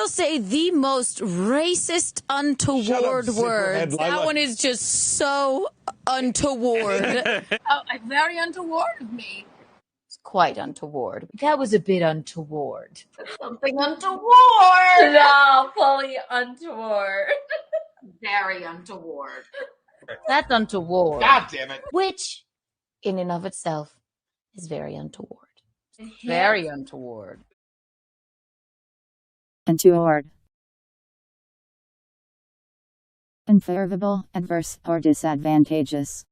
I'll say the most racist untoward word. That one is just so untoward. Very untoward of me. It's quite untoward. That was a bit untoward. Something untoward. No, fully untoward. Very untoward. That's untoward. God damn it. Which, in and of itself, is very untoward. Very untoward. Untoward. Unfavorable, adverse, or disadvantageous.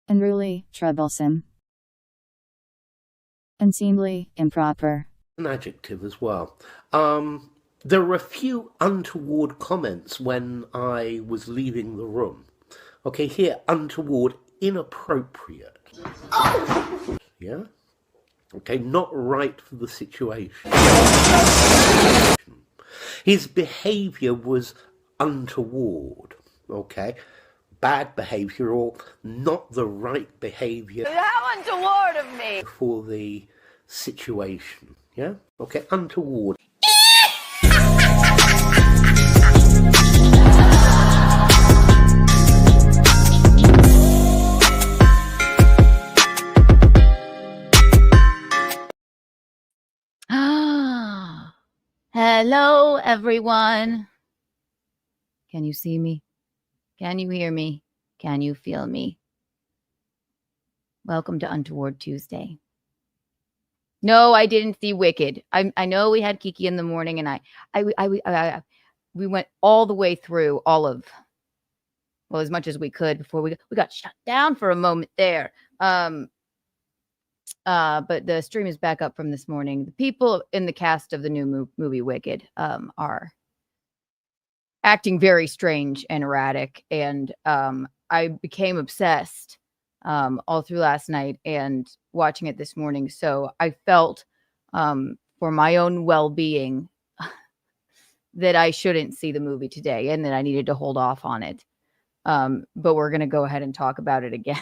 Unruly, troublesome. Unseemly, improper. An adjective as well. There were a few untoward comments when I was leaving the room. Okay, here, untoward, inappropriate. Oh! Yeah? Okay, not right for the situation. His behaviour was untoward. Okay? Bad behaviour or not the right behaviour. How untoward of me. For the situation. Yeah? Okay, untoward. Hello, everyone. Can you see me? Can you hear me? Can you feel me? Welcome to Untoward Tuesday. No, I didn't see Wicked. I know we had Kiki in the morning, and we went all the way through all of, well, as much as we could before we got shut down for a moment there. But the stream is back up from this morning. The people in the cast of the new movie Wicked are acting very strange and erratic, and I became obsessed all through last night and watching it this morning. So I felt for my own well-being that I shouldn't see the movie today and that I needed to hold off on it. But we're going to go ahead and talk about it again.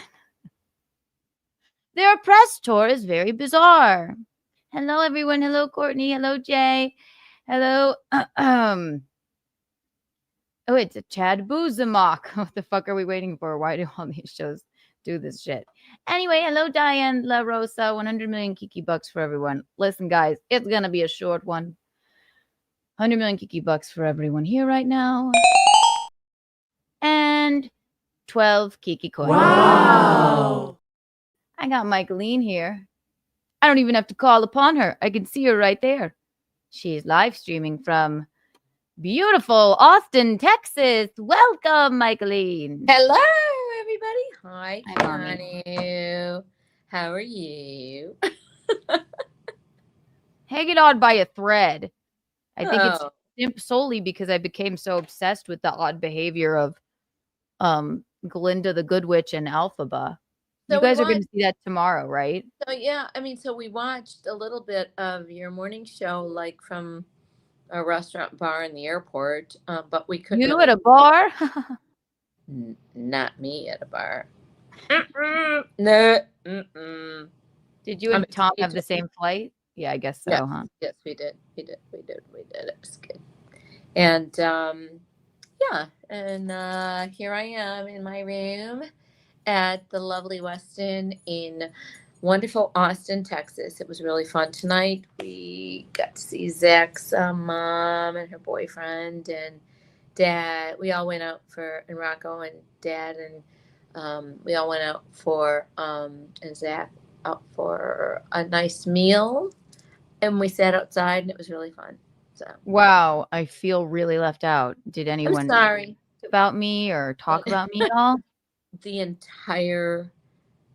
Their press tour is very bizarre. Hello, everyone. Hello, Courtney. Hello, Jay. Hello. Oh, it's a Chad Buzamok. What the fuck are we waiting for? Why do all these shows do this shit? Anyway, hello, Diane La Rosa. 100 million Kiki bucks for everyone. Listen, guys, it's going to be a short one. 100 million Kiki bucks for everyone here right now. And 12 Kiki coins. Wow. I got Michaelene here. I don't even have to call upon her. I can see her right there. She's live streaming from beautiful Austin, Texas. Welcome, Michaelene. Hello, everybody. Hi, Hi, Mommy. Keanu. How are you? Hanging on by a thread. I think it's solely because I became so obsessed with the odd behavior of Glinda the Good Witch and Alphaba. So you guys are going to see that tomorrow, right? So yeah, I mean, so we watched a little bit of your morning show, like from a restaurant bar in the airport, but we couldn't. You at a bar? Not me at a bar. No. Did you and Tom have the same flight? Yeah, I guess so, yes, huh? Yes, we did. We did. It was good. And yeah, and here I am in my room at the lovely Westin in wonderful Austin, Texas. It was really fun tonight. We got to see Zach's mom and her boyfriend and dad. We all went out and Rocco and dad and we all went out and Zach out for a nice meal, and we sat outside and it was really fun. So wow, I feel really left out. Did anyone sorry about me or talk about me at all? The entire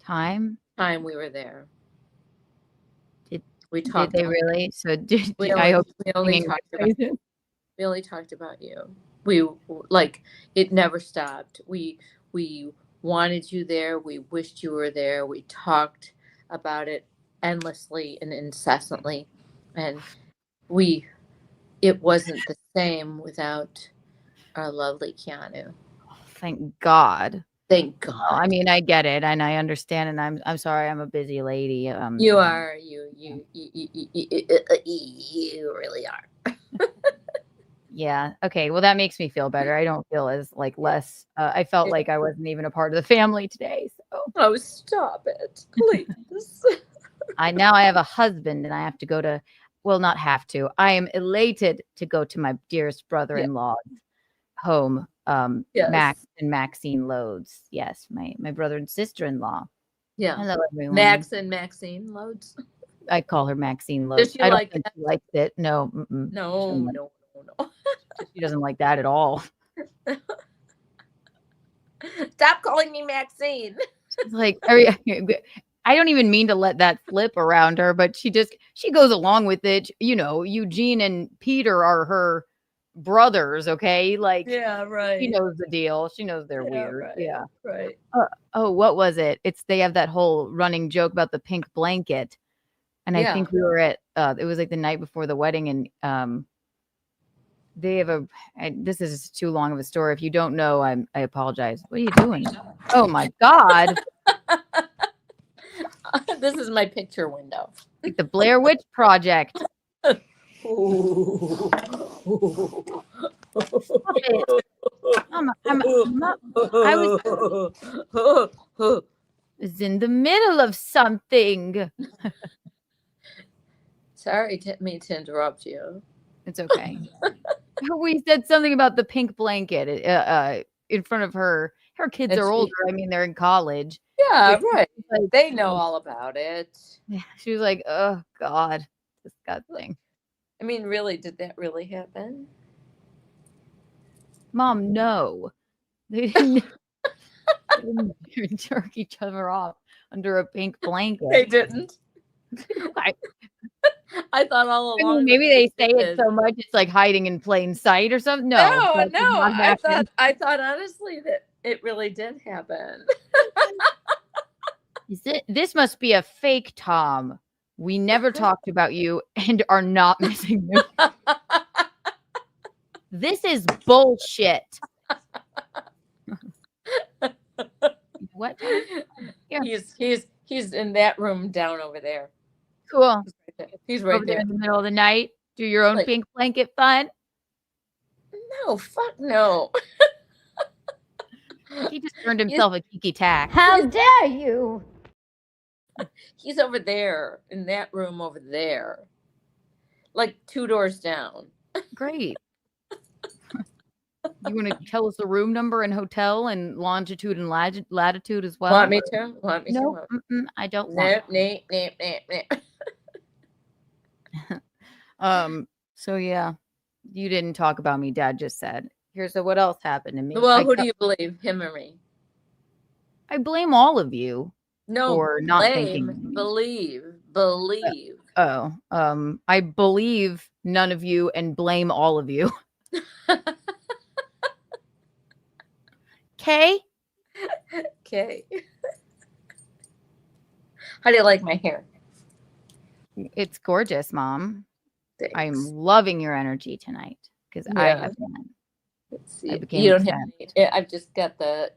time we were there. Did Did they really? So we only talked about you. We like it never stopped. We wanted you there. We wished you were there. We talked about it endlessly and incessantly, and it wasn't the same without our lovely Keanu. Thank God. Thank God. I mean, I get it, and I understand, and I'm sorry, I'm a busy lady. You are. You really are. Yeah. Okay. Well, that makes me feel better. I don't feel as like less. I felt like I wasn't even a part of the family today. So. Oh, stop it, please. Now I have a husband and I have to go to, well, not have to. I am elated to go to my dearest brother-in-law's home, Max and Maxine Loads. Yes, my brother and sister-in-law. Yeah. Hello, everyone. Max and Maxine Loads. I call her Maxine Loads. Does she like think she likes it. No. No. She doesn't like that at all. Stop calling me Maxine. She's like, I don't even mean to let that slip around her, but she goes along with it. You know, Eugene and Peter are her brothers. Okay. Like, yeah, right. She knows the deal. She knows they're weird. Right, yeah. Right. Oh, what was it? They have that whole running joke about the pink blanket. And I think we were at, it was like the night before the wedding. And, they have this is too long of a story. If you don't know, I apologize. What are you doing? Oh my God. This is my picture window. Like the Blair Witch Project. I was in the middle of something. Sorry to interrupt you. It's okay. We said something about the pink blanket in front of her. Her kids are older. I mean, they're in college. Yeah, right. Like, they know all about it. Yeah, she was like, "Oh God, disgusting." I mean, really, did that really happen? Mom, no. They didn't jerk each other off under a pink blanket. They didn't. I thought all along. I mean, maybe they say it so much it's like hiding in plain sight or something. No. I thought honestly that it really did happen. This must be a fake, Tom. We never talked about you and are not missing you. This is bullshit. What? Yeah. He's in that room down over there. Cool. He's right there in the middle of the night. Do your own pink blanket fun. No, fuck no. He just earned himself a Kiki tack. How dare you? He's over there in that room over there, like 2 doors down. Great. You want to tell us the room number and hotel and longitude and latitude as well? Want me to? No, I don't want. No. So yeah, you didn't talk about me. Dad just said. Here's what else happened to me. Well, who do you believe, him or me? I blame all of you. No, for not thinking. Believe. I believe none of you and blame all of you. Okay. How do you like my hair? It's gorgeous, Mom. Thanks. I'm loving your energy tonight because I have been. Let's see. You don't have any, I've just got the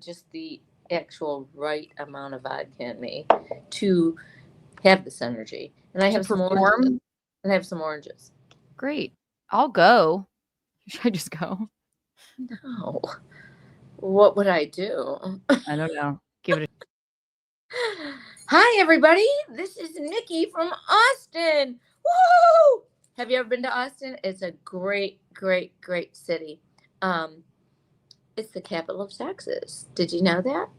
actual right amount of vodka in me to have this energy, and I have some oranges. And I have some oranges. Great. I'll go. Should I just go? No. What would I do? I don't know. Give it a Hi, everybody. This is Nikki from Austin. Woo! Have you ever been to Austin? It's a great, great, great city. It's the capital of Texas. Did you know that?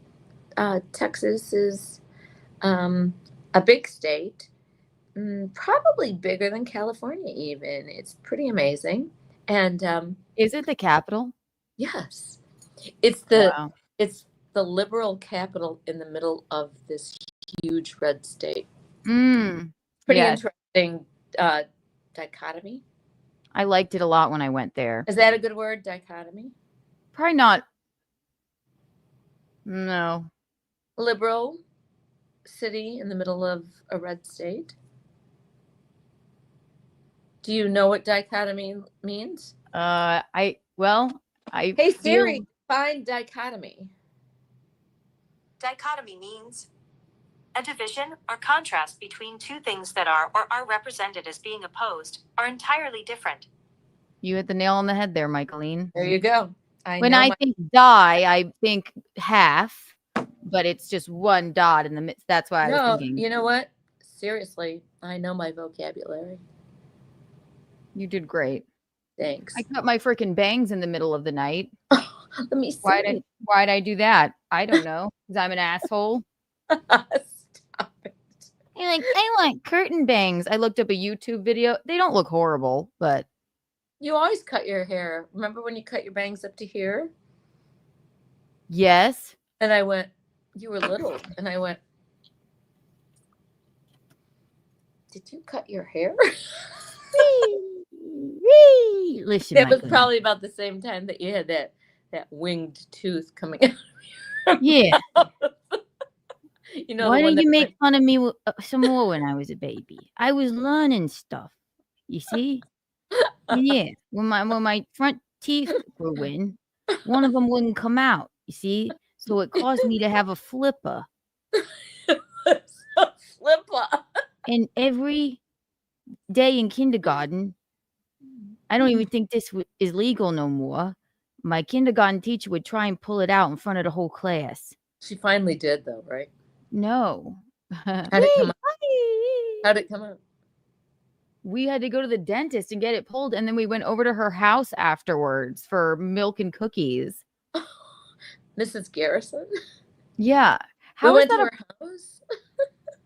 Texas is a big state, probably bigger than California even. It's pretty amazing. And is it the capital? Yes. It's the liberal capital in the middle of this huge red state. Pretty interesting dichotomy. I liked it a lot when I went there. Is that a good word, dichotomy? Probably not. No. Liberal city in the middle of a red state. Do you know what dichotomy means? Hey Siri, find dichotomy. Dichotomy means a division or contrast between two things that are or are represented as being opposed or entirely different. You hit the nail on the head there, Michaelene. There you go. When I think die, I think half, but it's just one dot in the midst. That's why I was thinking. You know what? Seriously, I know my vocabulary. You did great. Thanks. I cut my freaking bangs in the middle of the night. Let me see. Why'd I do that? I don't know. Because I'm an asshole. Stop it. I like curtain bangs. I looked up a YouTube video. They don't look horrible, but You always cut your hair. Remember when you cut your bangs up to here? yes. And I went, you were little. And I went, did you cut your hair? Listen, It was Michael. probably about the same time that you had that winged tooth coming out. Yeah. You know, Why the one did you that make fun of me some more when I was a baby? I was learning stuff. You see? Yeah. When my front teeth grew in, one of them wouldn't come out. You see? So it caused me to have a flipper. flipper. And every day in kindergarten, I don't even think this is legal no more. My kindergarten teacher would try and pull it out in front of the whole class. She finally did, though, right? No. How'd it come out? How'd it come out? We had to go to the dentist and get it pulled, and then we went over to her house afterwards for milk and cookies. Mrs. Garrison? Yeah. We How is went to that? her house?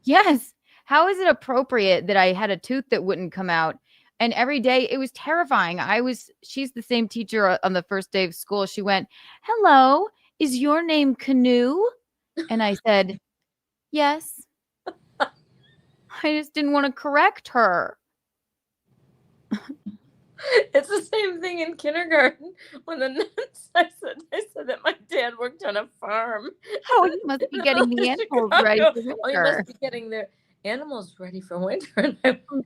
Yes. How is it appropriate that I had a tooth that wouldn't come out? And every day it was terrifying. She's the same teacher on the first day of school. She went, "Hello, is your name Canoe?" And I said, "Yes." I just didn't want to correct her. It's the same thing in kindergarten when the nuns. I said that my dad worked on a farm. Oh, you must be getting the animals ready for winter. Oh, you must be getting their animals ready for winter. And I went,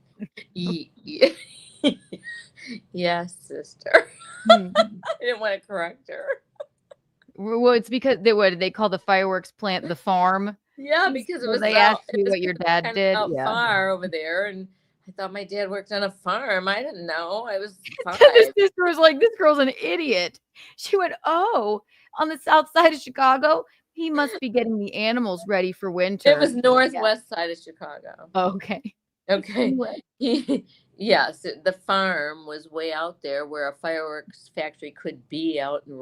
yes, sister. I didn't want to correct her. Well, it's because they call the fireworks plant the farm. Yeah, because it was they asked you what your dad kind did. of out Yeah. far over there, and I thought my dad worked on a farm. I didn't know. I was 5. His sister was like, "This girl's an idiot." She went, "Oh, on the south side of Chicago, he must be getting the animals ready for winter." It was northwest side of Chicago. Okay. Okay. Yes, the farm was way out there where a fireworks factory could be out in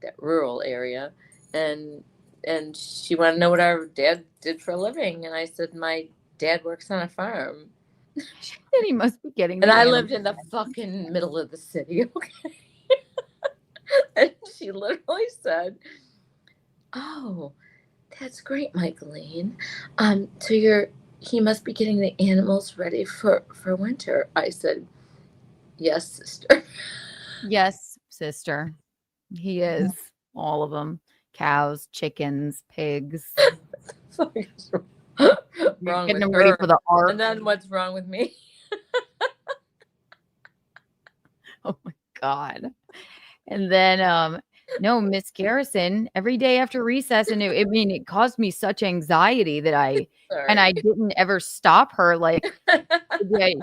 that rural area. And she wanted to know what our dad did for a living. And I said, my dad works on a farm. She said he must be getting And the I animals. lived in the fucking middle of the city, okay? And she literally said, "Oh, that's great, Michaelene. So he must be getting the animals ready for winter." I said, "Yes, sister." Yes, sister. He is. All of them. Cows, chickens, pigs. Wrong Getting with them ready her. for the ark. And then what's wrong with me? Oh my God. And then no, Miss Garrison, every day after recess, and it caused me such anxiety that I didn't ever stop her. Like everybody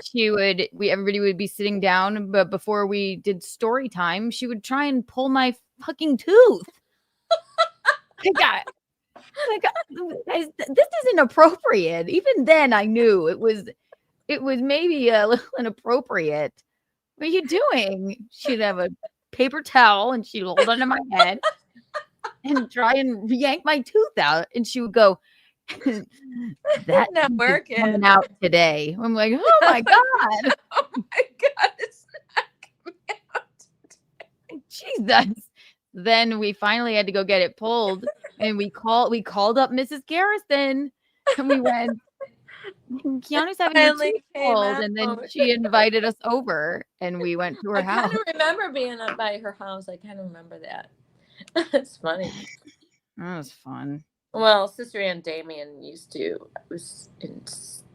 would be sitting down, but before we did story time, she would try and pull my fucking tooth. This is inappropriate. Even then I knew it was maybe a little inappropriate. What are you doing? She'd have a paper towel and she'd hold under my head and try and yank my tooth out. And she would go, "That's not working. Coming out today." I'm like, "Oh my God." Oh my God, it's not coming out. Jesus. Then we finally had to go get it pulled, and we called up Mrs. Garrison, and we went, "Keanu's having her Finally tooth came pulled," and then out. she invited us over, and we went to her I house. kind of remember being up by her house. I kind of remember that. It's funny. That was fun. Well, Sister Ann Damien I was in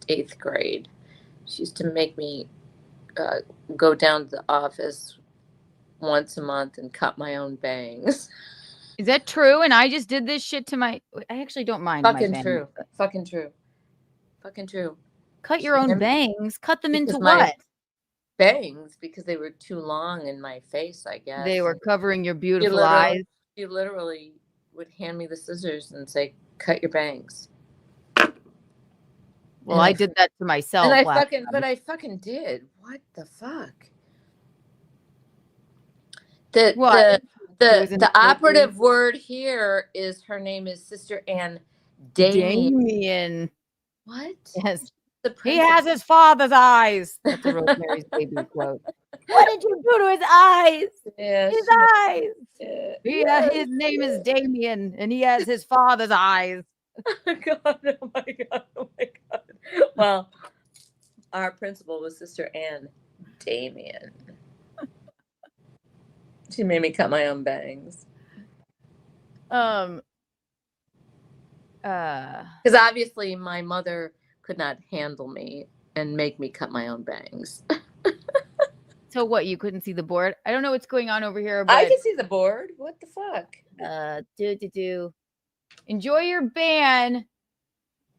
8th grade. She used to make me go down to the office once a month and cut my own bangs. Is that true? And I just did this shit to I actually don't mind. Fucking my true. bangs. Fucking true. Fucking true. Cut your own bangs. Cut them into Because what? bangs because they were too long in my face, I guess. They were covering your She beautiful eyes. literally would hand me the scissors and say, "Cut your bangs." Well, I did that to myself. And I fucking did. What the fuck? The operative word here is her name is Sister Ann Damien. What? Yes. He has his father's eyes. That's a Rosemary's Baby quote. What did you do to his eyes? Yeah, his eyes. Yeah, his name is Damien, and he has his father's eyes. Oh God! Oh my God! Oh my God! Well, our principal was Sister Ann Damien. She made me cut my own bangs. Because obviously my mother could not handle me and make me cut my own bangs. So what? You couldn't see the board? I don't know what's going on over here. But, I can see the board. What the fuck? Enjoy your ban.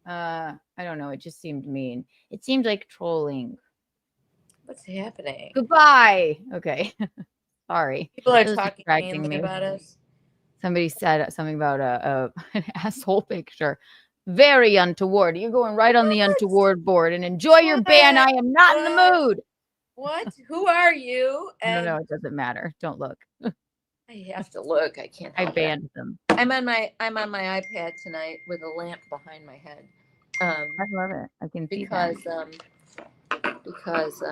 I don't know. It just seemed mean. It seemed like trolling. What's happening? Goodbye. Okay. Sorry. People are talking mainly about us. Somebody said something about an asshole picture. Very untoward. You're going right on the untoward board and enjoy your ban. I am not in the mood. What? Who are you? And no, it doesn't matter. Don't look. I have to look. I can't. I banned them. I'm on my iPad tonight with a lamp behind my head. I love it. I can see that. Because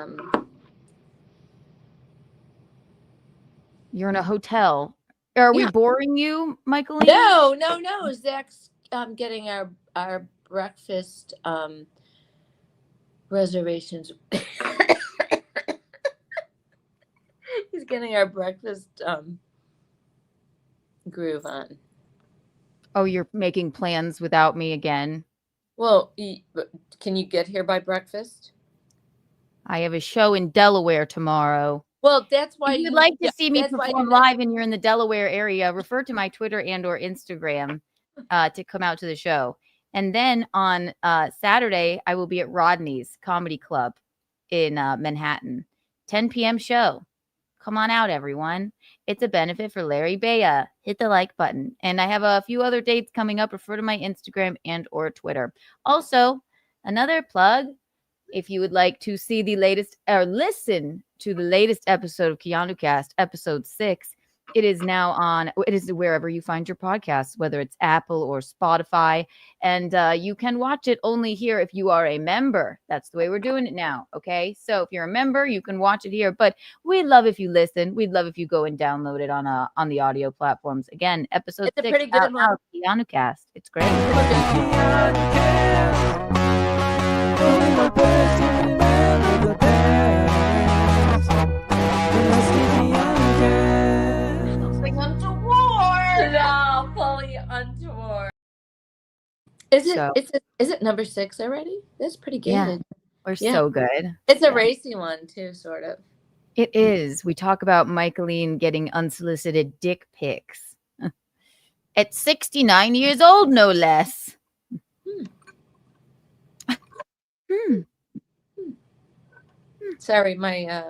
you're in a hotel. Are we boring you, Michaelene? No. Zach's getting our breakfast reservations. He's getting our breakfast groove on. Oh, you're making plans without me again? Well, can you get here by breakfast? I have a show in Delaware tomorrow. Well, that's why if you'd like to see me perform live and you're in the Delaware area, refer to my Twitter and or Instagram to come out to the show. And then on Saturday, I will be at Rodney's Comedy Club in Manhattan. 10 p.m. show. Come on out, everyone. It's a benefit for Larry Bea. Hit the like button. And I have a few other dates coming up. Refer to my Instagram and or Twitter. Also, another plug. If you would like to see the latest or listen to the latest episode of Keanu Cast, episode 6, it is now on. It is wherever you find your podcasts, whether it's Apple or Spotify. And you can watch it only here if you are a member. That's the way we're doing it now. Okay. So if you're a member, you can watch it here. But we'd love if you listen. We'd love if you go and download it on the audio platforms. Again, episode 6 pretty good out, Keanu Cast. It's great. No, fully untoward. Is it number 6 already? That's pretty good. Yeah, we're so good. It's a racy one too, sort of. It is. We talk about Michaelene getting unsolicited dick pics at 69 years old, no less. Sorry, my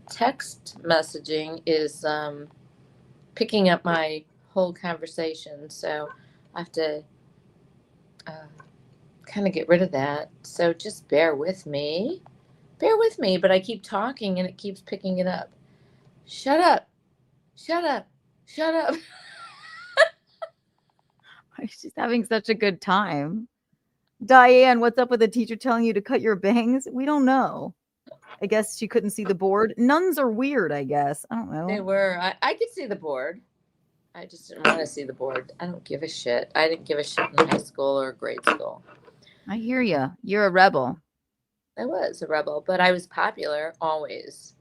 text messaging is picking up my whole conversation, so I have to kind of get rid of that. So just bear with me, but I keep talking and it keeps picking it up. Shut up. She's having such a good time. Diane, what's up with the teacher telling you to cut your bangs? We don't know. I guess she couldn't see the board. Nuns are weird, I guess. I don't know. They were. I could see the board. I just didn't want to see the board. I don't give a shit. I didn't give a shit in high school or grade school. I hear you. You're a rebel. I was a rebel, but I was popular always.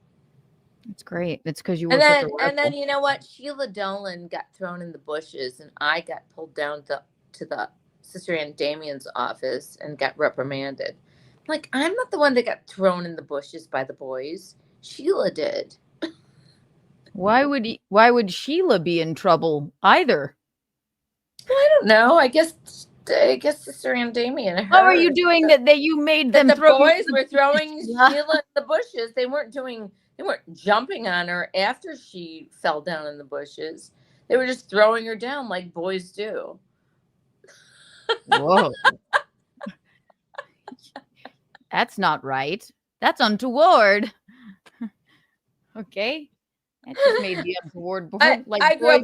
It's great. It's because you were such a rebel. And then you know what? Sheila Dolan got thrown in the bushes, and I got pulled down to the Sister Ann Damien's office and got reprimanded. Like, I'm not the one that got thrown in the bushes by the boys. Sheila did. Why would Sheila be in trouble either? I don't know. I guess I guess Sister Aunt Damien. What were you doing that you made them The throw? boys were throwing Sheila in the bushes. They weren't jumping on her after she fell down in the bushes. They were just throwing her down like boys do. Whoa. That's not right. That's untoward. Okay. That just made the untoward boy. I grew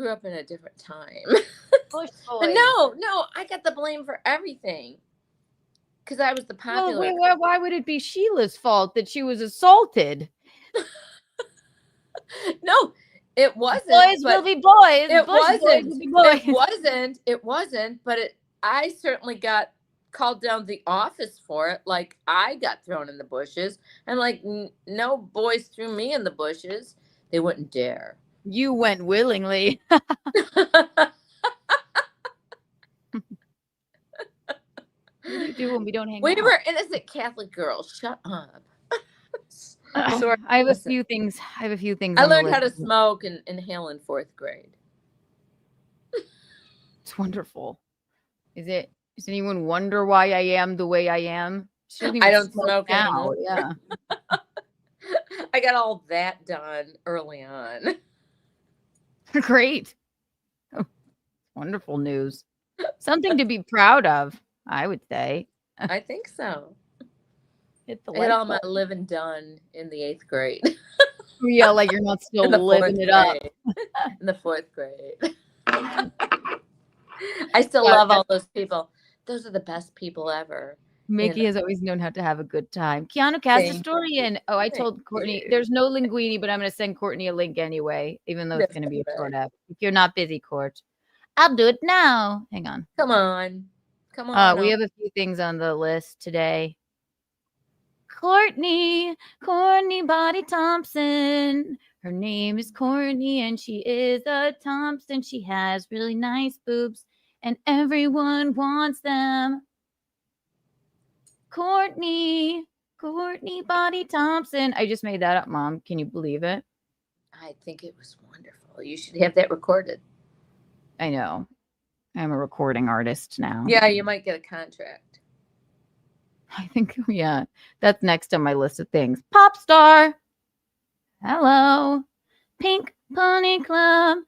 up in a different time. Bush But boys. no, I got the blame for everything. Because I was the popular. Well, why would it be Sheila's fault that she was assaulted? No, it wasn't. Boys will be boys. It Bush boys wasn't. will be boys. It wasn't. But I certainly got called down to the office for it. Like, I got thrown in the bushes. And like, no boys threw me in the bushes. They wouldn't dare. You went willingly. What do you do when we don't hang out? We were innocent Catholic girls. Shut up. I have a few things. I learned how to smoke and inhale in 4th grade. It's wonderful. Does anyone wonder why I am the way I am? I don't smoke now. anymore. Yeah. I got all that done early on. Great. Oh, wonderful news. Something to be proud of, I would say. I think so. Hit the I got all my living done in the 8th grade. Yeah, like you're not still living it up. In the 4th grade. I still love all those people. Those are the best people ever. Mickey has always known how to have a good time. Keanu, cast a story in. Oh, I told Courtney, there's no linguini, but I'm going to send Courtney a link anyway, even though it's going to be a short app. If you're not busy, Court, I'll do it now. Hang on. Come on. We have a few things on the list today. Courtney Body Thompson. Her name is Courtney and she is a Thompson. She has really nice boobs and everyone wants them. Courtney Body Thompson. I just made that up, Mom. Can you believe it? I think it was wonderful. You should have that recorded. I know. I'm a recording artist now. Yeah, you might get a contract. I think, yeah, that's next on my list of things. Pop star. Hello. Pink Pony Club.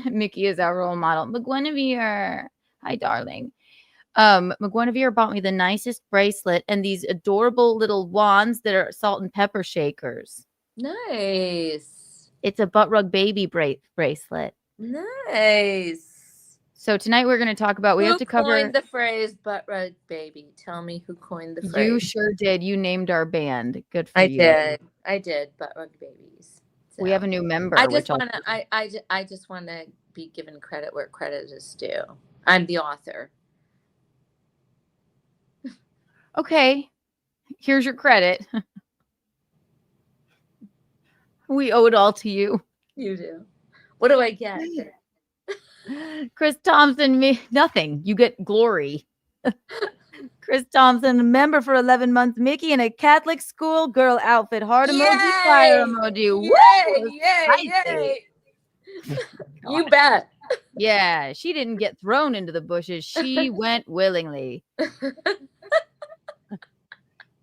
Mickey is our role model. McGuinevere. Hi, darling. McGuinevere bought me the nicest bracelet and these adorable little wands that are salt and pepper shakers. Nice. It's a butt rug baby bracelet. Nice. So tonight we're going to talk about, we have to cover. Who coined the phrase butt rug baby? Tell me who coined the phrase. You sure did. You named our band. Good for you. I did. Butt rug babies. So we have a new member. I just want to be given credit where credit is due. I'm the author. Okay. Here's your credit. We owe it all to you. You do. What do I get? Chris Thompson, nothing. You get glory. Chris Thompson, a member for 11 months. Mickey in a Catholic school girl outfit. Heart emoji, fire emoji. Yay! You bet. Yeah, she didn't get thrown into the bushes. She went willingly.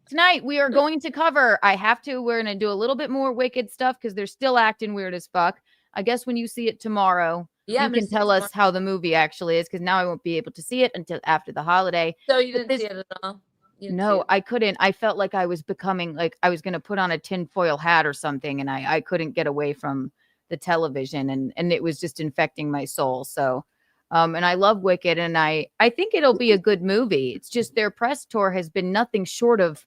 Tonight, we are going to cover, we're going to do a little bit more Wicked stuff because they're still acting weird as fuck. I guess when you see it tomorrow, you can tell us how the movie actually is, because now I won't be able to see it until after the holiday. So you didn't see it at all? No, I couldn't. I felt like I was becoming, like I was going to put on a tinfoil hat or something, and I couldn't get away from the television, and it was just infecting my soul. So, and I love Wicked, and I think it'll be a good movie. It's just their press tour has been nothing short of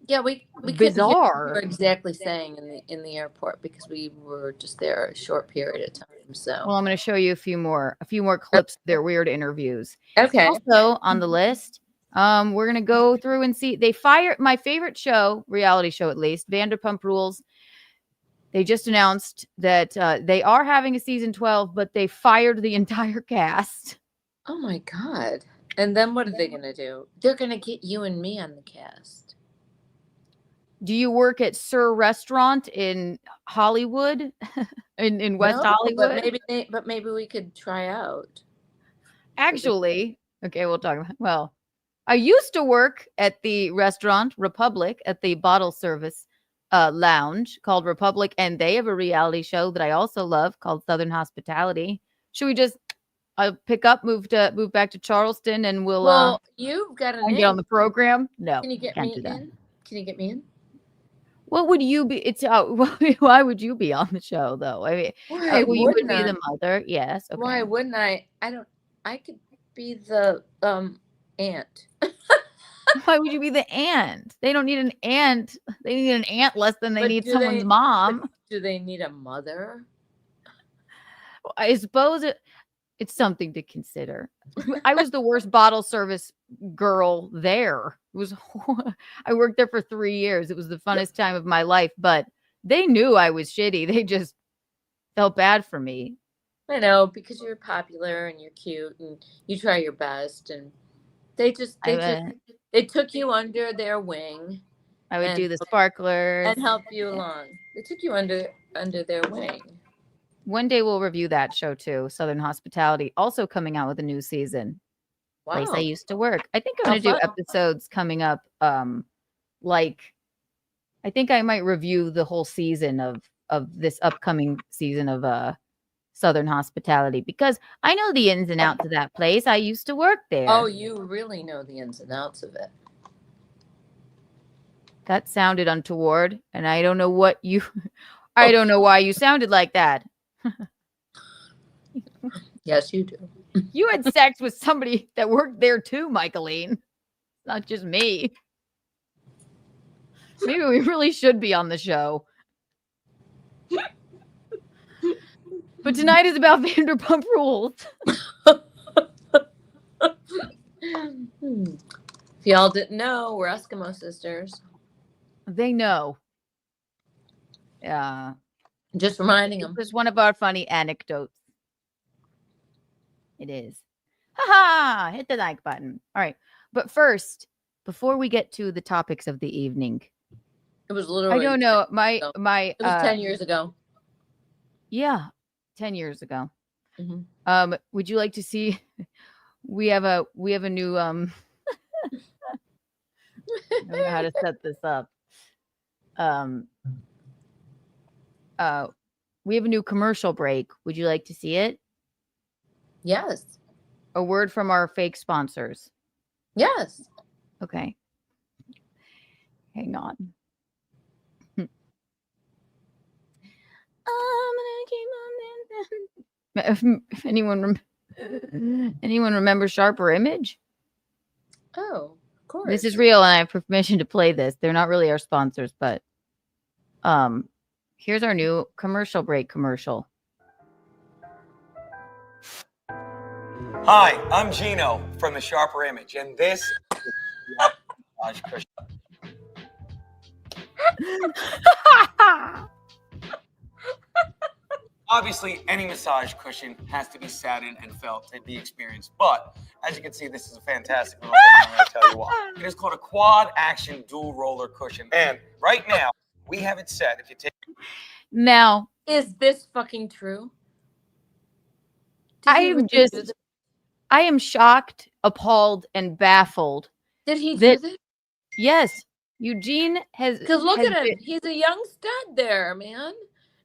we bizarre. We were exactly saying in the airport because we were just there a short period of time. So well, I'm going to show you a few more clips of their weird interviews. Okay. Also on the list, we're going to go through and see. They fired my favorite show, reality show at least, Vanderpump Rules. They just announced that they are having a season 12, but they fired the entire cast. Oh my God! And then what are they going to do? They're going to get you and me on the cast. Do you work at Sir Restaurant in Hollywood, in West No, Hollywood? but maybe we could try out. Actually, okay, we'll talk about. Well, I used to work at the restaurant Republic at the bottle service lounge called Republic, and they have a reality show that I also love called Southern Hospitality. Should we just pick up, move back to Charleston, and we'll you've got get on the program? No, can you get me in? Can you get me in? What would you be? Why would you be on the show though? I mean, you would be the mother. Yes. Okay. Why wouldn't I? I could be the aunt. Why would you be the aunt? They don't need an aunt. They need an aunt less than they need someone's mom. Do they need a mother? I suppose it's something to consider. I was the worst bottle service girl there. I worked there for 3 years. It was the funnest time of my life, but they knew I was shitty. They just felt bad for me. I know, because you're popular and you're cute and you try your best, and they took you under their wing. I would do the sparklers and help you along. They took you under their wing. One day we'll review that show too. Southern Hospitality also coming out with a new season. Wow. Place I used to work. I think I'm going to do episodes coming up. I think I might review the whole season of this upcoming season of Southern Hospitality, because I know the ins and outs of that place. I used to work there. Oh, you really know the ins and outs of it. That sounded untoward, and I don't know what you. I don't know why you sounded like that. Yes, you do. You had sex with somebody that worked there too, Michaelene. Not just me. Maybe we really should be on the show. But tonight is about Vanderpump Rules. If y'all didn't know, we're Eskimo sisters. They know. Yeah. Just reminding them. It's one of our funny anecdotes. It is. Ha! Hit the like button. All right. But first, before we get to the topics of the evening. It was literally. I don't know. It was 10 years ago. Yeah. 10 years ago. Mm-hmm. Would you like to see? We have a new. I don't know how to set this up. We have a new commercial break. Would you like to see it? Yes. A word from our fake sponsors. Yes. Okay. Hang on. I'm gonna keep on. If anyone remembers Sharper Image? Oh, of course. This is real, and I have permission to play this. They're not really our sponsors, but here's our new commercial break commercial. Hi, I'm Gino from the Sharper Image, and this is massage cushion. Obviously, any massage cushion has to be satin and felt to be experienced, but as you can see, this is a fantastic little thing. I'm going to tell you why. It is called a quad action dual roller cushion, and right now we have it set. If you take now, is this fucking true? I am shocked, appalled, and baffled. Did he do this? Yes, Eugene has. Because look at him; he's a young stud there, man.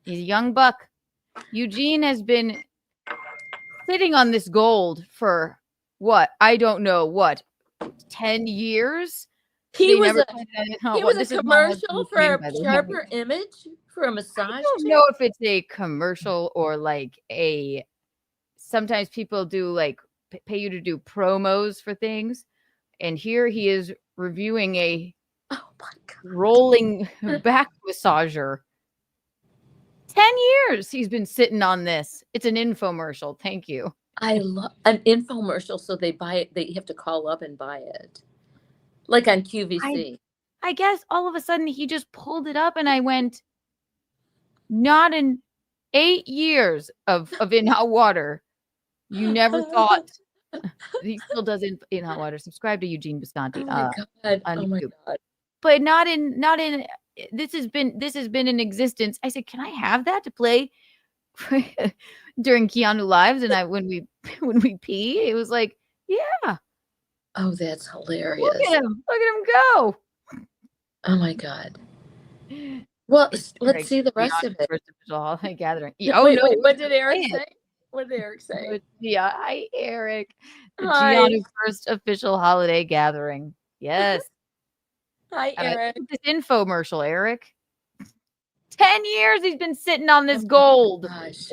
He's a young buck. Eugene has been sitting on this gold for what? I don't know what. 10 years. He was a commercial for a Sharper Image for a massage. I don't know if it's a commercial or like a. Sometimes people do like pay you to do promos for things, and here he is reviewing a rolling back massager. 10 years he's been sitting on this. It's an infomercial. Thank you. I love an infomercial, so they buy it. They have to call up and buy it, like on QVC. I guess all of a sudden he just pulled it up, and I went, not in 8 years of in hot water. You never thought. He still does in hot water. Subscribe to Eugene Bisconti. Oh my God. On YouTube. God. But not in this has been in existence. I said, can I have that to play during Keanu lives? And when we pee, it was like, yeah. Oh, that's hilarious. Look at him go. Oh my God. Well, let's see the rest of it. First official holiday gathering. Wait, what did Eric say? What did Eric say? Yeah, hi, Eric. The Hi. Keanu first official holiday gathering. Yes. Hi, Eric. This infomercial, Eric. 10 years he's been sitting on this gold. Gosh.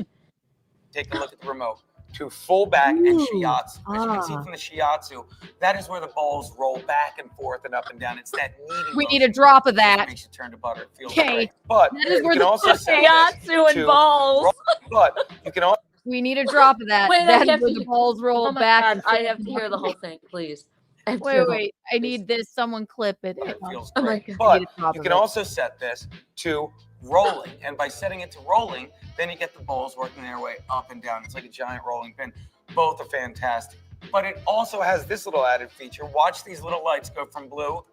Take a look at the remote. To full back and shiatsu. As you can see from the shiatsu, that is where the balls roll back and forth and up and down. It's that kneading. We need a drop of that. Makes you turn to butter. It feels Okay. great. But That is you where can the also set shiatsu and balls. But you can also. We need a drop of that. Wait, That's where the balls roll Oh my back. God, I have to hear the whole thing, please. Wait. I need this. Someone clip it. It feels Oh my great. God. But you can also set this to rolling. And by setting it to rolling, then you get the balls working their way up and down. It's like a giant rolling pin. Both are fantastic. But it also has this little added feature. Watch these little lights go from blue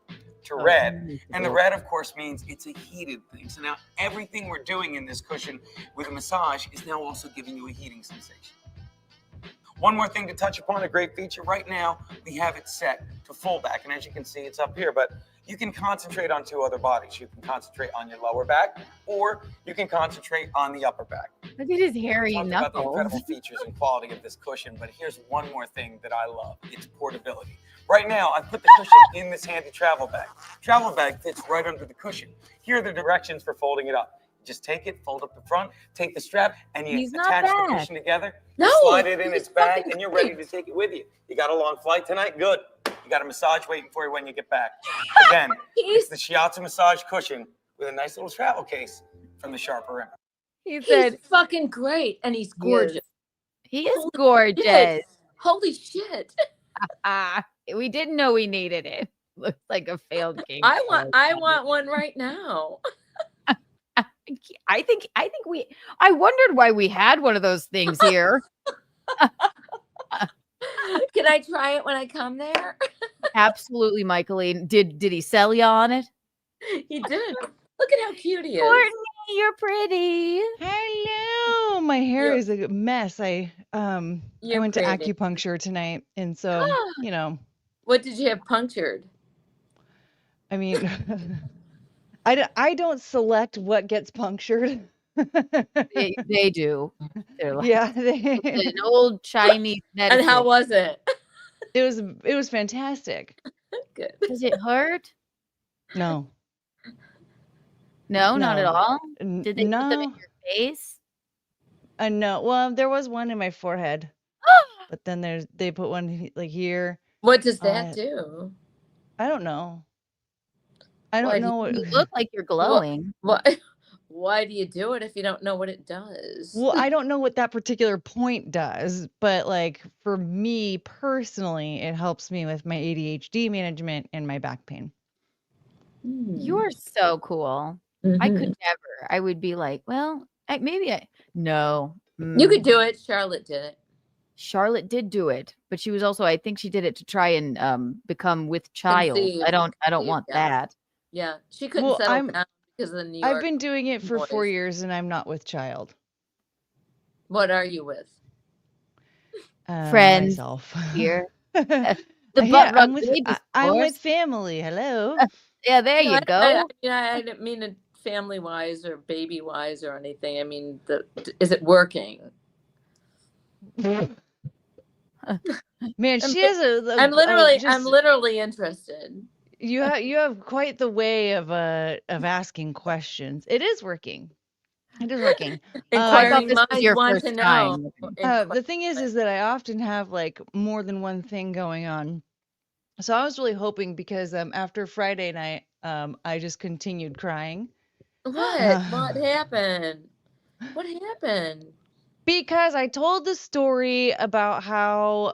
to red. And the red, of course, means it's a heated thing. So now everything we're doing in this cushion with a massage is now also giving you a heating sensation. One more thing to touch upon, a great feature. Right now, we have it set to full back. And as you can see, it's up here. But you can concentrate on two other bodies. You can concentrate on your lower back, or you can concentrate on the upper back. Look at his hairy Talked about the knuckles. incredible features and quality of this cushion, but here's one more thing that I love. It's portability. Right now, I put the cushion in this handy travel bag. Travel bag fits right under the cushion. Here are the directions for folding it up. Just take it, fold up the front, take the strap, and you attach the cushion together. No, slide it in its bag, and you're ready to take it with you. You got a long flight tonight? Good. You got a massage waiting for you when you get back. Again, it's the shiatsu massage cushion with a nice little travel case from the Sharper Rim. He's fucking great, and he's gorgeous. He is gorgeous. Yes. Holy shit. We didn't know we needed it. Looks like a failed game. I want one right now. I wondered why we had one of those things here. Can I try it when I come there? Absolutely, Michaelene. Did he sell you on it? He did. Look at how cute he is. Courtney, you're pretty. Hello. My hair is a mess. I went to acupuncture tonight, and so What did you have punctured? I mean, I don't select what gets punctured. They do. They're like, Yeah, an old Chinese medicine. And how was it? it was fantastic. Good. Does it hurt? No. No, not at all. N- Did they put them in no. your face? No. Well, there was one in my forehead, but then they put one like here. What does that do? I don't know. I don't know what. You look like you're glowing. Why do you do it if you don't know what it does? Well, I don't know what that particular point does, but like for me personally, it helps me with my ADHD management and my back pain. You're so cool. I could never. I would be like, well, no. You could do it. Charlotte did it. Charlotte did do it, but she was also, I think she did it to try and become with child. Conceive. I don't want that. Yeah, she couldn't settle down because of the New York. I've been doing it for boys. 4 years, and I'm not with child. What are you with? Friends myself. Here. I'm with family. Hello. Yeah, there you go. I didn't mean it family wise or baby wise or anything. I mean, is it working? Man, she has a. I'm literally interested. You have quite the way of asking questions. It is working. It is working. I thought this was your first time. The thing is that I often have like more than one thing going on. So I was really hoping because after Friday night, I just continued crying. What? What happened? What happened? Because I told the story about how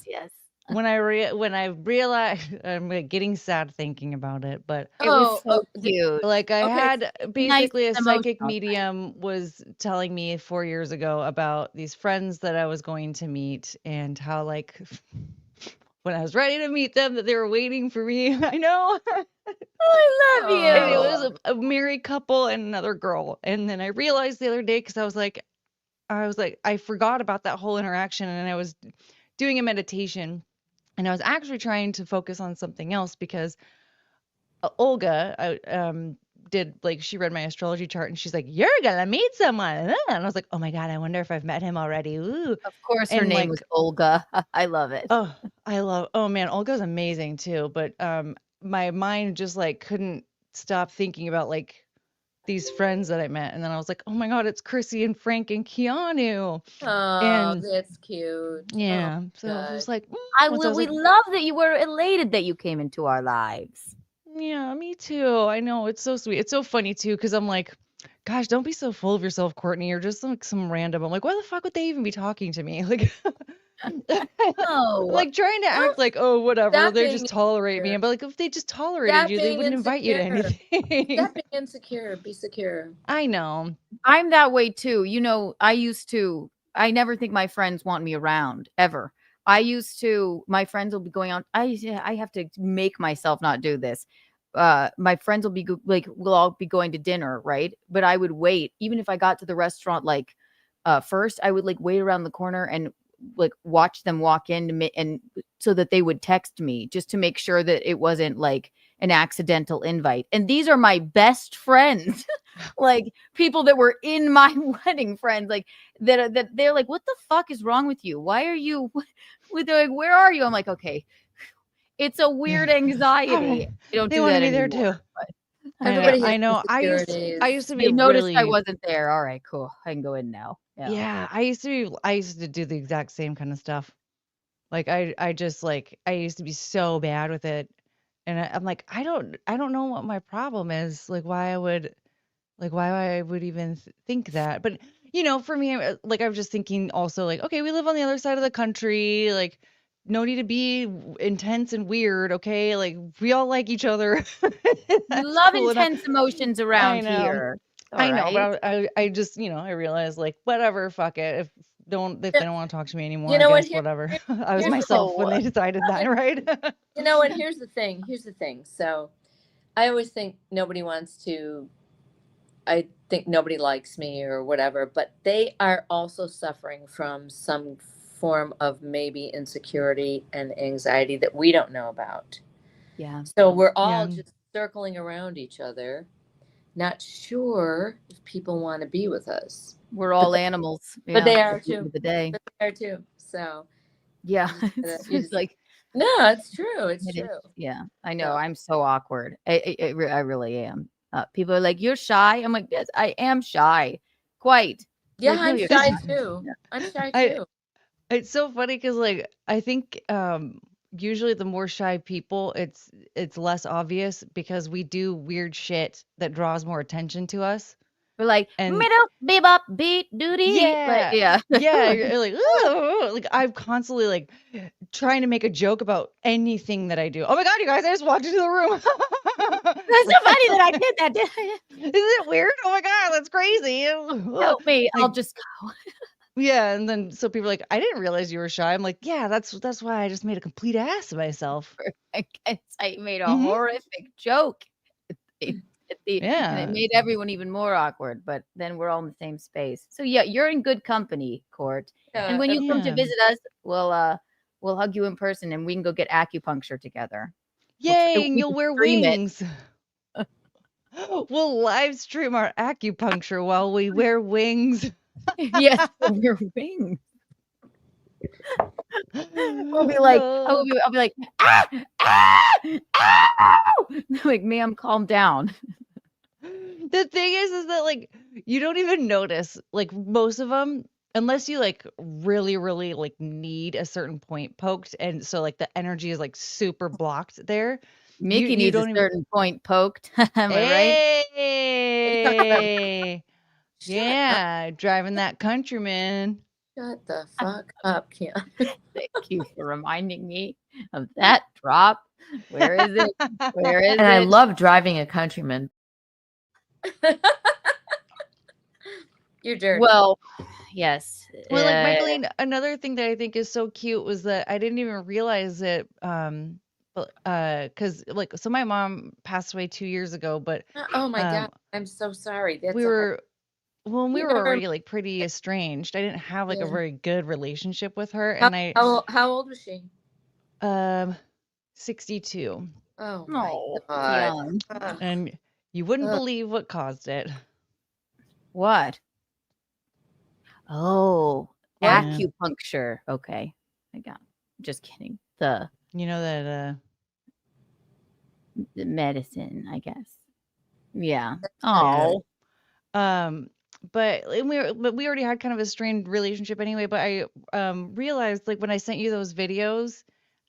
yes. When I realized, I'm getting sad thinking about it, but it was so cute. Like I had basically a psychic medium was telling me 4 years ago about these friends that I was going to meet and how like when I was ready to meet them that they were waiting for me. I know. I love you. And it was a married couple and another girl. And then I realized the other day, because I was like, I forgot about that whole interaction, and I was doing a meditation, and I was actually trying to focus on something else because Olga, did like she read my astrology chart, and she's like, "You're gonna meet someone," and I was like, "Oh my god, I wonder if I've met him already." Ooh. Of course, her And name like, was Olga. I love it. oh man, Olga's amazing too. But my mind just like couldn't stop thinking about like these friends that I met, and then I was like, "Oh my god, it's Chrissy and Frank and Keanu." Oh, And that's cute. yeah, Oh, so I was God. like, We love that you were elated that you came into our lives. yeah, me too. I know, it's so sweet. It's so funny too, because I'm like, gosh, don't be so full of yourself, Courtney. You're just like some random. I'm like, why the fuck would they even be talking to me? Like, No. like trying to act like, oh, whatever. That They being just tolerate me. insecure. But like, if they just tolerated That you, they being wouldn't invite you to insecure. anything. That being insecure. Be secure. I know. I'm that way too. You know, I never think my friends want me around ever. My friends will be going on. I have to make myself not do this. My friends will be we'll all be going to dinner, right? But I would wait, even if I got to the restaurant, like, first I would like wait around the corner and like watch them walk in and so that they would text me just to make sure that it wasn't like an accidental invite. And these are my best friends, like people that were in my wedding, friends, like that they're like, what the fuck is wrong with you? Why are you they're like, where are you? I'm like, okay, it's a weird anxiety. I don't They do want to that be there anymore, too. but Everybody I has know. I insecurities. used to be they noticed I really. wasn't there. All right, cool. I can go in now. Yeah, I used to do the exact same kind of stuff. Like I just like I used to be so bad with it, and I'm like I don't know what my problem is. Like why I would even think that. But for me, like I was just thinking also like, okay, we live on the other side of the country. Like no need to be intense and weird. Okay, like we all like each other. We That's love cool enough. intense emotions I around know. here. I know, All but I just, I realized like whatever, fuck it. If they don't want to talk to me anymore, You know I what? guess whatever. I was here's the myself when they decided that, right? You know what? Here's the thing. So I always think I think nobody likes me or whatever, but they are also suffering from some form of maybe insecurity and anxiety that we don't know about. Yeah. So we're all just circling around each other, not sure if people want to be with us. We're all animals. But they are at the end too. of the day. But they are too. So yeah, it's like no, it's true. It's it true. is. Yeah, I know. So. I'm so awkward. I really am. People are like, "You're shy." I'm like, "Yes, I am shy." Quite. Yeah, Like, no, I'm you're shy not. too. Yeah. I'm shy too. It's so funny because like I think usually the more shy people, it's less obvious because we do weird shit that draws more attention to us. We're like And middle, bebop, beat, duty. yeah, yeah. yeah. You're like, ooh, like I'm constantly like trying to make a joke about anything that I do. Oh my god, you guys! I just walked into the room. That's so funny that I did that. Isn't it weird? Oh my god, that's crazy. Help me! I'll just go. Yeah, and then so people are like, I didn't realize you were shy. I'm like, yeah, that's why I just made a complete ass of myself. I made a horrific joke. Yeah. And it made everyone even more awkward, but then we're all in the same space. So yeah, you're in good company, Court. And when you come to visit us, we'll hug you in person and we can go get acupuncture together. Yay, and you'll wear wings. We'll live stream our acupuncture while we wear wings. Yes, we'll wear wings. I'll be like, like, ma'am, calm down. The thing is that like you don't even notice like most of them unless you like really like need a certain point poked, and so like the energy is like super blocked there. Mickey needs a certain point poked. Am I right? Yeah, driving that countryman. Shut the fuck up, Keanu. Thank you for reminding me of that drop. Where is it? Where is it? And I love driving a countryman. You're dirty. Well, yes. Well, like Michaelene, another thing that I think is so cute was that I didn't even realize it. Because like, so my mom passed away 2 years ago, but Oh my God. I'm so sorry. That's we a hard. were well, we You were never. already like pretty estranged. I didn't have like a Yeah. very good relationship with her, How, and how old was she? 62, Oh No, my God. young. Ugh. and you wouldn't Ugh. believe what caused it. What? Oh, What? acupuncture. Okay, I got. Just kidding. The You know that medicine, I guess. Yeah. yeah. Oh. But we already had kind of a strained relationship anyway. But I realized like when I sent you those videos,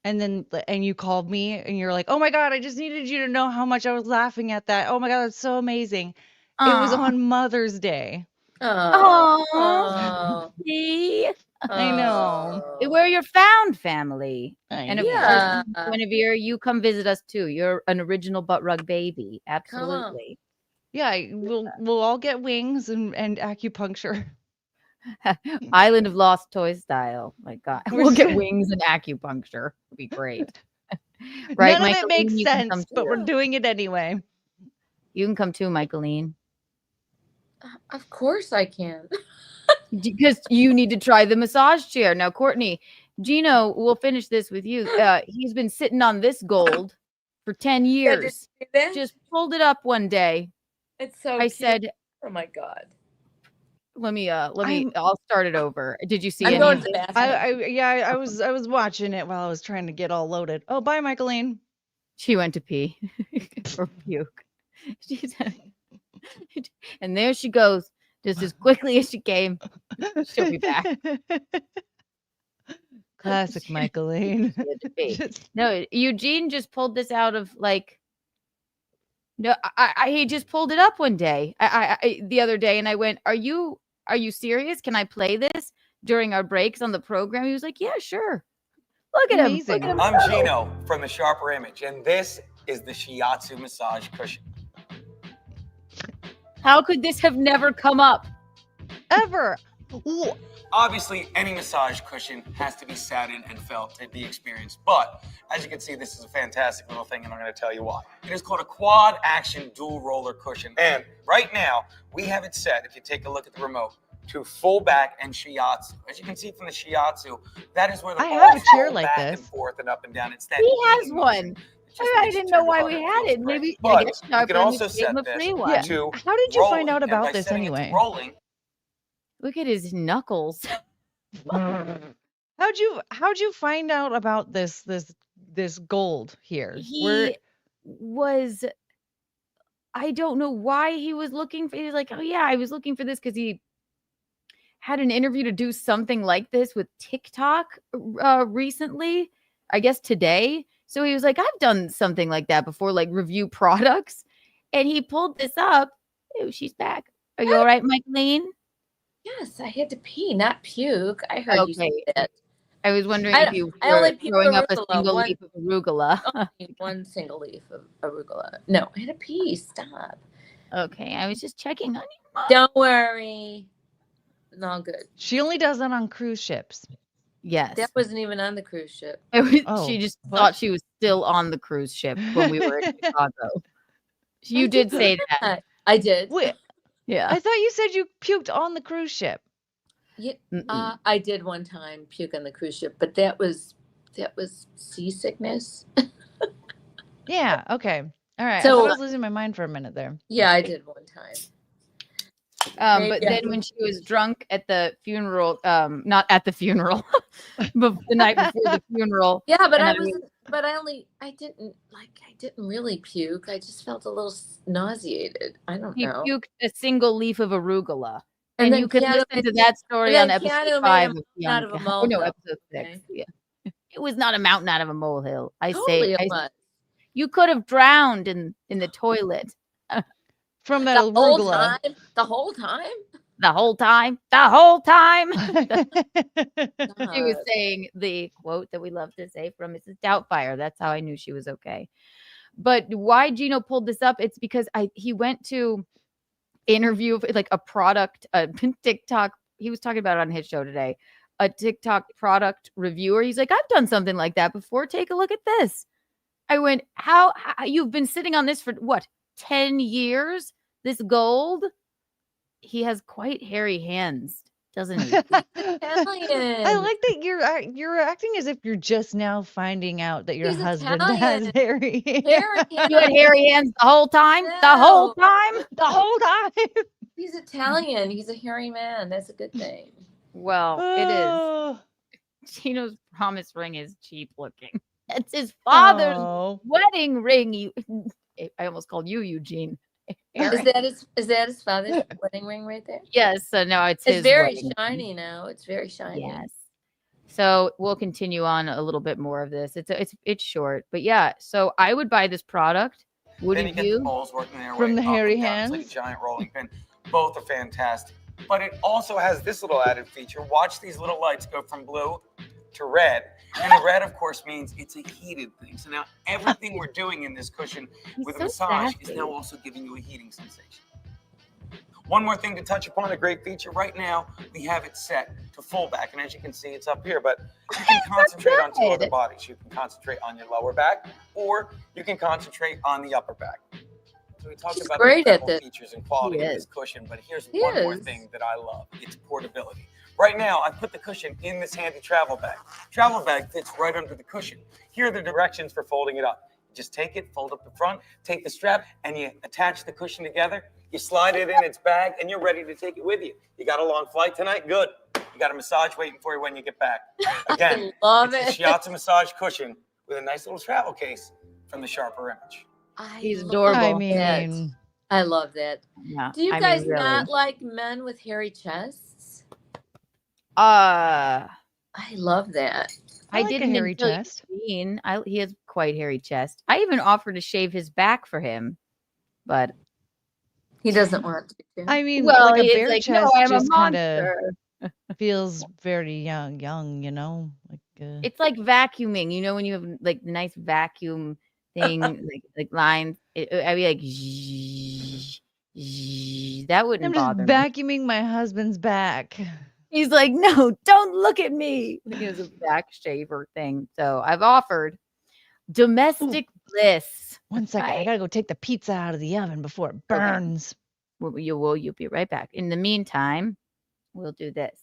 and you called me and you're like, oh my God, I just needed you to know how much I was laughing at that. Oh my God, that's so amazing. It was on Mother's Day. Oh. Oh. See? I know. We're your found family. And of Yeah. course, Guinevere, you come visit us too. You're an original butt rug baby. Come on. Absolutely. Yeah, we'll all get wings and acupuncture. Island of Lost Toys style. My God. We're We'll get so- wings and acupuncture. It'd be great. Right, None of it Michaelene? makes You can come sense, but we're too. doing it anyway. You can come too, Michaelene. Of course I can. Because you need to try the massage chair. Now, Courtney, Gino, we'll finish this with you. He's been sitting on this gold for 10 Yeah, did years. you see that? Just pulled it up one day. It's so I cute. said, Oh my God. I'll start it over. Did you see I'm any going of to the this? bathroom. I was watching it while I was trying to get all loaded. Oh, bye, Michaelene. She went to pee or puke. And there she goes, just as quickly as she came. She'll be back. Classic Michaelene. She had to pee. No, Eugene just pulled this out of like. No, he just pulled it up one day. The other day, and I went, "Are you serious? Can I play this during our breaks on the program?" He was like, "Yeah, sure." Look at him. Look at him. I'm go. Gino from the Sharper Image, and this is the shiatsu massage cushion. How could this have never come up? Ever. Obviously, any massage cushion has to be satin and felt to be experienced. But as you can see, this is a fantastic little thing, and I'm going to tell you why. It is called a quad action dual roller cushion. And right now, we have it set, if you take a look at the remote, to full back and shiatsu. As you can see from the shiatsu, that is where the I balls have a chair roll like back this. and forth and up and down. It's that He has easy one. motion. It just I makes didn't you know turn why your we body, had feels it. great. Maybe I But guess you Sharper can also just gave him set a free this one. to How did you find rolling, out and by about this setting it to anyway? rolling, Look at his knuckles. How'd you find out about this gold here? He was. I don't know why he was looking for. He was like, "Oh yeah, I was looking for this because he had an interview to do something like this with TikTok recently. I guess today." So he was like, "I've done something like that before, like review products." And he pulled this up. Oh, she's back. Are you all right, Michaelene? Yes, I had to pee, not puke. I heard you say Okay. that. I was wondering I if you I only were pee throwing up a arugula, single one- leaf of arugula. Only one single leaf of arugula. No, I had to pee. Stop. Okay, I was just checking on you. Don't worry. It's all good. She only does that on cruise ships. Yes. That wasn't even on the cruise ship. Oh, She just what? thought she was still on the cruise ship when we were in Chicago. You did say that. I did. Wait, Yeah. I thought you said you puked on the cruise ship. Yeah, Mm-mm. I did one time puke on the cruise ship, but that was seasickness. Yeah. Okay. All right. So- I thought I was losing my mind for a minute there. Yeah, I did one time. But Maybe I then when she was drunk at the funeral, not at the funeral, but the night before the funeral. Yeah, but and I didn't really puke. I just felt a little nauseated. I don't He know. puked a single leaf of arugula. And And then you can Keanu listen to made- that story and on then Keanu episode made 5 a of mountain out of a Bianca. Oh, no, molehill. episode 6. Okay. Yeah. It was not a mountain out of a molehill. Totally it was. You could have drowned in the toilet From that The whole arugula. time. The whole time. the whole time. The whole time. She was God. saying the quote that we love to say from Mrs. Doubtfire. That's how I knew she was okay. But why Gino pulled this up? It's because he went to interview, like a product, a TikTok. He was talking about it on his show today. A TikTok product reviewer. He's like, I've done something like that before. Take a look at this. I went, how you've been sitting on this for what, 10 years? This gold? He has quite hairy hands, doesn't he? I like that you're acting as if you're just now finding out that your He's husband Italian. has hairy hands. You had hairy hands the whole time? No. The whole time? The whole time. He's Italian. He's a hairy man. That's a good thing. Well, it is. Oh. Gino's promise ring is cheap looking. It's his father's wedding ring. I almost called you Eugene. Is that his father's wedding ring right there? Yes. So no, it's his. It's very wedding shiny ring. now. It's very shiny. Yes. So we'll continue on a little bit more of this. It's short, but yeah. So I would buy this product. Wouldn't Then you get the bowls working their From way the up hairy and down. It's like a hands? giant rolling pin. Both are fantastic. But it also has this little added feature. Watch these little lights go from blue to red. And the red, of course, means it's a heated thing. So now everything we're doing in this cushion with a massage is now also giving you a heating sensation. One more thing to touch upon, a great feature. Right now, we have it set to full back. And as you can see, it's up here. But you can concentrate on two other bodies. You can concentrate on your lower back, or you can concentrate on the upper back. So we talked about the incredible features and quality of this cushion, but here's one more thing that I love. It's portability. Right now, I put the cushion in this handy travel bag. Travel bag fits right under the cushion. Here are the directions for folding it up. Just take it, fold up the front, take the strap, and you attach the cushion together. You slide it in its bag, and you're ready to take it with you. You got a long flight tonight? Good. You got a massage waiting for you when you get back. Again, it's a SCHWARTZ massage cushion with a nice little travel case from the Sharper Image. He's adorable. I mean, I love that. Yeah, Do you guys not like men with hairy chests? I love that. I like didn't a hairy until chest. He has quite hairy chest. I even offered to shave his back for him, but he doesn't want to. I mean, well, like a it's bare like, chest no, I'm a just kind of monster. feels very young, you know? Like It's like vacuuming, you know, when you have like the nice vacuum thing, like lines. I'd be like, that wouldn't I'm just bother me. vacuuming my husband's back. He's like, no, don't look at me. He has a back shaver thing. So I've offered domestic bliss. One second, I gotta go take the pizza out of the oven before it burns. Okay. You'll be right back. In the meantime, we'll do this.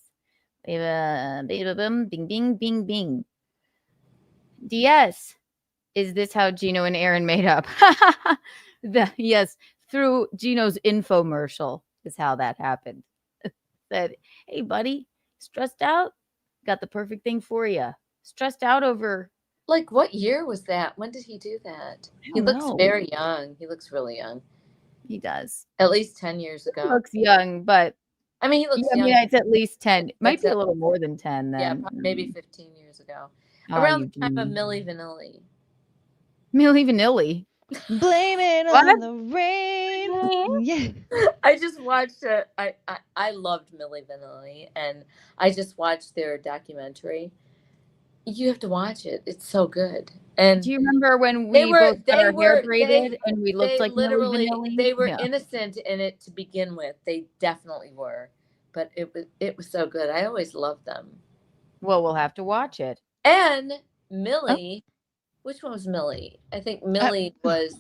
Bing, bing, bing, bing. DS. Is this how Gino and Aaron made up? Yes, through Gino's infomercial is how that happened. Said, hey, buddy, stressed out? Got the perfect thing for you. Stressed out over... Like, what year was that? When did he do that? He looks very young. He looks really young. He does. At least 10 years ago. He looks young, but... I mean, he looks young. Yeah, it's at least 10. It might be a little more than 10 then. Yeah, maybe 15 years ago. Around the time of Milli Vanilli. Milli Vanilli? Blame it on the rain. Yeah. I just watched I loved Milli Vanilli, and I just watched their documentary. You have to watch it. It's so good. And do you remember when we both got our hair braided and we looked like Milli Vanilli? They were innocent in it to begin with. They definitely were. But it was so good. I always loved them. Well, we'll have to watch it. And Millie, which one was Millie? I think Millie was.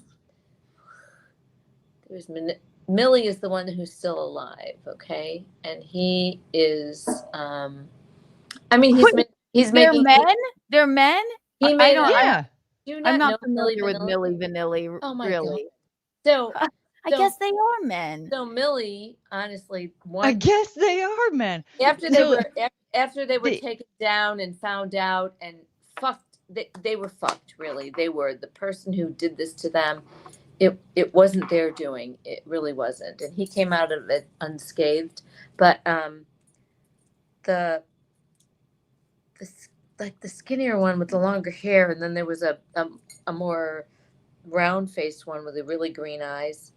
Millie is the one who's still alive, okay? And he is. I mean, he's making. They're men. He made. I'm not familiar with Milli Vanilli. Oh my really. God. So. I guess they are men. So Millie, honestly, I guess they are men. After they were taken down and found out and fucked, they were fucked. Really, they were. The person who did this to them, it wasn't their doing. It really wasn't. And he came out of it unscathed. But the skinnier one with the longer hair, and then there was a more round-faced one with the really green eyes.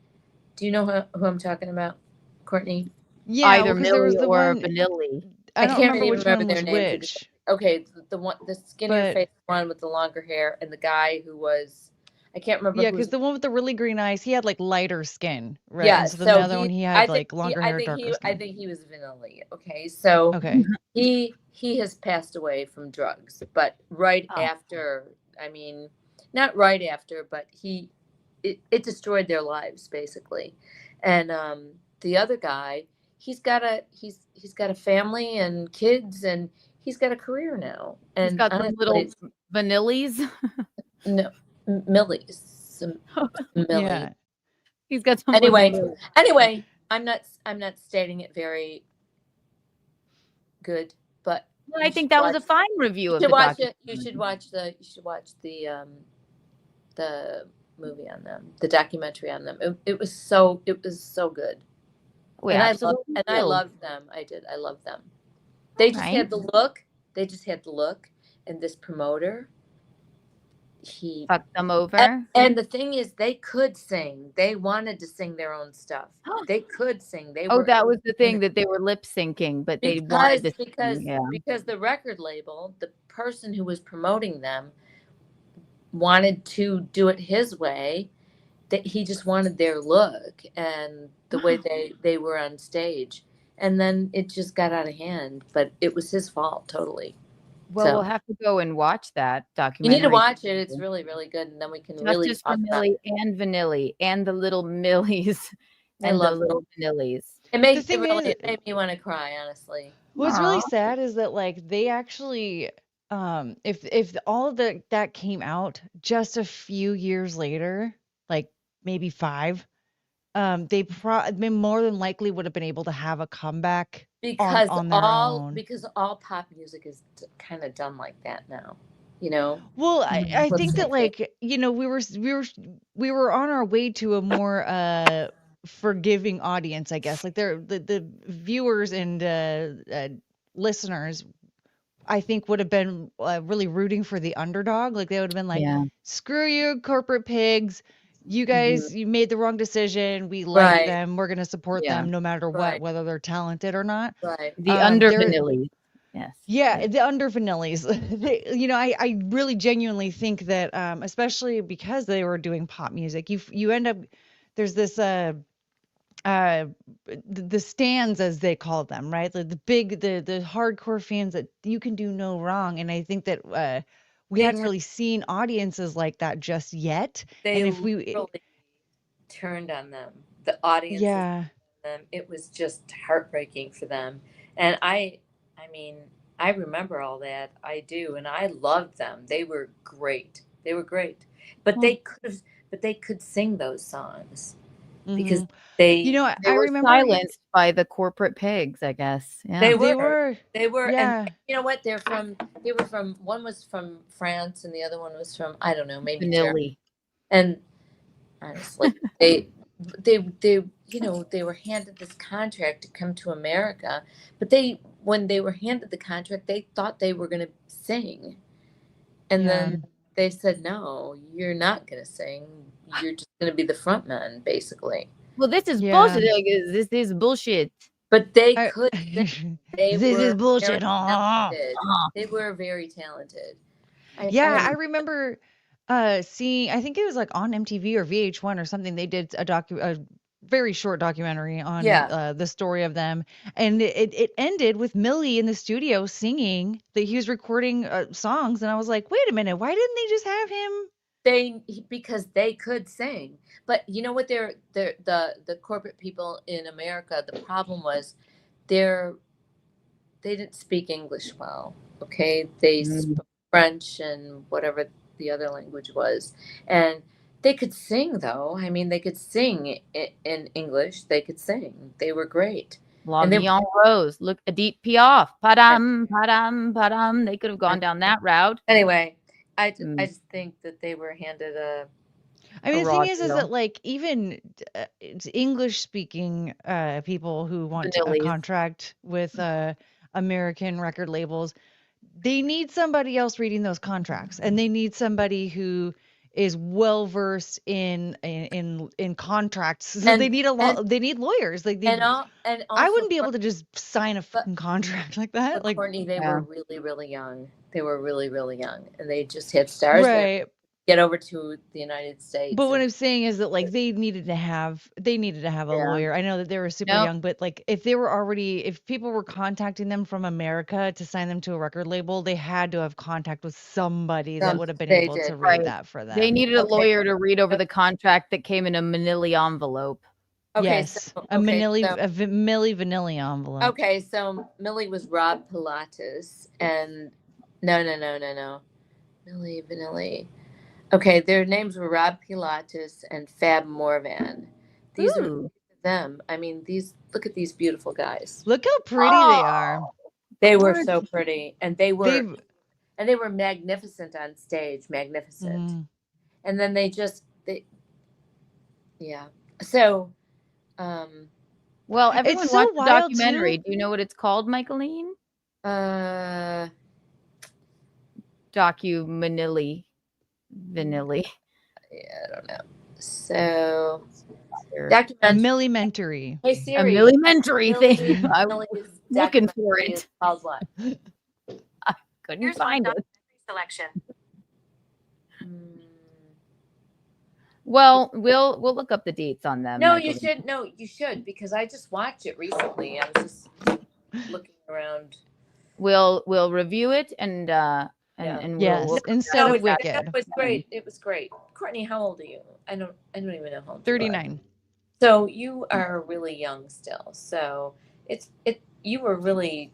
Do you know who I'm talking about, Courtney? Yeah, either Millie or Vanilli. I can't remember which one their was names. which. Okay, the skinnier faced one with the longer hair, and the guy who was, I can't remember Yeah, who's. because the one with the really green eyes, he had like lighter skin, right? Yeah, And so so the other one, he had like he, longer hair, darker I skin. think he was Vanilli. Okay, so Okay. he has passed away from drugs, but right Oh. after, I mean, not right after, but it destroyed their lives basically. And the other guy, he's got a family and kids, and he's got a career now. And He's got some little honestly, vanillis. no, Millies, some Millie. Yeah. He's got some. Anyway, I'm not stating it very good, but I think that was a fine review of the documentary. You should watch the movie on them, the documentary on them. It was so good. We And absolutely I loved them. I loved them. They just had the look. And this promoter, he fucked them over. And the thing is, they could sing. They wanted to sing their own stuff. They could sing. That was the thing, that they were lip syncing, but they wanted to because the record label, the person who was promoting them, wanted to do it his way. That he just wanted their look and the way they were on stage, and then it just got out of hand. But it was his fault totally. Well, we'll have to go and watch that documentary. You need to watch it. It's really, really good, and then we can really Justice for Milli and Vanilli and the little Millies. I love the little Vanillis. It made me want to cry, honestly. What's really sad is that like they actually, if all of that came out just a few years later, like maybe 5, they more than likely would have been able to have a comeback because on their own. Because all pop music is kind of done like that now, you know. Well, I think that like, you know, we were on our way to a more forgiving audience, I guess. Like the viewers and listeners, I think, would have been really rooting for the underdog. Like they would have been like, screw you, corporate pigs. You guys, you made the wrong decision. We like them. We're going to support them no matter what, whether they're talented or not. Right. The under Vanillis. Yes. Yeah, the under Vanillis. You know, I really genuinely think that, especially because they were doing pop music, you end up, there's this, the stands, as they call them, right? The hardcore fans that you can do no wrong. And I think that, we hadn't really seen audiences like that just yet. They and if we really turned on them, the audience, them, it was just heartbreaking for them. And I mean, I remember all that. I do, and I loved them. They were great. But they could sing those songs because they, you know, they I were remember silenced by the corporate pigs, I guess. Yeah. They were. Yeah. And you know what? They were from, one was from France and the other one was from, I don't know, maybe Vanilli. Germany. And honestly, they you know, they were handed this contract to come to America, but when they were handed the contract, they thought they were going to sing. And then they said, no, you're not going to sing. You're just going to be the front man, basically. Well, this is bullshit. This is bullshit. But they could sing. This is bullshit. They were very talented. I remember seeing, I think it was like on MTV or VH1 or something. They did a very short documentary on the story of them, and it ended with Milli in the studio singing that he was recording songs, and I was like, wait a minute, why didn't they just have him? Because they could sing. But you know what, the corporate people in America, the problem was they didn't speak English well. Okay, they spoke French and whatever the other language was, and they could sing, though. I mean, they could sing in English. They could sing. They were great. La Vie en Rose. Look, Edith Piaf. Padam, padam, padam. They could have gone down that route. Anyway, I just think that they were handed a. I mean, the thing is that like even English-speaking people who want a contract with American record labels, they need somebody else reading those contracts, and they need somebody who is well versed in contracts. So they need they need lawyers. Like also, I wouldn't be able to just sign a fucking contract like that. Like Courtney, they were really, really young. They were really, really young, and they just had stars. Right. get over to the United States. But what I'm saying is that like they needed to have a Yeah. lawyer. I know that they were super Nope. young, but like if people were contacting them from America to sign them to a record label, they had to have contact with somebody that would have been They able did. to read Right. that for them. They needed a Okay. lawyer to read over the contract that came in a manila envelope. Okay, Yes, so a Milli Vanilli envelope. okay, so Millie was Rob Pilates, and no, Milli Vanilli. Okay, their names were Rob Pilates and Fab Morvan. These are Ooh. them. I mean, look at these beautiful guys. Look how pretty they are. They were so pretty, and they were They've magnificent on stage, magnificent. And then yeah. So, Well, everyone so watched the wild, documentary. too. Do you know what it's called, Michaelene? Docu-Manili. Vanilli. Yeah, I don't know. So, a documentary. millimentary. Hey A Siri. millimentary thing. I was Millie's looking for documentary it. is called what? Couldn't Here's one find it. documentary selection. Well, we'll look up the dates on them. No, Michaelene. you should. No, you should, because I just watched it recently. I was just looking around. We'll review it and Yes, we'll instead of Wicked. It was great. It was great. Courtney, how old are you? I don't even know how old you are. 39. So you are really young still. So you were really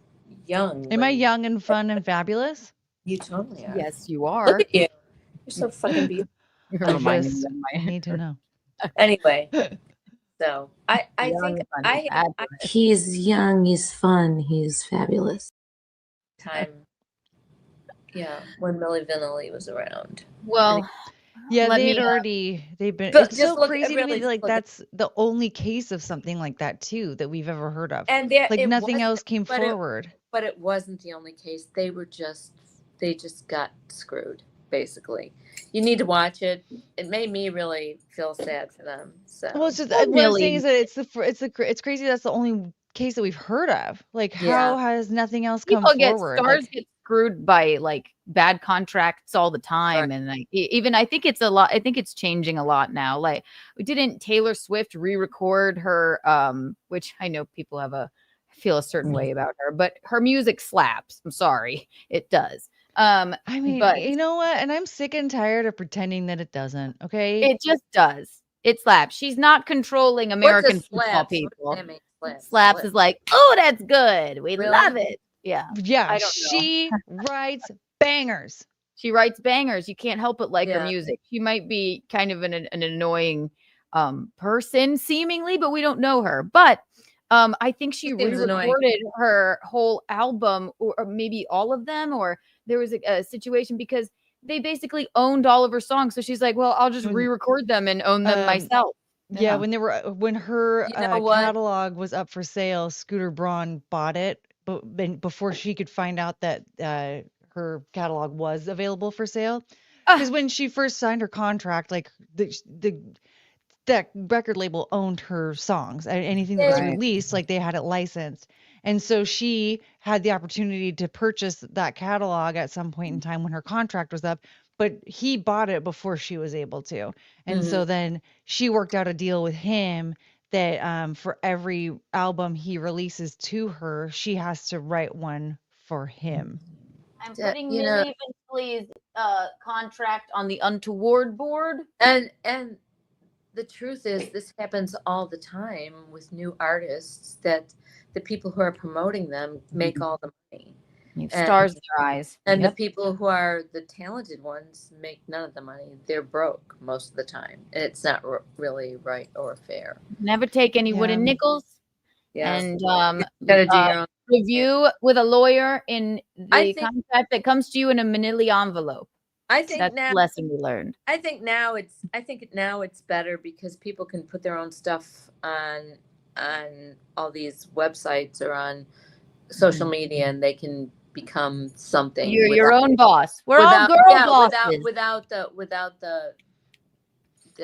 young. Am I young and fun and fabulous? You totally are. Yes, you are. Look at you. You're so fucking beautiful. You're I reminding just me of my need to know. Anyway, so I young think and I fabulous. He's young, he's fun, he's fabulous. time. Yeah, when Milli Vanilli was around. Well, Yeah, let they'd me, already they've been. But It's just so look- crazy to really me. Like look at- that's the only case of something like that too that we've ever heard of. And Like nothing wasn't- else came but it- forward. But it wasn't the only case. They just got screwed, basically. You need to watch it. It made me really feel sad for them. So Well, it's just Well, what I'm Millie- saying is that it's crazy. That's the only case that we've heard of. Like, how has nothing else come people get forward? stars Like, get screwed by like bad contracts all the time, and like even I think it's a lot. I think it's changing a lot now. Like, didn't Taylor Swift re-record her? Which I know people feel a certain way about her, but her music slaps. I'm sorry, it does. I mean, but you know what? And I'm sick and tired of pretending that it doesn't. Okay, it just does. It slaps. She's not controlling American football slaps? people. What does that mean, Slaps is like, oh, that's good. We Really? love it. Yeah. yeah, I don't know. she writes bangers. She writes bangers. You can't help but like her Yeah. music. She might be kind of an annoying person seemingly, but we don't know her. But I think she seems annoying. re-recorded her whole album, or maybe all of them, or there was a situation because they basically owned all of her songs. So she's like, well, I'll just re-record them and own them myself. Yeah, when her You know what? catalog was up for sale, Scooter Braun bought it, but before she could find out that her catalog was available for sale, because when she first signed her contract, like that record label owned her songs. Anything that was Right. released, like they had it licensed, and so she had the opportunity to purchase that catalog at some point in time when her contract was up. But he bought it before she was able to. And so then she worked out a deal with him that for every album he releases to her, she has to write one for him. I'm Yeah, putting you know- Milli Vanilli's contract on the Untoward board. And the truth is, this happens all the time with new artists, that the people who are promoting them make all the money. Stars in their eyes. And Yep. the people who are the talented ones make none of the money. They're broke most of the time. And it's not really right or fair. Never take any wooden nickels. Yeah. And Gotta do your own review with a lawyer in I the think- contract that comes to you in a manila envelope. I think That's now the lesson we learned. I think now it's better because people can put their own stuff on all these websites or on social media, and they can become something. You're your own boss. We're all girl bosses. Without the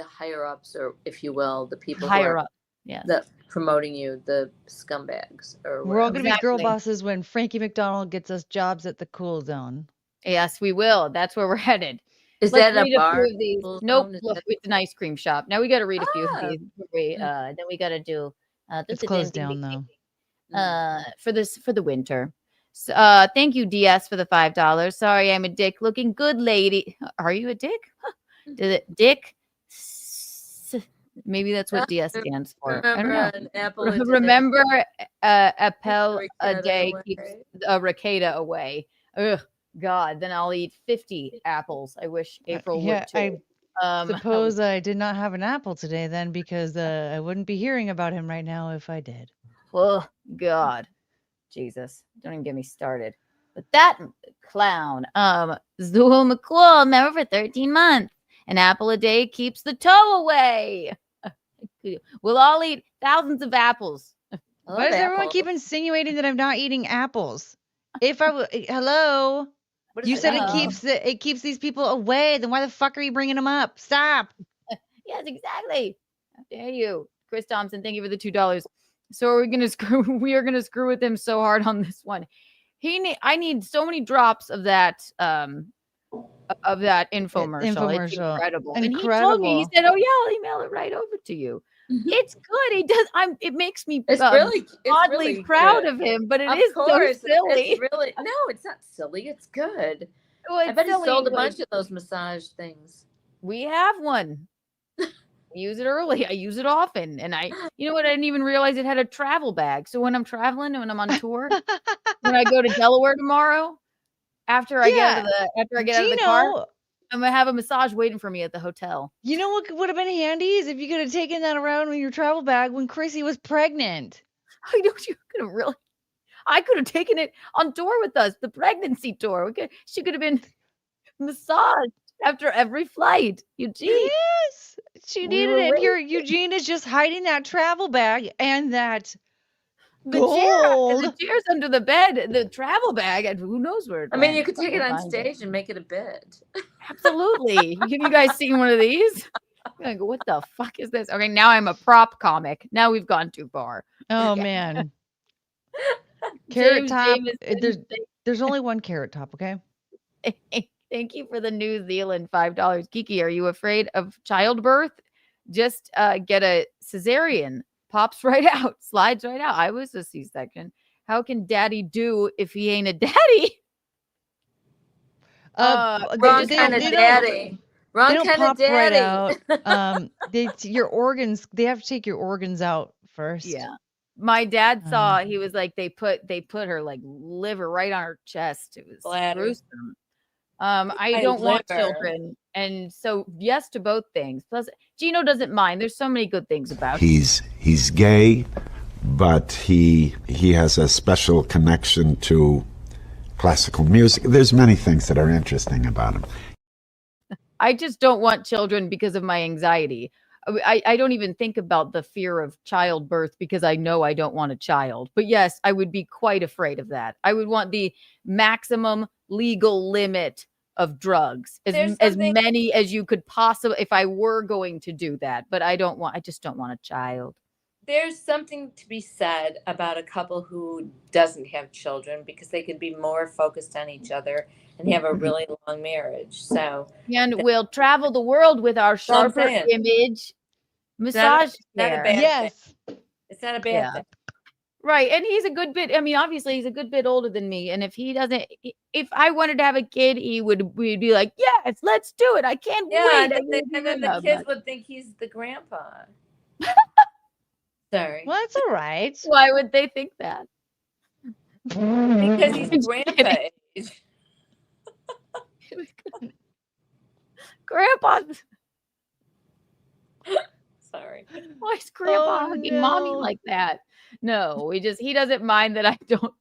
higher ups, or if you will, the people Higher who are up. Yeah. promoting you, the scumbags or We're all whatever. going to be girl Exactly. bosses when Frankie McDonald gets us jobs at the Cool Zone. Yes, we will. That's where we're headed. Is Let's that a read a bar? few of these. Nope, look, it's an ice cream shop. Now we got to read a few of these. Then we got to do. It's closed down though. For the winter. So, thank you, DS, for the $5. Sorry, I'm a dick. Looking good, lady. Are you a dick? Huh. Did it dick? Maybe that's what DS stands for. I don't know. An apple a day. Remember, Appel Keeps a day away. keeps a ricada away. Ugh, God, then I'll eat 50 apples. I wish April would too. I suppose I did not have an apple today then, because I wouldn't be hearing about him right now if I did. Oh, God. Jesus. Don't even get me started. But that clown, Zool McCool, member for 13 months. An apple a day keeps the toe away. We'll all eat thousands of apples. Why does everyone keep insinuating that I'm not eating apples? If I hello, you said it keeps these people away. Then why the fuck are you bringing them up? Stop. Yes, exactly. How dare you, Chris Thompson? Thank you for the $2. So are we gonna screw? We are gonna screw with him so hard on this one. I need so many drops of that infomercial. It's incredible. And he told me, he said, "Oh yeah, I'll email it right over to you." It's good. He does. It makes me oddly proud of him, but it is so silly. It's really no, it's not silly. It's good. Well, I bet he sold a bunch of those massage things. We have one. I use it early. I use it often, and you know what? I didn't even realize it had a travel bag. So when I'm traveling, when I'm on tour, when I go to Delaware tomorrow, after I get out of the car, I'm gonna have a massage waiting for me at the hotel. You know what would have been handy is if you could have taken that around in your travel bag when Chrissy was pregnant. I know you could have really. I could have taken it on tour with us, the pregnancy tour. She could have been massaged after every flight. Eugene. Yes, she needed it. Here, Eugene is just hiding that travel bag and that gold. The chair's under the bed, the travel bag, and who knows where. I mean, you could take it on stage and make it a bit. Absolutely. Have you guys seen one of these? You're like, what the fuck is this? Okay, now I'm a prop comic. Now we've gone too far. Oh man. Carrot Top. There's only one Carrot Top, okay? Thank you for the New Zealand $5. Kiki, are you afraid of childbirth? Just get a cesarean. Pops right out. Slides right out. I was a C-section. How can daddy do if he ain't a daddy? Wrong kind of daddy. Wrong kind of daddy. Right out. Your organs, they have to take your organs out first. Yeah. My dad saw, he was like, they put her like liver right on her chest. It was gruesome. I don't want children. And so yes to both things. Plus Gino doesn't mind. There's so many good things about him. He's gay, but he has a special connection to classical music. There's many things that are interesting about him. I just don't want children because of my anxiety. I don't even think about the fear of childbirth because I know I don't want a child. But yes, I would be quite afraid of that. I would want the maximum legal limit of drugs, as many as you could possibly, if I were going to do that. But I just don't want a child. There's something to be said about a couple who doesn't have children because they can be more focused on each other and have a really long marriage. So, and we'll travel the world with our sharper image massage chair. Yes, it's not a bad thing. Right. And he's a good bit. I mean, obviously he's a good bit older than me. And if if I wanted to have a kid, we'd be like, yes, let's do it. I can't wait. And then the kids would think he's the grandpa. Sorry. Well, that's all right. Why would they think that? Because he's grandpa age. Grandpa. Sorry. Why is grandpa hugging mommy like that? No, he doesn't mind that I don't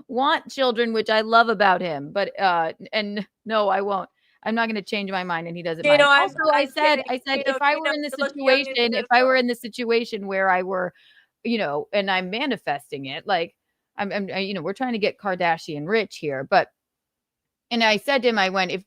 want children, which I love about him. But and no, I won't. I'm not going to change my mind, and he doesn't mind. Also, I said, if I were in the situation where I were, and I'm manifesting it, like I'm we're trying to get Kardashian rich here, and I said to him,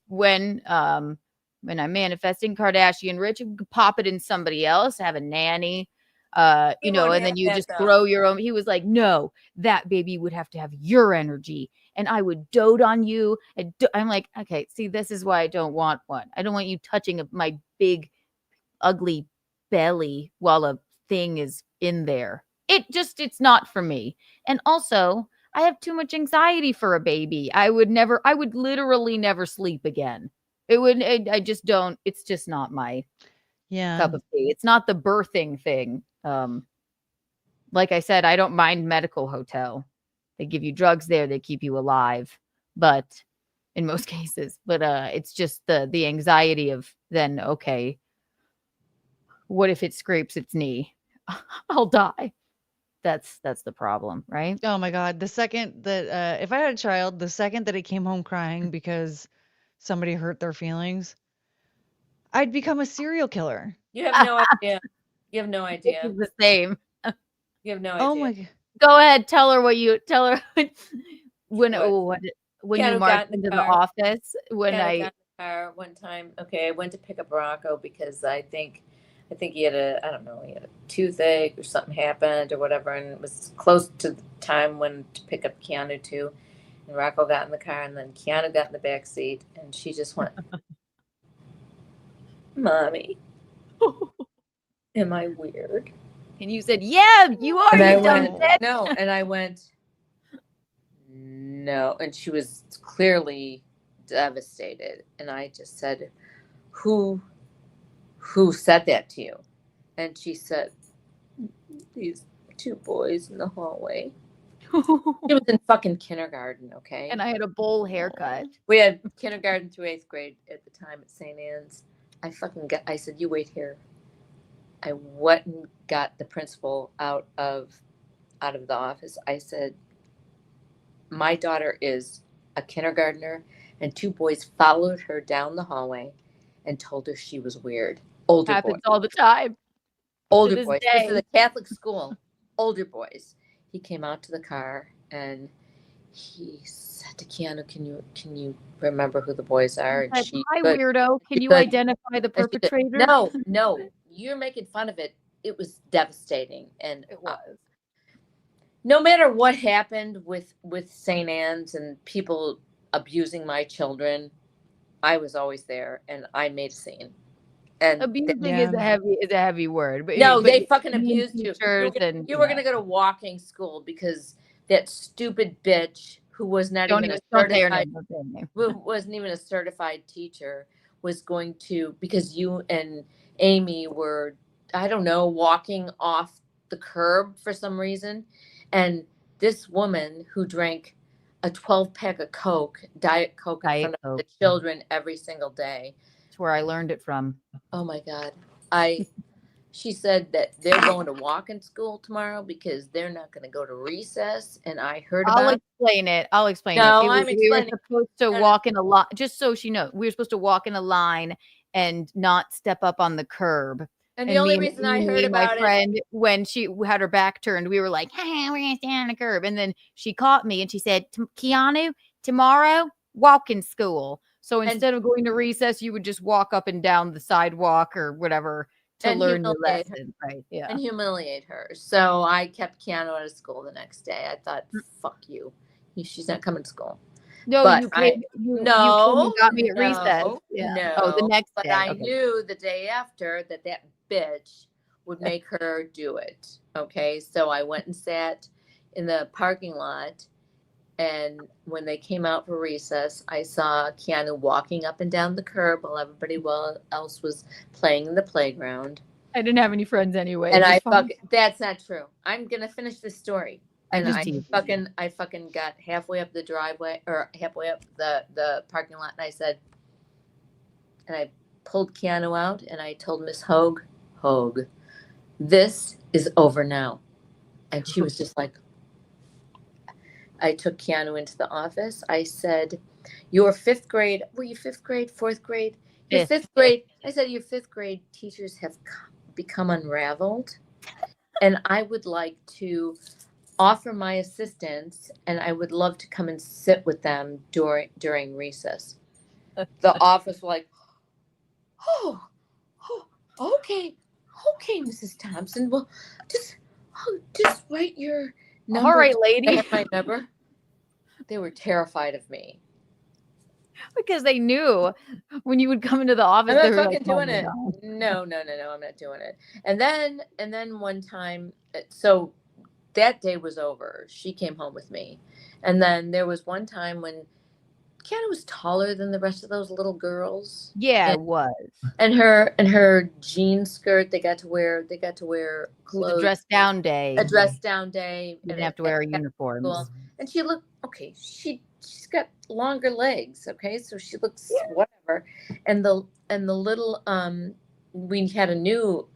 when I'm manifesting Kardashian rich, you could pop it in somebody else, have a nanny. And then you just grow your own. He was like, no, that baby would have to have your energy and I would dote on you. And I'm like, okay, see, this is why I don't want one. I don't want you touching my big, ugly belly while a thing is in there. It's not for me. And also, I have too much anxiety for a baby. I would literally never sleep again. I just don't, it's just not my cup of tea. It's not the birthing thing. Like I said, I don't mind medical hotel. They give you drugs there, they keep you alive, but in most cases, but it's just the anxiety of then, okay, what if it scrapes its knee? I'll die. That's the problem, right? Oh my God. The second that if I had a child, the second that it came home crying because somebody hurt their feelings, I'd become a serial killer. You have no idea. You have no idea. It's the same. You have no idea. Oh my God. Go ahead, tell her when you when you marched into the office. When I got in the car one time. Okay, I went to pick up Rocco because I think he had he had a toothache or something happened or whatever, and it was close to the time when to pick up Keanu too. And Rocco got in the car, and then Keanu got in the back seat, and she just went, "Mommy, am I weird?" And you said, "Yeah, you are." And I went, "No," and I went, "No," and she was clearly devastated, and I just said, "Who said that to you?" And she said, "These two boys in the hallway." She was in fucking kindergarten, okay? And I had a bowl haircut. We had kindergarten through 8th grade at the time at St. Anne's. I said, "You wait here." I went and got the principal out of the office. I said, "My daughter is a kindergartner," and two boys followed her down the hallway and told her she was weird. Older Happens boys. all the time. Older boys. This is a Catholic school. Older boys. He came out to the car and he said to Keanu, "Can you remember who the boys are?" And she, "Hi, weirdo. Can you identify the perpetrator?" No. You're making fun of it. It was devastating, and it was. No matter what happened with St. Anne's and people abusing my children, I was always there, and I made a scene. And abusing is a heavy word, but they fucking abused you. You were going to go to walking school because that stupid bitch who was not even wasn't even a certified teacher was going to, because you and Amy were, I don't know, walking off the curb for some reason, and this woman who drank a 12-pack of Coke, Diet Coke, in front of the children every single day. That's where I learned it from. Oh my God. She said that they're going to walk in school tomorrow because they're not going to go to recess. And I heard about I'll explain it. No, I'm explaining. We were supposed to walk in a line, just so she knows, we were supposed to walk in a line and not step up on the curb. And the only reason I heard about my friend, when she had her back turned, we were like, "Hey, we're going to stand on the curb." And then she caught me and she said, "Keanu, tomorrow, walk in school." So instead of going to recess, you would just walk up and down the sidewalk or whatever to learn your lesson. Right. Yeah. And humiliate her. So I kept Keanu out of school the next day. I thought, fuck you. She's not coming to school. No, but you got me at recess. Yeah. No, the next day. But I knew the day after that bitch would make her do it. Okay. So I went and sat in the parking lot. And when they came out for recess, I saw Keanu walking up and down the curb while everybody else was playing in the playground. I didn't have any friends anyway. And that's not true. I'm going to finish this story. And I fucking got halfway up the driveway, or halfway up the parking lot. And I said, and I pulled Keanu out and I told Miss Hogue, "This is over now." And she was just like, I took Keanu into the office. I said, "Your 5th grade, were you 5th grade, 4th grade? Your 5th grade." I said, "Your 5th grade teachers have become unraveled. And I would like to offer my assistance, and I would love to come and sit with them during recess." The office was like, oh, okay, Mrs. Thompson. Well, just write your number. All right, lady. My number. They were terrified of me. Because they knew when you would come into the office, I'm they not were fucking like, "Oh doing my it. God." No, I'm not doing it. And then one time, so that day was over. She came home with me. And then there was one time when Keanu was taller than the rest of those little girls. Yeah, it was. And her jean skirt, they got to wear clothes. It was a dress down day. A dress down day. You didn't have to wear uniforms. And she looked okay. She's got longer legs. Okay, so she looks whatever. And the little we had a new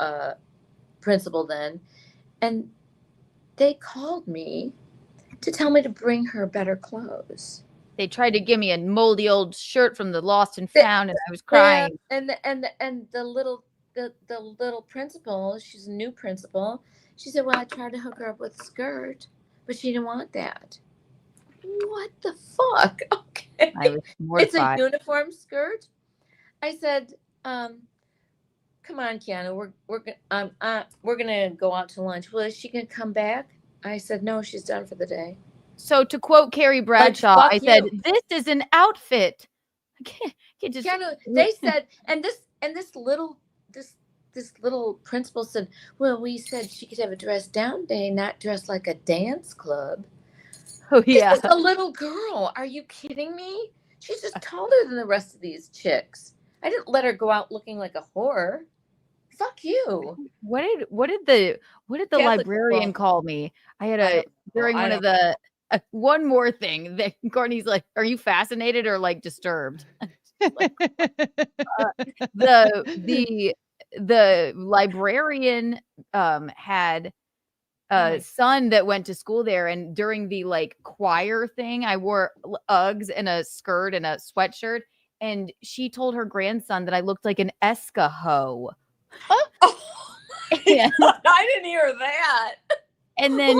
principal then, and they called me to tell me to bring her better clothes. They tried to give me a moldy old shirt from the Lost and Found, and I was crying. And the little principal, she's a new principal. She said, "Well, I tried to hook her up with a skirt, but she didn't want that." What the fuck? Okay, I was mortified. It's a uniform skirt. I said, "Come on, Keanu, we're gonna go out to lunch. Well, is she gonna come back?" I said, "No, she's done for the day." So to quote Carrie Bradshaw, I said, "This is an outfit." I can't just. Keanu, they said, and this little principal said, "Well, we said she could have a dress down day, not dress like a dance club." Oh yeah, this is a little girl. Are you kidding me? She's just taller than the rest of these chicks. I didn't let her go out looking like a whore. Fuck you. What did the librarian call me? I had during one of the one more thing that Courtney's like, "Are you fascinated or like disturbed?" Like, the librarian had a son that went to school there, and during the like choir thing, I wore Uggs and a skirt and a sweatshirt, and she told her grandson that I looked like an Escahoe. I didn't hear that. And then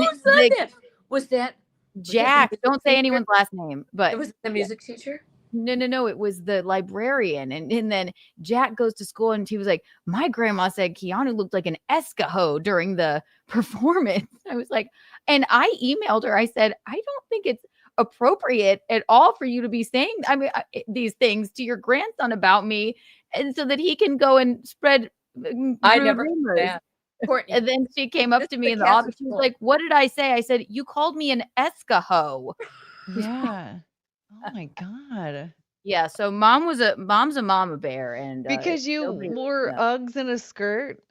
was that Jack? Don't say anyone's last name, but it was the music teacher. No, it was the librarian. And then Jack goes to school and he was like, "My grandma said Keanu looked like an Escahoe during the performance." I was like, and I emailed her. I said, "I don't think it's appropriate at all for you to be saying, these things to your grandson about me, and so that he can go and spread I never rumors." that. Courtney. And then she came up to me in the office. She was like, "What did I say?" I said, "You called me an Escahoe." Yeah. Oh my God. Yeah. So mom's a mama bear, and because you wore Uggs and a skirt.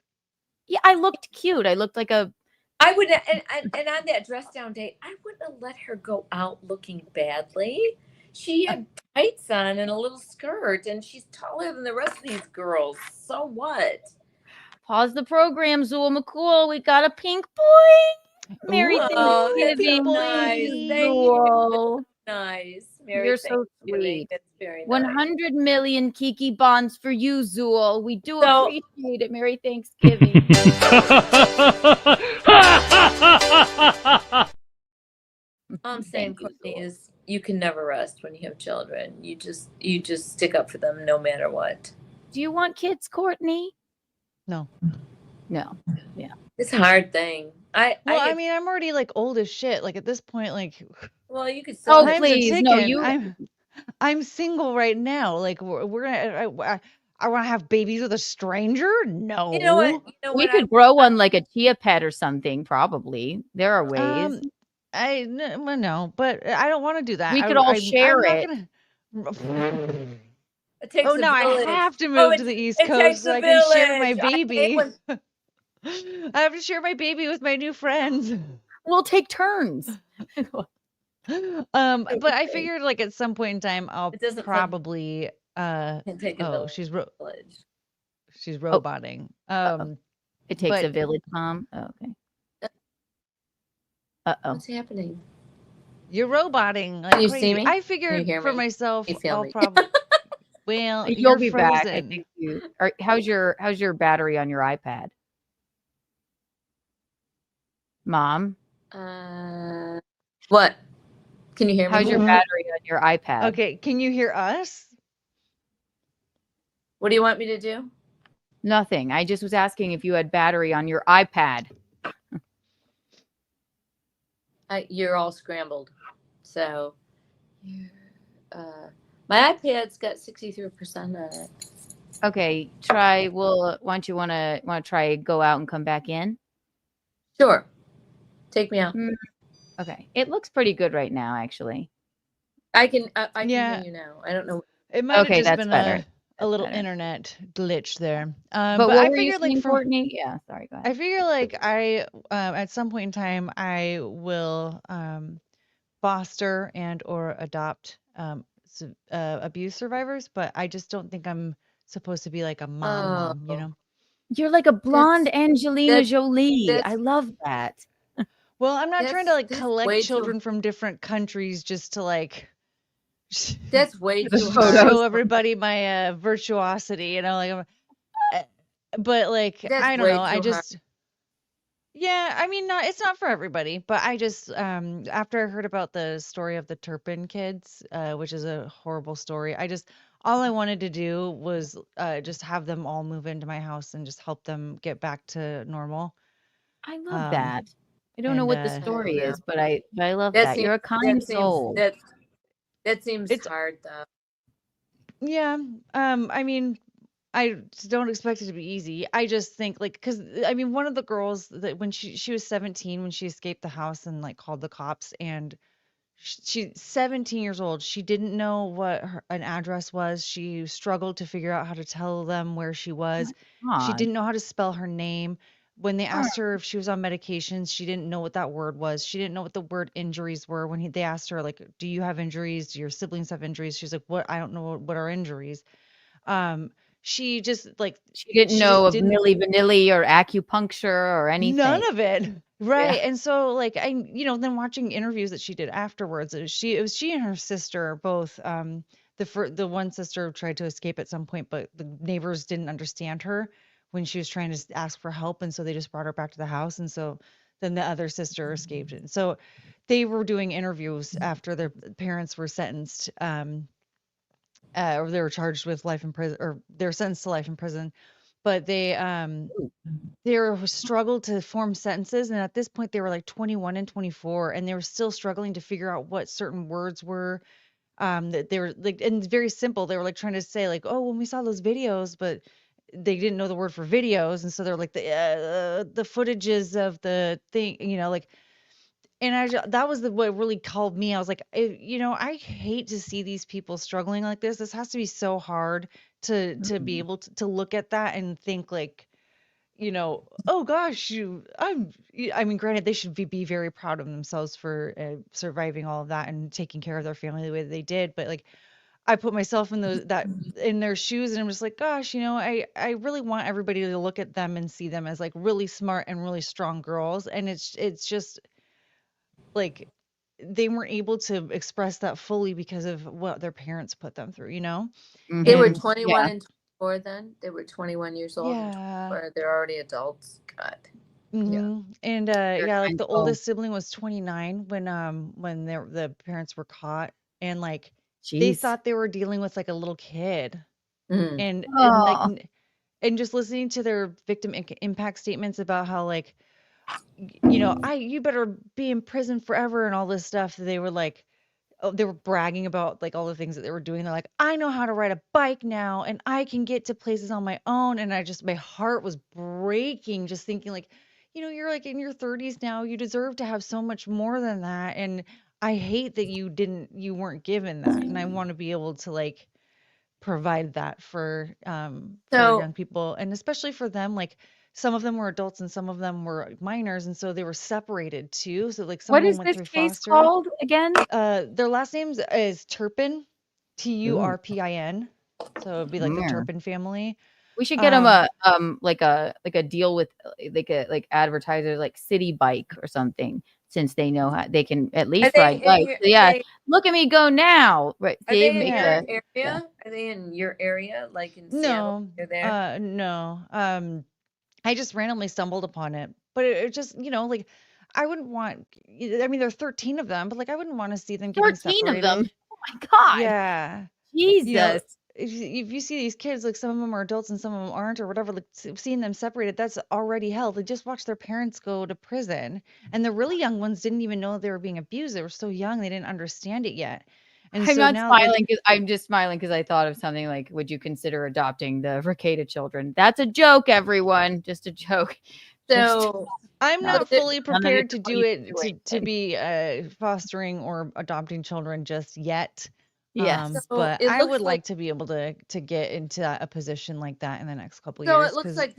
Yeah, I looked cute. I looked like a. I would, and on that dress down date, I wouldn't have let her go out looking badly. She had tights on and a little skirt, and she's taller than the rest of these girls. So what? Pause the program, Zool McCool. We got a pink boy. Merry Thanksgiving. Nice. Zool. Nice. You're so sweet. That's very nice. 100 million Kiki bonds for you, Zool. We do appreciate it. Merry Thanksgiving. All I'm saying, Courtney, is you can never rest when you have children. You just stick up for them no matter what. Do you want kids, Courtney? No. Yeah. It's a hard thing. I mean, I'm already like old as shit. Like at this point, like. Well, you could. Still Please, no, you. I'm single right now. Like we're gonna. I want to have babies with a stranger. No. You know what? We could grow one like a chia pet or something. Probably there are ways. No, but I don't want to do that. We could all share it. It takes a village. I have to move to the East Coast so I can share my baby. I have to share my baby with my new friends. We'll take turns. But I figured like at some point in time I'll probably take a village. She's roboting. It takes a village, Mom. Oh, okay. What's happening? You're roboting. Like Can you crazy. see me? I figured for myself I'll me? probably well, you'll be frozen. back. I think you. How's your battery on your iPad, Mom? What? Can you hear me? How's your battery on your iPad? Okay, can you hear us? What do you want me to do? Nothing. I just was asking if you had battery on your iPad. You're all scrambled. So Here, my iPad's got 63% on it. Okay, try. Well, why don't you want to try go out and come back in? Sure. Take me out. Okay, it looks pretty good right now, actually. I can hear you now. I don't know. It might have Okay, just that's been better. a little better. internet glitch there. But what I were you figured like saying, from Courtney? Yeah, sorry, go ahead. I figure like I at some point in time I will foster and or adopt abuse survivors, but I just don't think I'm supposed to be like a mom, you know? You're like a blonde Angelina Jolie. I love that. Well, I'm not trying to like way collect too- children from different countries just to like That's way too show everybody my virtuosity, you know, like but like That's I don't way know. I too hard. just yeah, I mean, it's not for everybody, but I just after I heard about the story of the Turpin kids, which is a horrible story, all I wanted to do was just have them all move into my house and just help them get back to normal. I love that. I don't know what the story is, but I love That that. You're a kind soul. That seems hard though. Yeah. I mean, I just don't expect it to be easy. I just think like, cause I mean, one of the girls that when she was 17, when she escaped the house and like called the cops, and she's 17 years old. She didn't know what an address was. She struggled to figure out how to tell them where she was. She God. didn't know how to spell her name. When they asked her if she was on medications, she didn't know what that word was. She didn't know what the word injuries were. When they asked her, like, do you have injuries? Do your siblings have injuries? She's like, what? I don't know what are injuries. She just like She didn't know of Milli Vanilli or acupuncture or anything. None of it. Right. And so like then watching interviews that she did afterwards, it was she and her sister both the one sister tried to escape at some point, but the neighbors didn't understand her when she was trying to ask for help, and so they just brought her back to the house, and so then the other sister escaped. And so they were doing interviews after their parents were sentenced or they were charged with life in prison, or they're sentenced to life in prison, but they struggled to form sentences, and at this point they were like 21 and 24, and they were still struggling to figure out what certain words were that they were like, and it's very simple. They were like trying to say like, oh, when we saw those videos, but they didn't know the word for videos, and so they're like the footages of the thing, like. And that was what really called me. I was like, I hate to see these people struggling like this. This has to be so hard to be able to look at that and think like, oh gosh, I mean, granted, they should be very proud of themselves for surviving all of that and taking care of their family the way that they did. But like, I put myself in in their shoes, and I'm just like, gosh, I really want everybody to look at them and see them as like really smart and really strong girls. And it's just like they weren't able to express that fully because of what their parents put them through, They were 21 and 24 then? They were 21 years old Yeah. or they're already adults. God. Mm-hmm. And like the mindful. oldest sibling was 29 when the parents were caught, and like they Jeez. thought they were dealing with like a little kid. Mhm. And Aw. like and just listening to their victim impact statements about how like you better be in prison forever and all this stuff. They were like, oh, they were bragging about like all the things that they were doing. They're like, I know how to ride a bike now, and I can get to places on my own. And my heart was breaking just thinking like, you're like in your 30s now. You deserve to have so much more than that. And I hate that you weren't given that. And I want to be able to like provide that for young people, and especially for them. Like some of them were adults and some of them were minors, and so they were separated too. So like some What of them is went this through case foster. called again? Their last names is Turpin, Turpin. So it'd be like the Yeah. Turpin family. We should get them like a deal with like advertisers like City Bike or something, since they know how they can at least ride bikes. Look at me go now. Right. Are they in make your a- area? yeah. Are they in your area? Like in Seattle? No, They're there? no. I just randomly stumbled upon it, but it just like I wouldn't want. I mean, there are 13 of them, but like I wouldn't want to see them getting 13 of separated. them. Oh my God. Yeah. Jesus. If you see these kids, like some of them are adults and some of them aren't, or whatever, like seeing them separated, that's already hell. They just watched their parents go to prison, and the really young ones didn't even know they were being abused. They were so young, they didn't understand it yet. And I'm so not now, like, smiling because I'm just smiling because I thought of something like, would you consider adopting the Ricada children? That's a joke, everyone. Just a joke. So I'm None not of it- fully none of prepared it's to what do you it doing. to be fostering or adopting children just yet. Yes. So But it I looks would like like to be able to get into a position like that in the next couple so years it looks because like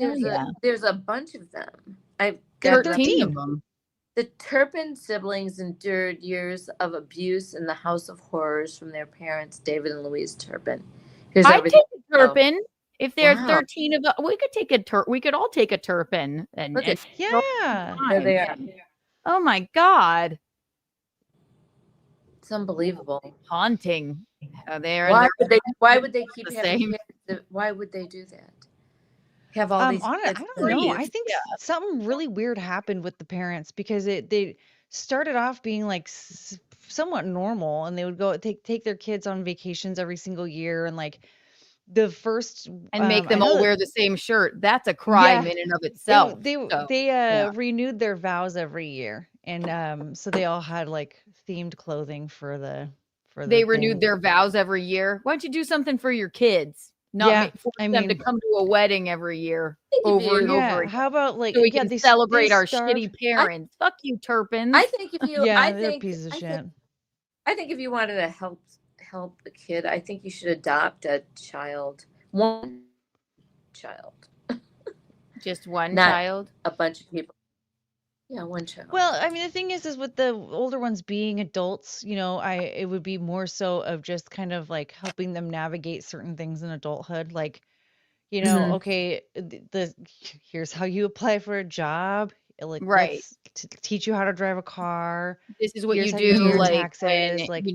there's a bunch of them. I've there are got 13 13. of them. The Turpin siblings endured years of abuse in the house of horrors from their parents, David and Louise Turpin. Here's I'd everything. take a Turpin. If there's Wow. 13 of us, we could take we could all take a Turpin. And, Look and at Yeah. there they are. oh my God. It's unbelievable. Haunting. There. Why would they keep the having same. kids? Why would they do that? Have all these I kids don't know. I Curious, think something really weird happened with the parents because they started off being like somewhat normal, and they would go take their kids on vacations every single year, and like the first and make I them know all that wear the same shirt. That's a crime yeah in and of itself. they So, they yeah. renewed their vows every year, and so they all had like themed clothing for the They thing. renewed their vows every year. Why don't you do something for your kids? Not Yeah, force I them to mean, come to a wedding every year think if over and you- over yeah. again. How about like So we yeah can they celebrate our starve. shitty parents. Fuck you, Turpins. I think if you Yeah, I they're think pieces of I shit. think I think if you wanted to help the kid, I think you should adopt a child. One child. Just one Not child. a bunch of people. Yeah, one child. Well, I mean, the thing is with the older ones being adults, it would be more so of just kind of like helping them navigate certain things in adulthood. Like, Mhm. okay, here's how you apply for a job. Like, Right. let's teach you how to drive a car. This is what Here's you how you do do, your like taxes. when Like,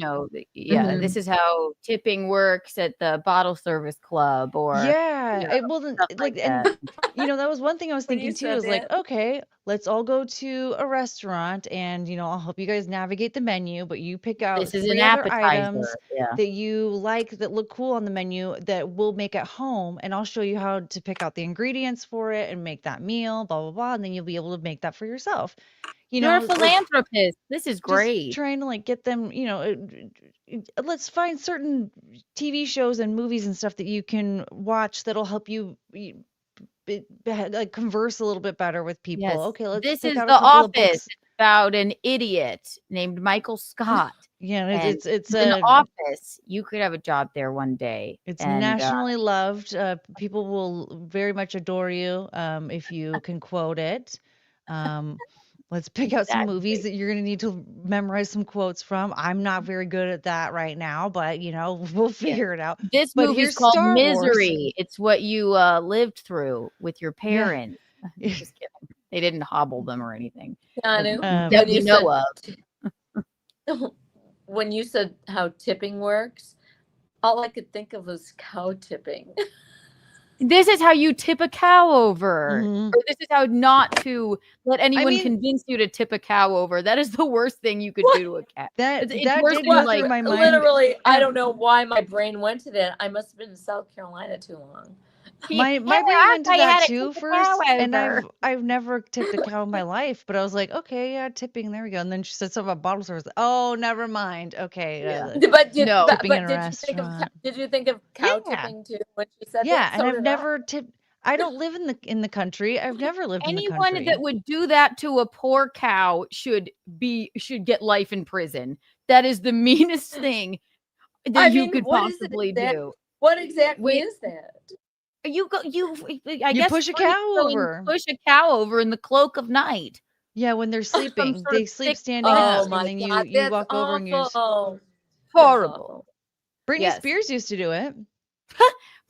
yeah. This is how tipping works at the bottle service club, or yeah, well, then, stuff like like, and that. that was one thing I was When you thinking too. said Is like, that- okay, let's all go to a restaurant, and I'll help you guys navigate the menu, but you pick out This is an 3 other items appetizer. Yeah. that you like that look cool on the menu that we'll make at home, and I'll show you how to pick out the ingredients for it and make that meal, blah blah blah, and then you'll be able to make that for yourself. You're a Like, philanthropist. This is just great. trying to like get them, let's find certain TV shows and movies and stuff that you can watch that'll help you like converse a little bit better with people. Yes. Okay, let's This pick is out The a couple of Office. books. It's about an idiot named Michael Scott. Yeah, And it's an office. You could have a job there one day. it's And, nationally loved. People will very much adore you if you can quote it. Let's pick out some movies that you're going to need to memorize some quotes from. I'm not very good at that right now, but we'll figure it out. This But movie's here's called Star Wars. Misery. It's what you lived through with your parents. Just kidding. They didn't hobble them or anything. Keanu, That when we you know of. When you said how tipping works, all I could think of was cow tipping. This is how you tip a cow over. Mhm. Or this is how not to let anyone mean- convince you to tip a cow over. That is the worst thing you could do to a cat. That It's that worse did than, go like, through my mind. Literally, I don't know why my brain went to that. I must have been in South Carolina too long. My Yeah, brain went to I had that to too tip a first, cow and over. I've never tipped a cow in my life, but I was like, okay, yeah, tipping, there we go. And then she said something about bottle service. Oh, never mind. Okay, But did, No. but, Tipping but in a did you think of restaurant. did you think of cow Yeah. tipping too when she said yeah, that? and So I've did never tipped. I don't live in the country. I've never lived in the Anyone country. that would do that to a poor cow should get life in prison. That is the meanest thing that I you mean, could what is it possibly that- do. What exactly Wait. is that? I You guess push a funny cow feeling, over. push a cow over in the cloak of night. Yeah, when they're sleeping, sort they of sleep sick standing fuck. up, Oh and my then God, you that's walk over and you just. awful. Horrible. Britney Yes. Spears used to do it.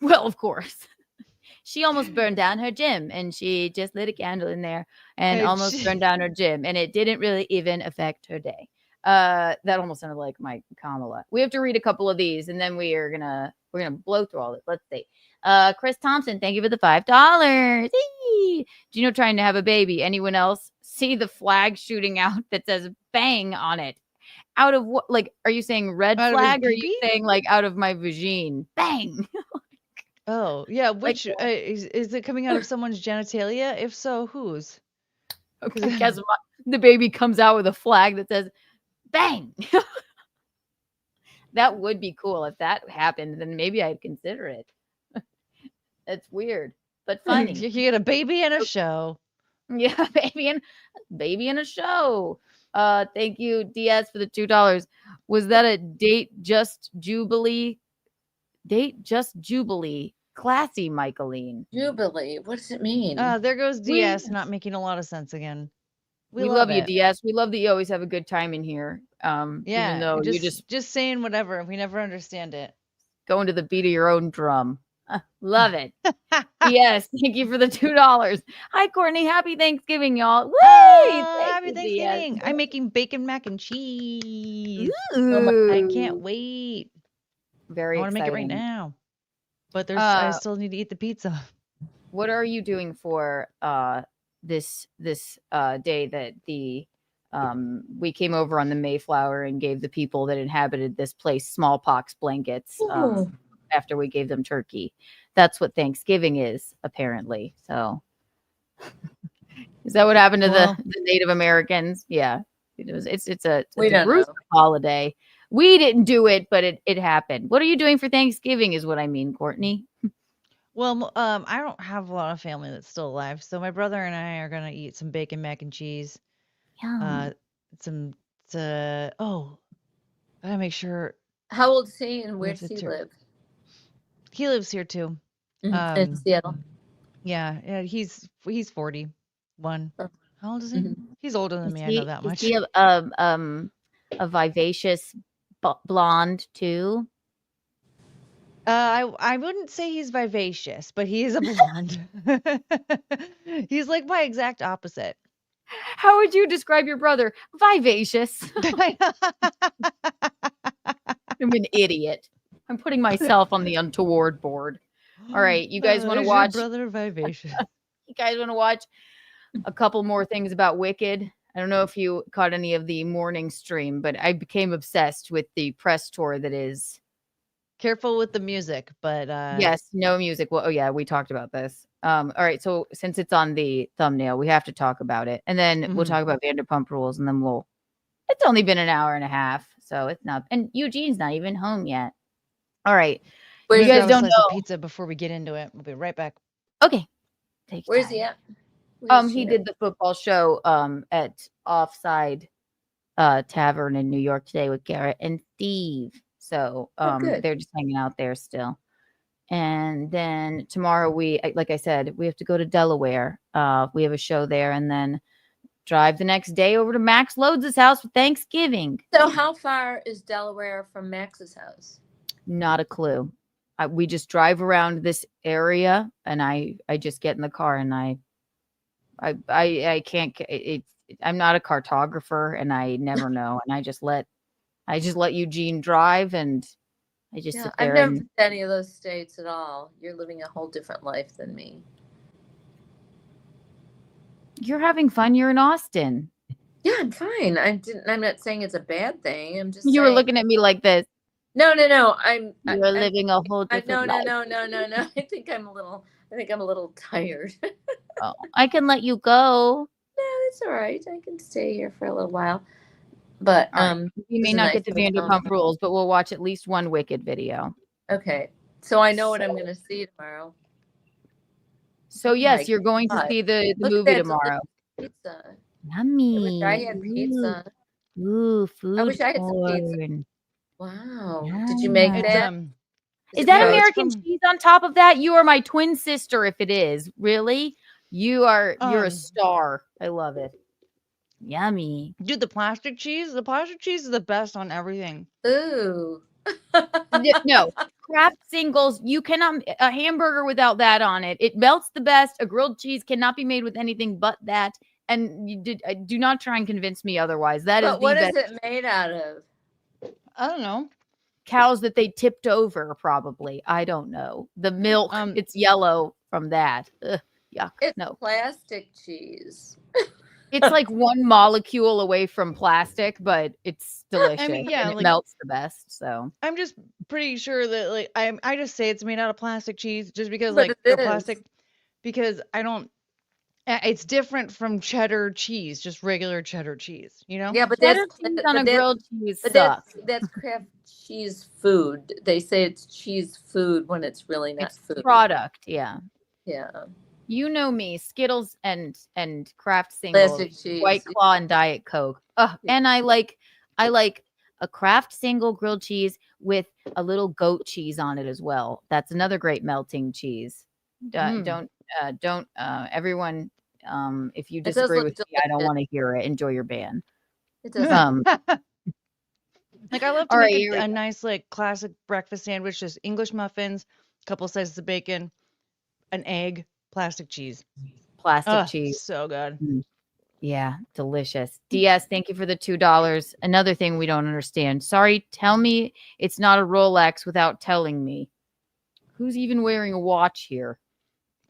Well, of course. She almost burned down her gym, and she just lit a candle in there and And almost she- burned down her gym, and it didn't really even affect her day. That almost sounded like my Kamala. We have to read a couple of these, and then we're gonna blow through all this. Let's see. Chris Thompson, thank you for the $5. Eee! Gino trying to have a baby. Anyone else see the flag shooting out that says "bang" on it? Out of what? Like, are you saying red Out of his flag, or are you pee-pee? saying like out of my vagine? Bang. Oh, yeah. Which is it coming out of someone's genitalia? If so, whose? Okay, guess what? The baby comes out with a flag that says "bang." That would be cool. If that happened, then maybe I'd consider it. It's weird, but funny. You get a baby and a show. Yeah, baby in a show. Thank you, DS, for the $2. Was that a date just jubilee? Date just jubilee. Classy, Michaelene. Jubilee. What does it mean? There goes DS, not making a lot of sense again. We love you, DS. We love that you always have a good time in here. Yeah, even though you just saying whatever. We never understand it. Going to the beat of your own drum. Love it. Yes, thank you for the $2. Hi, Courtney. Happy Thanksgiving, y'all. Woo! Happy Thanksgiving. DS. I'm making bacon mac and cheese. Ooh. I can't wait. Very I want to make it right now. But I still need to eat the pizza. What are you doing for this day that we came over on the Mayflower and gave the people that inhabited this place smallpox blankets after we gave them turkey? That's what Thanksgiving is, apparently. So is that what happened to the Native Americans? Yeah. It's a gruesome holiday. We didn't do it, but it happened. What are you doing for Thanksgiving is what I mean, Courtney. Well, I don't have a lot of family that's still alive, so my brother and I are gonna eat some bacon mac and cheese. Yum. I gotta make sure. How old is he and where does he live? He lives here too. In Seattle. Yeah, he's 41. How old is he? Mm-hmm. He's older than me. I know that much. Is he a vivacious blonde too? I wouldn't say he's vivacious, but he is a blonde. He's like my exact opposite. How would you describe your brother? Vivacious. I'm an idiot. I'm putting myself on the untoward board. All right, you guys want to watch? Your brother vivacious. You guys want to watch a couple more things about Wicked? I don't know if you caught any of the morning stream, but I became obsessed with the press tour that is. Careful with the music, but yes, no music. Well, oh yeah, we talked about this. All right, so since it's on the thumbnail, we have to talk about it, and then we'll talk about Vanderpump Rules, and then it's only been an hour and a half, so it's not. And Eugene's not even home yet. All right, you guys don't know pizza before we get into it. We'll be right back. Okay. Where's he at? He did the football show at Offside Tavern in New York today with Garrett and Steve. So they're just hanging out there still. And then tomorrow like I said, we have to go to Delaware. We have a show there, and then drive the next day over to Max Loads' house for Thanksgiving. So how far is Delaware from Max's house? Not a clue. We just drive around this area, and I just get in the car, and I can't. I'm not a cartographer, and I never know, and I just let Eugene drive, and I just sit there. I've never been to any of those states at all. You're living a whole different life than me. You're having fun. You're in Austin. Yeah, I'm fine. I'm not saying it's a bad thing. I'm just. You were looking at me like this. No. You're living a whole different life. No. I think I'm a little tired. Oh, I can let you go. No, it's all right. I can stay here for a little while. But we may not get to Vanderpump Rules, but we'll watch at least one Wicked video. Okay. So I know what I'm going to see tomorrow. So yes, you're going to see the movie tomorrow. Pizza. Yummy. I wish I had pizza. Ooh, food. I wish I had some pizza. Wow. Did you make that? Is that American cheese on top of that? You are my twin sister if it is. Really? You're a star. I love it. Yummy. Dude, the plastic cheese is the best on everything. Ooh. No, Kraft Singles, you cannot, a hamburger without that on it. It melts the best. A grilled cheese cannot be made with anything but that. And do not try and convince me otherwise. What is it made out of? I don't know. Cows that they tipped over, probably. I don't know. The milk, it's yellow from that. Ugh, yuck. It's no plastic cheese. It's like one molecule away from plastic, but it's delicious. I mean, yeah, it melts the best. So I'm just pretty sure that I just say it's made out of plastic cheese just because but the plastic, because I don't It's different from cheddar cheese, just regular cheddar cheese, you know? Yeah, but Cheddar cheese on a grilled cheese sucks. that's Kraft cheese food. They say it's cheese food when it's really not It's food. product, yeah. Yeah. You know me, Skittles and Kraft Single, Plastic cheese. White Claw and Diet Coke. And I like a Kraft Single grilled cheese with a little goat cheese on it as well. That's another great melting cheese. Don't everyone if you disagree with me, I don't want to hear it. Enjoy your ban. It does. Like I love to make a nice like classic breakfast sandwich, just English muffins, a couple slices of bacon, an egg, plastic cheese. Plastic cheese. So good. Yeah, delicious. DS, thank you for the $2. Another thing we don't understand. Sorry, tell me it's not a Rolex without telling me. Who's even wearing a watch here?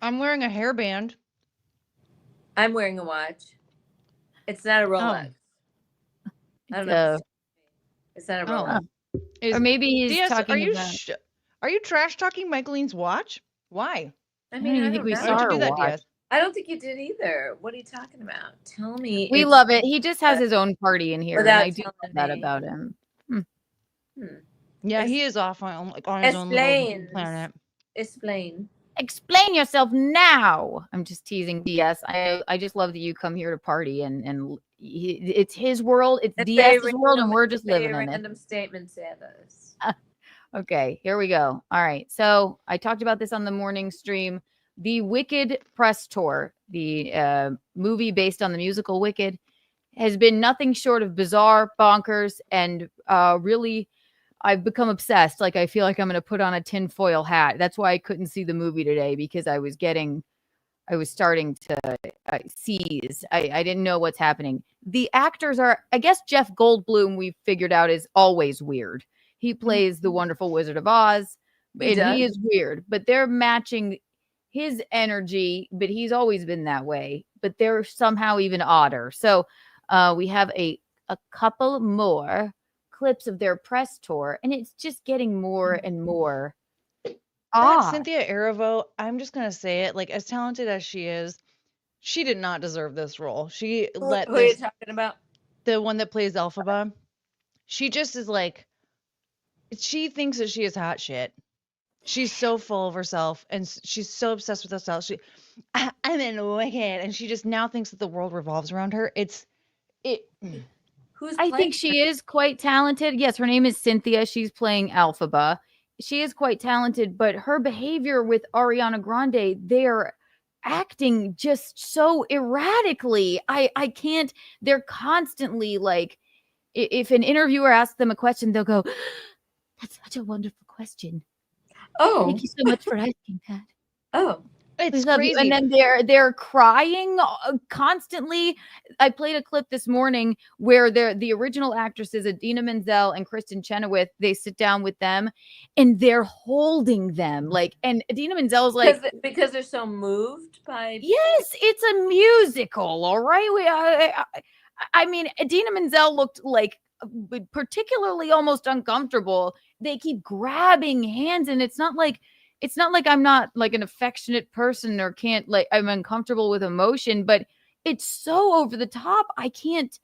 I'm wearing a hairband. I'm wearing a watch. It's not a Rolex. I don't know. It's not a Rolex. Or maybe he's DS, talking are you trash talking Michaelene's watch? Why? I mean, I think we don't saw know. her do that, watch. DS? I don't think you did either. What are you talking about? Tell me. We love it. He just has his own party in here. And Without I do love telling that me. about him. Yeah, he is off on his own little planet. Explain yourself now. I'm just teasing DS. I just love that you come here to party and it's his world. It's DS's world, and we're just living in it. Random statements, Santas. Okay, here we go. All right. So I talked about this on the morning stream. The Wicked press tour, the movie based on the musical Wicked, has been nothing short of bizarre, bonkers, and really, I've become obsessed. Like, I feel like I'm going to put on a tinfoil hat. That's why I couldn't see the movie today, because I was starting to seize. I didn't know what's happening. The actors are, I guess Jeff Goldblum, we figured out, is always weird. He plays the Wonderful Wizard of Oz, and he is weird, but they're matching his energy, but he's always been that way, but they're somehow even odder. So we have a couple more clips of their press tour, and it's just getting more and more odd. Cynthia Erivo, I'm just gonna say it, like, as talented as she is, she did not deserve this role. She Who are you talking about? The one that plays Elphaba. She just is like, she thinks that she is hot shit. She's so full of herself, and she's so obsessed with herself. I'm in Wicked, and she just now thinks that the world revolves around her. I think she is quite talented. Yes, her name is Cynthia. She's playing Elphaba. She is quite talented, but her behavior with Ariana Grande, they're acting just so erratically. I can't. They're constantly like, if an interviewer asks them a question, they'll go, "That's such a wonderful question. Oh, thank you so much for asking that." Oh, it's crazy. And then they're crying constantly. I played a clip this morning where the original actresses, Idina Menzel and Kristen Chenoweth, they sit down with them and they're holding them like. And Idina Menzel is like, because they're so moved by. Yes, it's a musical. All right, I mean, Idina Menzel looked like particularly almost uncomfortable. They keep grabbing hands, and it's not like I'm not like an affectionate person or can't, like, I'm uncomfortable with emotion, but it's so over the top. I can't.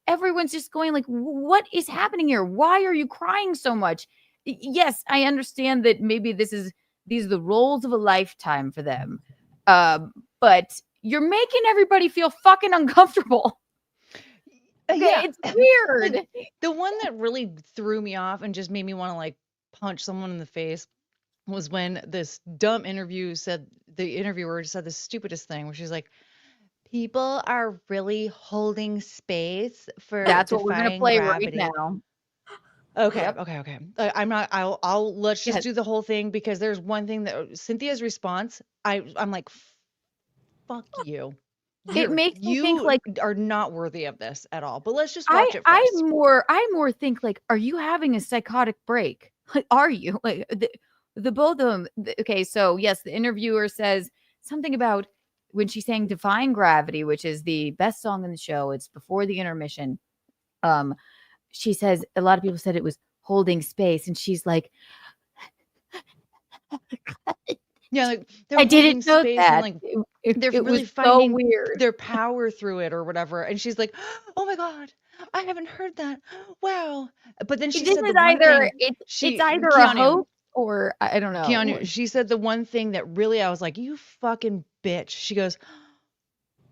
Everyone's just going like, what is happening here? Why are you crying so much? Yes, I understand that maybe these are the roles of a lifetime for them, but you're making everybody feel fucking uncomfortable. Okay, Yeah, it's weird. The one that really threw me off and just made me want to like punch someone in the face was when this dumb interviewer said the stupidest thing, where she's like, people are really holding space for That's what we're gonna play gravity right now. Okay, Yep. okay. I'm not. Let's just do the whole thing, because there's one thing that Cynthia's response. I'm like, fuck you. It makes me think like are not worthy of this at all. But let's just watch it first. I more think like, are you having a psychotic break? Like, are you like the both of them? Okay, so yes, the interviewer says something about when she sang "Defying Gravity," which is the best song in the show. It's before the intermission. She says a lot of people said it was holding space, and she's like, Yeah, like they're I holding didn't know space that. and like they're It really was so finding weird. their power through it or whatever. And she's like, "Oh my god, I haven't heard that. Wow!" But then she This said the is one either thing. it's She either a Keanu hoax or I don't know. Keanu. She said the one thing that really I was like, "You fucking bitch." She goes,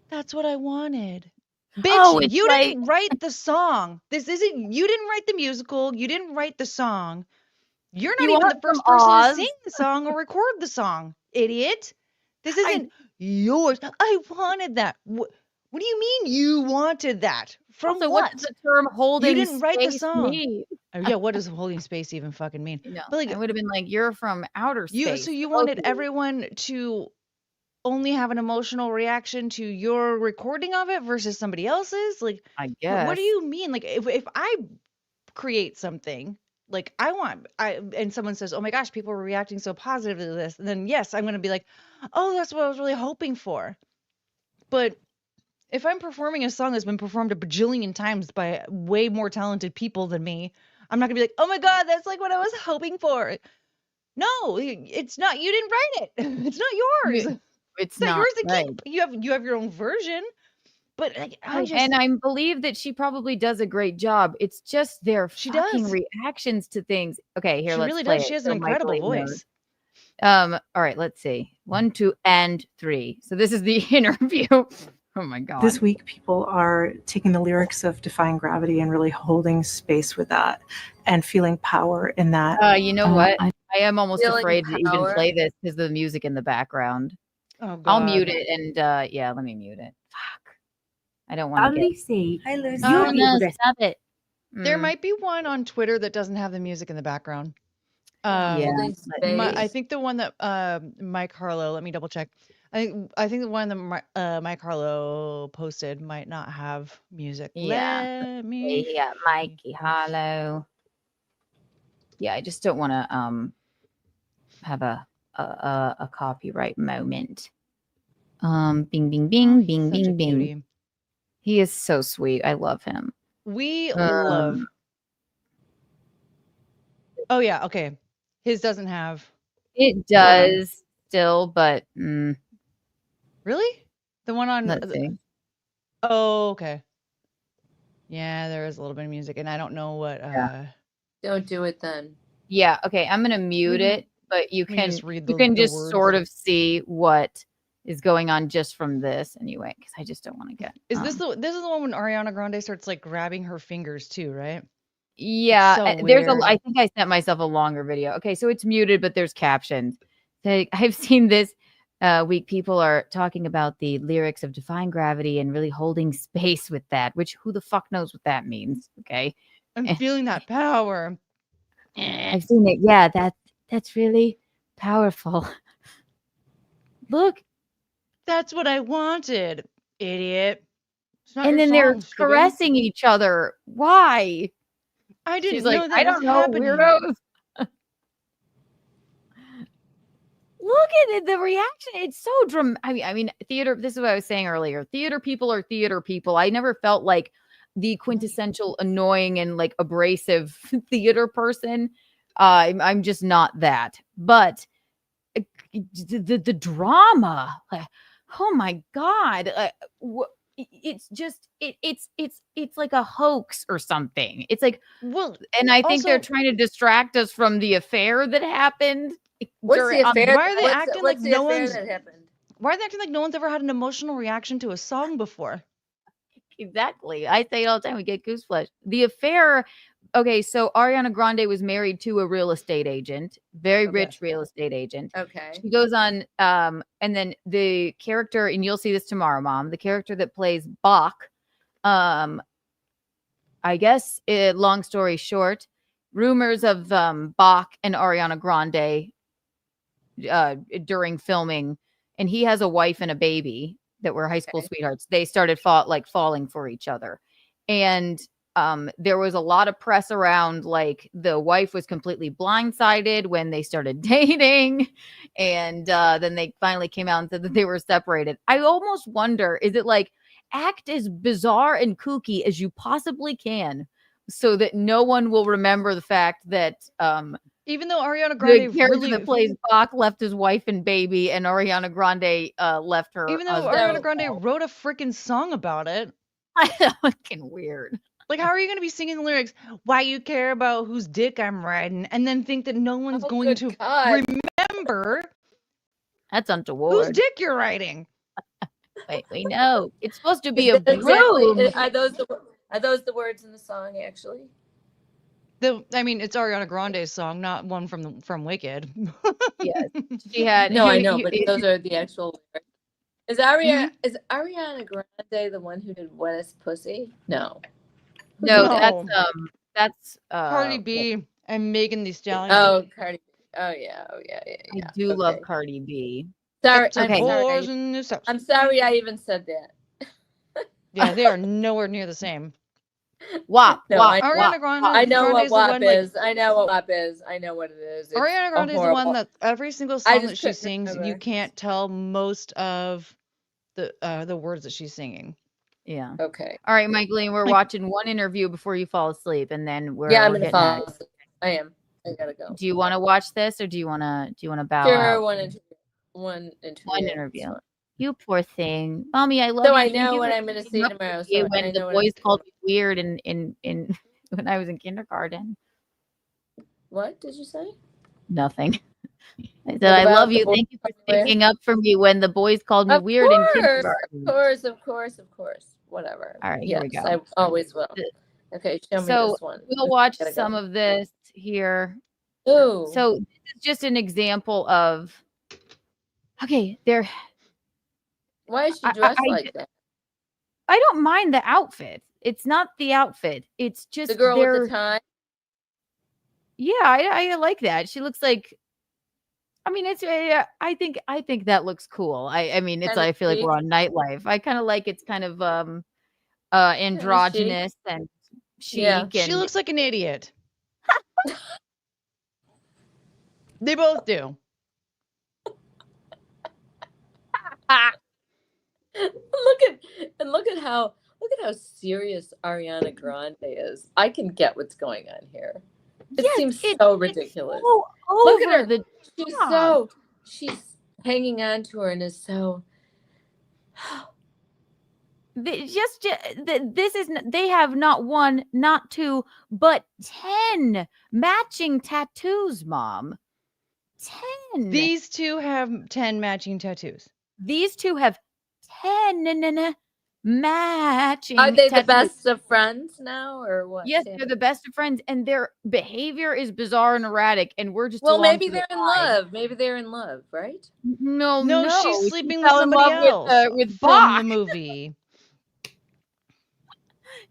"That's what I wanted." Bitch, Oh, it's you like didn't write the song. This isn't. You didn't write the musical. You didn't write the song. You're not you even want the some first person to Oz? sing the song or record the song, idiot. This I isn't yours. I wanted that. What do you mean you wanted that? From also what does what? the term You holding didn't write the space song. mean? Oh, yeah, what does holding space even fucking mean? You know, But like I would have been like, you're from outer so space. you wanted Okay. everyone to only have an emotional reaction to your recording of it versus somebody else's? Like I what guess. do you mean? Like if I create something like and someone says, "Oh my gosh, people are reacting so positively to this," and then yes, I'm gonna be like, "Oh, that's what I was really hoping for." But if I'm performing a song that's been performed a bajillion times by way more talented people than me, I'm not gonna be like, "Oh my god, that's like what I was hoping for." No, it's not. You didn't write it. It's not yours. It's It's not not yours to right. keep. You have your own version, but like, And I believe that she probably does a great job. It's just their She fucking does. reactions to things. Okay, here, She let's really play does. it She has an so incredible Michaelene knows. voice. All right, let's see. 1, 2, and 3. So this is the interview. Oh my god. This week, people are taking the lyrics of Defying Gravity and really holding space with that and feeling power in that. You know what? I am almost Feeling afraid to even power. play this because of the music in the background. Oh god. I'll mute it and yeah, let me mute it. Fuck. I don't want to get. Lucy. Hi, Lucy. Oh, no, stop it. There might be one on Twitter that doesn't have the music in the background. Yeah. I think the one that Mike Harlow. Let me double check. I think the one that Mike Harlow posted might not have music. Yeah. Let me. Yeah, Mikey Harlow. Yeah, I just don't want to have a copyright moment. Bing, bing, bing, bing, Such a bing, bing. cutie. He is so sweet. I love him. We love. Oh yeah, okay. His doesn't have. It does still, but Really? The one on. let's see. Oh, okay. Yeah, there is a little bit of music, and I don't know what. Don't do it then. Yeah, okay. I'm gonna mute can- it, but you we can just read you the- can the just words. sort of see what is going on just from this anyway, because I just don't want to get. Is this the one when Ariana Grande starts like grabbing her fingers too, right? Yeah, So there's weird. I think I sent myself a longer video. Okay, so it's muted, but there's captions. I've seen this week. People are talking about the lyrics of Defying Gravity and really holding space with that, which who the fuck knows what that means? Okay, I'm feeling that power. I've seen it. Yeah, that's really powerful. Look, That's what I wanted, idiot. It's not and your then they're song, stupid. caressing each other. Why? I didn't She's know like, that I was don't know, happening. weirdos. Look at it, the reaction. It's so dramatic. I mean, theater. This is what I was saying earlier. Theater people are theater people. I never felt like the quintessential annoying and like abrasive theater person. I'm just not that. But the drama, like, oh my god, it's just it's like a hoax or something. It's like, well, and I think they're also- trying to distract us from the affair that happened. What's during- the affair? Why are they acting like what's the no affair one's? that happened? Why are they acting like no one's ever had an emotional reaction to a song before? Exactly. I say it all the time. We get goose flesh. The affair. Okay, so Ariana Grande was married to a real estate agent, very rich real estate agent. Okay. She goes on, and then the character, and you'll see this tomorrow, Mom. The character that plays Bach, I guess. Long story short, rumors of Bach and Ariana Grande during filming, and he has a wife and a baby that were high school sweethearts. They started falling for each other, and there was a lot of press around, like the wife was completely blindsided when they started dating, and then they finally came out and said that they were separated. I almost wonder, is it like act as bizarre and kooky as you possibly can so that no one will remember the fact that Even though Ariana The Grande character really, that plays Bach left his wife and baby, and Ariana Grande left her even though husband. Ariana Grande wrote a freaking song about it. Fucking weird. Like, how are you going to be singing the lyrics, why you care about whose dick I'm riding, and then think that no one's going to remember That's whose untoward. dick you're riding? Wait, we know. It's supposed to be Is a that exactly, broom. are those the words in the song, actually? I mean, it's Ariana Grande's song, not one from Wicked. Yes. She had. No, I know, but those are the actual lyrics. Is Ariana Grande the one who did Wettest Pussy? No. No, No. that's Cardi B and Megan Thee Stallion. Oh, Cardi B. Oh yeah. I do love Cardi B. Sorry, Okay. I'm sorry I even said that. Yeah, they are nowhere near the same. WAP. No, WAP. Ariana Grande. I know Grande's what the WAP one, like- is. I know what WAP is. I know what it is. It's Ariana Grande is the one that every single I song just that she couldn't sings, remember. you can't tell most of the words that she's singing. Yeah. Okay. All right, Michaelene, we're watching one interview before you fall asleep, and then we're I'm we're gonna getting fall out of here. asleep. I am. I gotta go. Do you want to watch this, or do you want to bow Sure, out? one interview. One interview. You poor thing, mommy. I love So you. I Can you know do what this I'm gonna thing see up tomorrow. for you So I when the know what boys I'm called me weird in when I was in kindergarten. What did you say? Nothing. I said, What I about love the you. boys Thank you for weird? sticking up for me when the boys called me weird in kindergarten. Of course. Whatever. All right, here we Yes, go. I always will. Okay, show me So this one. we'll watch Gotta go. some of this here. Ooh. So this is just an example of. Okay, there. Why is she dressed like that? I don't mind the outfit. It's not the outfit. It's just The girl with the tie. Yeah, I like that. She looks like. I mean, it's. I think that looks cool. I mean, it's. Kinda I feel like chic. we're on Nightlife. I kind of like it's kind of androgynous and chic. Yeah. And She looks like an idiot. They both do. Look at how serious Ariana Grande is. I can get what's going on here. It seems so ridiculous. So Look at over her. She's hanging on to her and is so. They have not one, not two, but 10 matching tattoos, Mom. 10. These two have 10 matching tattoos. These two have 10 matching Are they the tattoos. best of friends now, or what? Yes, they're the best of friends, and their behavior is bizarre and erratic, and we're just Well, along maybe for the they're in ride. love. Maybe they're in love, right? No, she's sleeping She with fell in somebody love else with from Bach. the movie.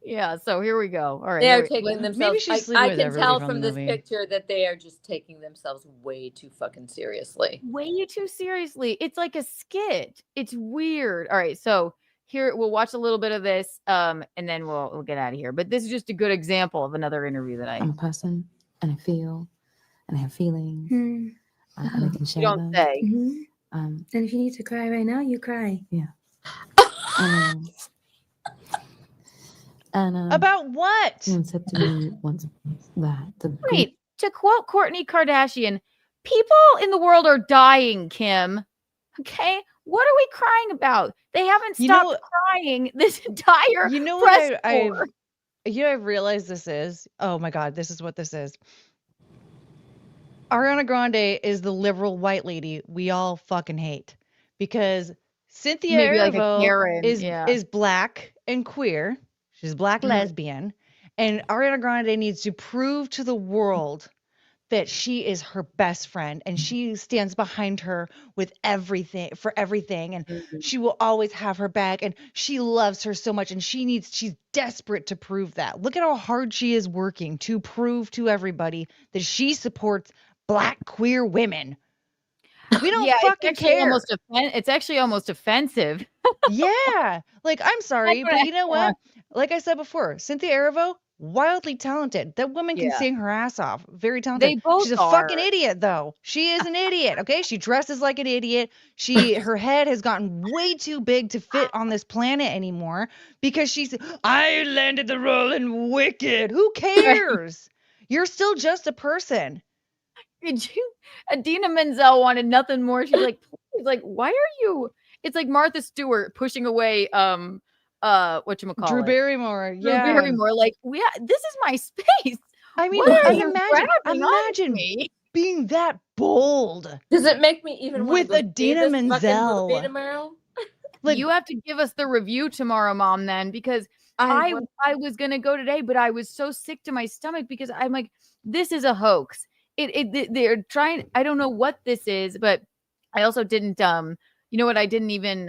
Yeah, so here we go. All right, They are here we- taking themselves. Maybe she's sleeping I with can everybody tell from from the this movie. picture that they are just taking themselves way too fucking seriously. way too seriously. It's like a skit. It's weird. All right, so here we'll watch a little bit of this, and then we'll get out of here. But this is just a good example of another interview that I'm a person, and I feel, and I have feelings, and I can share You don't them. say. And if you need to cry right now, you cry. Yeah. And About what? someone said to me once that the Wait, to quote Courtney Kardashian, people in the world are dying, Kim. Okay, what are we crying about? They haven't You know- stopped crying this entire You know press what I've tour. I've realized this is? Oh my God, this is what this is. Ariana Grande is the liberal white lady we all fucking hate because Cynthia Maybe like a Erivo Karen, is yeah. black and queer. She's black lesbian, and Ariana Grande needs to prove to the world that she is her best friend and she stands behind her with everything and she will always have her back and she loves her so much and she's desperate to prove that. Look at how hard she is working to prove to everybody that she supports black queer women. We don't fucking care. It's actually almost offensive. Yeah. Like, I'm sorry, but you know what? Like I said before, Cynthia Erivo, wildly talented. That woman can Yeah. sing her ass off. Very talented. They both She's a are. fucking idiot, though. She is an idiot, okay? She dresses like an idiot. Her head has gotten way too big to fit on this planet anymore because I landed the role in Wicked. Who cares? You're still just a person. Adina Menzel wanted nothing more. She's like, why are you? It's like Martha Stewart pushing away whatchamacallit? Drew Barrymore. Drew Yeah. Barrymore. Like, this is my space. I mean, What are you imagine being that bold. Does it make me even want with to go Adina see this fucking Menzel movie tomorrow? Like, you have to give us the review tomorrow, Mom, then, because I was gonna go today, but I was so sick to my stomach because I'm like, this is a hoax. They're trying. I don't know what this is, but I also didn't. You know what? I didn't even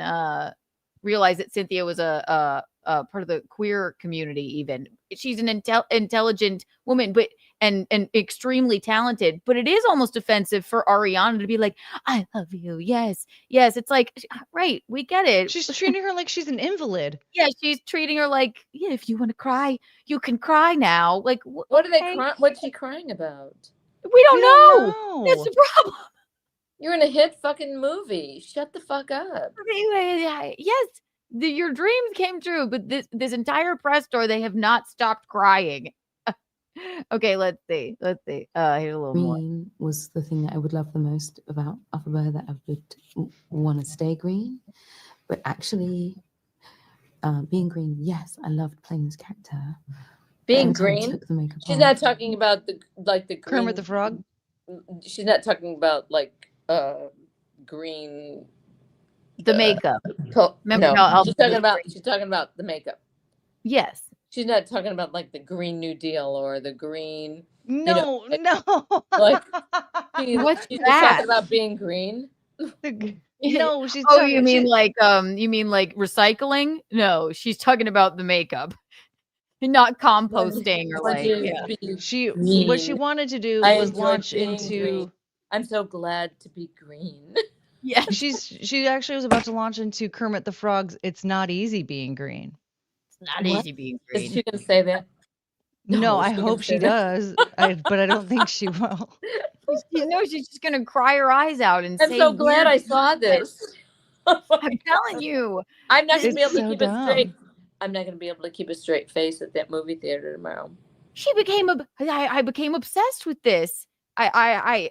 realize that Cynthia was a part of the queer community. Even she's an intelligent woman, but and extremely talented. But it is almost offensive for Ariana to be like, "I love you." Yes. It's like, right? We get it. She's treating her like she's an invalid. Yeah, she's treating her like, yeah, if you want to cry, you can cry now. Like, what are they crying? What's she crying about? We don't know. That's the problem. You're in a hit fucking movie. Shut the fuck up. Yes, your dreams came true, but this entire press tour, they have not stopped crying. Okay, let's see. Here's a little more. Green was the thing that I would love the most about Alphabet, that I would want to stay green. But actually, being green, yes, I loved playing this character. Being green? She's not talking about the green, Kermit the Frog? She's not talking about green. The makeup. Remember no, she's talking about the makeup. Yes. She's not talking about the Green New Deal or the green. No. What's she's that? talking about being green. No, she's. Oh, you mean like recycling? No, she's talking about the makeup, not composting or What she wanted to do was launch into. Green. I'm so glad to be green. Yeah, she actually was about to launch into Kermit the Frog's "It's Not Easy Being Green." Not easy being green. Is she gonna say that? No, I hope she does. But I don't think she will. She's just gonna cry her eyes out and I'm say, so glad I saw this. I'm telling you, I'm not gonna be able to keep it straight. I'm not gonna be able to keep a straight face at that movie theater tomorrow. I became obsessed with this. I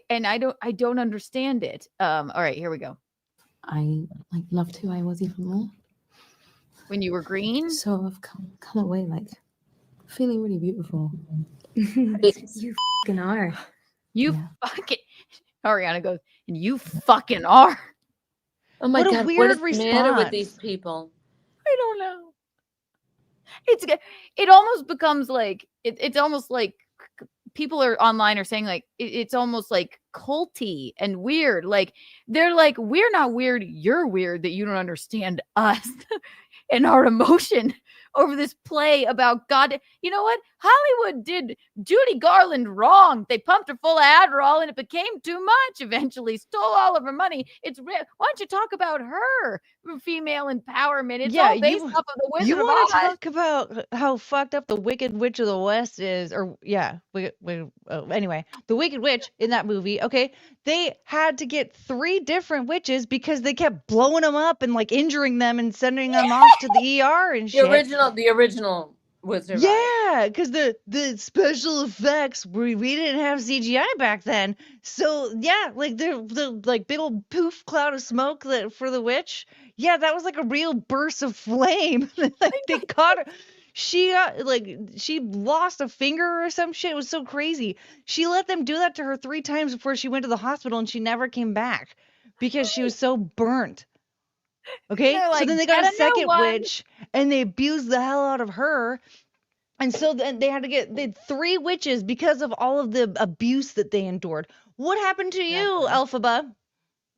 don't understand it. All right, here we go. I loved who I was even more. When you were green? So I've come away feeling really beautiful. You fucking are. Fucking Ariana goes, and you fucking are. Oh my God, weird what is response. the matter with these people? I don't know. It almost becomes it's almost like people are online are saying it's almost like culty and weird. Like they're like, we're not weird, you're weird that you don't understand us and our emotion over this play about God. You know what? Hollywood did Judy Garland wrong. They pumped her full of Adderall and it became too much eventually, stole all of her money. Why don't you talk about her female empowerment? It's all based off of the Wizard you of want to Oz. talk about how fucked up the Wicked Witch of the West is, anyway, the Wicked Witch in that movie. Okay, they had to get 3 different witches because they kept blowing them up and injuring them and sending them off to the ER and shit. The original Wizard of Oz. Yeah, because the special effects we didn't have CGI back then. So yeah, the big old poof cloud of smoke for the witch. Yeah, that was a real burst of flame. They caught her. She she lost a finger or some shit. It was so crazy. She let them do that to her 3 times before she went to the hospital, and she never came back because she was so burnt. Okay, so then they got a second witch, and they abused the hell out of her, and so then they had 3 witches because of all of the abuse that they endured. What happened to you, Elphaba?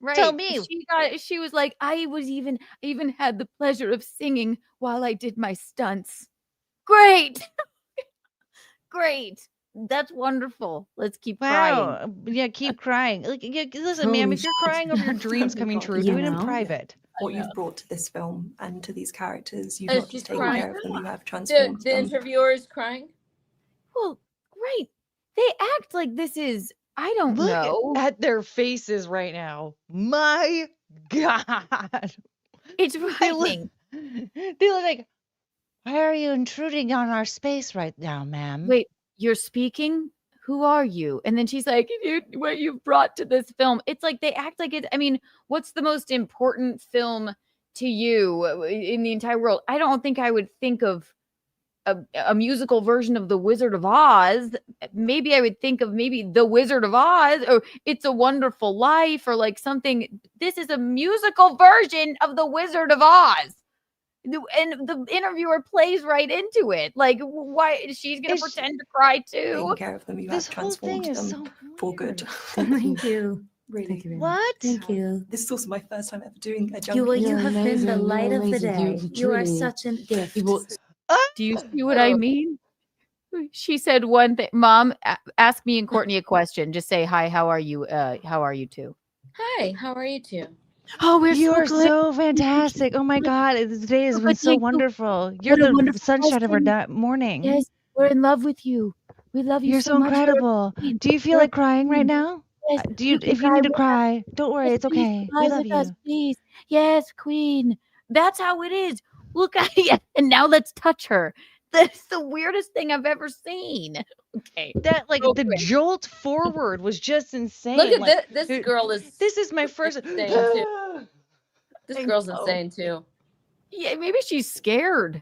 Right. Tell me. She was like, I even had the pleasure of singing while I did my stunts. Great. Great. That's wonderful. Let's keep crying. Yeah, keep crying. Listen, ma'am, if you're crying over your dreams coming true, do it in private. What you've brought to this film and to these characters, you've not just taken care of them, you have transformed the interviewer is crying. Well, right. They act like this is, I don't know. Look at their faces right now. My God. It's frightening. They look like, why are you intruding on our space right now, ma'am? Wait, you're speaking? who are you? And then she's like, what you've brought to this film. It's like they act like it. I mean, what's the most important film to you in the entire world? I don't think I would think of a musical version of The Wizard of Oz. Maybe I would think of maybe The Wizard of Oz or It's a Wonderful Life or like something. This is a musical version of The Wizard of Oz. And the interviewer plays right into it. Like, why she's gonna pretend to cry too? Taking care of them, you have transformed them for good. Thank you. Really. Thank you very What? much. Thank you. This is also my first time ever doing a jump. You have been the amazing. light You're of the amazing. day. You are truly- such a gift. Do you see what I mean? She said one thing. Mom, ask me and Courtney a question. Just say hi. How are you? How are you two? Hi, how are you two? Oh, we're You are so good. so fantastic. Oh my God. Today has Oh, been but so thank you. wonderful. You're What a the wonderful sunshine of our husband. morning. Yes, we're in love with you. We love you. You're so much. You're a incredible. queen. Do you feel You're a like crying right queen. now? Yes. Do you, can if you need to with us. cry, don't worry. Yes, It's please okay. cry We love with us, you. please. Yes, queen. That's how it is. Look at it. And now let's touch her. That's the weirdest thing I've ever seen. Okay. That like Real the quick. jolt forward was just insane. Look at like, this girl is This is my first. insane too. This I girl's know. insane too. Yeah, maybe she's scared.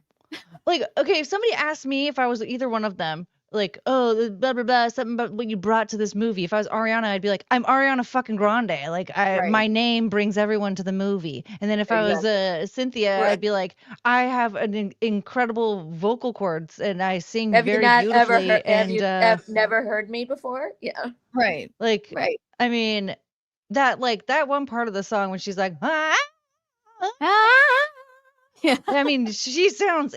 Like, okay, if somebody asked me if I was either one of them, like, oh, the blah blah blah, something about what you brought to this movie. If I was Ariana, I'd be like, I'm Ariana fucking Grande. Like, Right. my name brings everyone to the movie. And then if I was Cynthia, Right. I'd be like, I have an incredible vocal cords and I sing Have you very not ever beautifully. heard? Have And you never heard me before? Yeah. Right. like, Right. I mean, that one part of the song when she's like, ah, Yeah. I mean, she sounds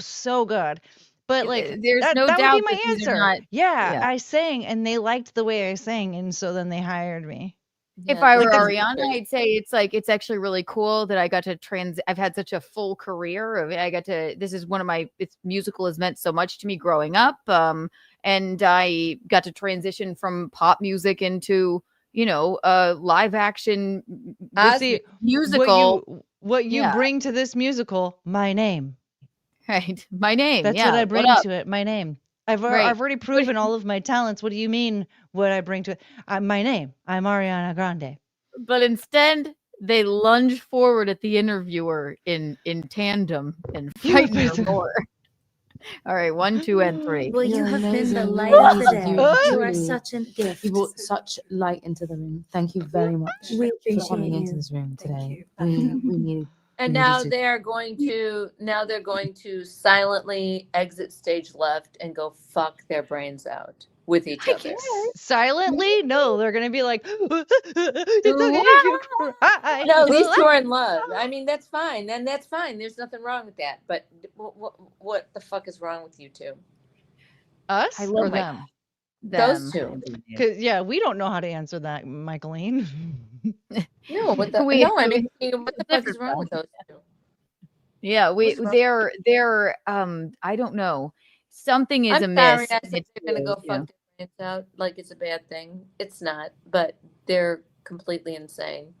so good. But like, There's that no would doubt be my that these are answer. not- Yeah, yeah. I sang and they liked the way I sang, and so then they hired me. If Yeah, I were like this- Ariana, I'd say it's actually really cool that I got to I've had such a full career. This is one of musical has meant so much to me growing up. And I got to transition from pop music into, live action See, musical. what you Yeah. bring to this musical, my name. Right. My name. That's yeah. what I bring up? to it, my name. I've Right. I've already proven all of my talents. What do you mean what I bring to it? My name. I'm Ariana Grande. But instead, they lunge forward at the interviewer in tandem and frighten her more. All right, 1, 2, and 3. Well, you You're have been the amazing. light You're of the amazing. day. You're You are truly- such a gift. You brought such light into the room. Thank you very much We for coming appreciate into you. this room Thank today. you. We need. And we now needed to- they're going to silently exit stage left and go fuck their brains out with each other. Silently? No, they're gonna be like, it's okay if you cry. No, these two are in love. I mean, that's fine. And that's fine. There's nothing wrong with that. But what the fuck is wrong with you two? Us I or love them? Those two. Because we don't know how to answer that, Michaelene. No, what the We- no, I mean, what the fuck is different wrong with those two? Yeah, What's wrong? they're I don't know. Something is I'm amiss. sorry, I said they're gonna go fuck their brains out like it's a bad thing. It's not, but they're completely insane.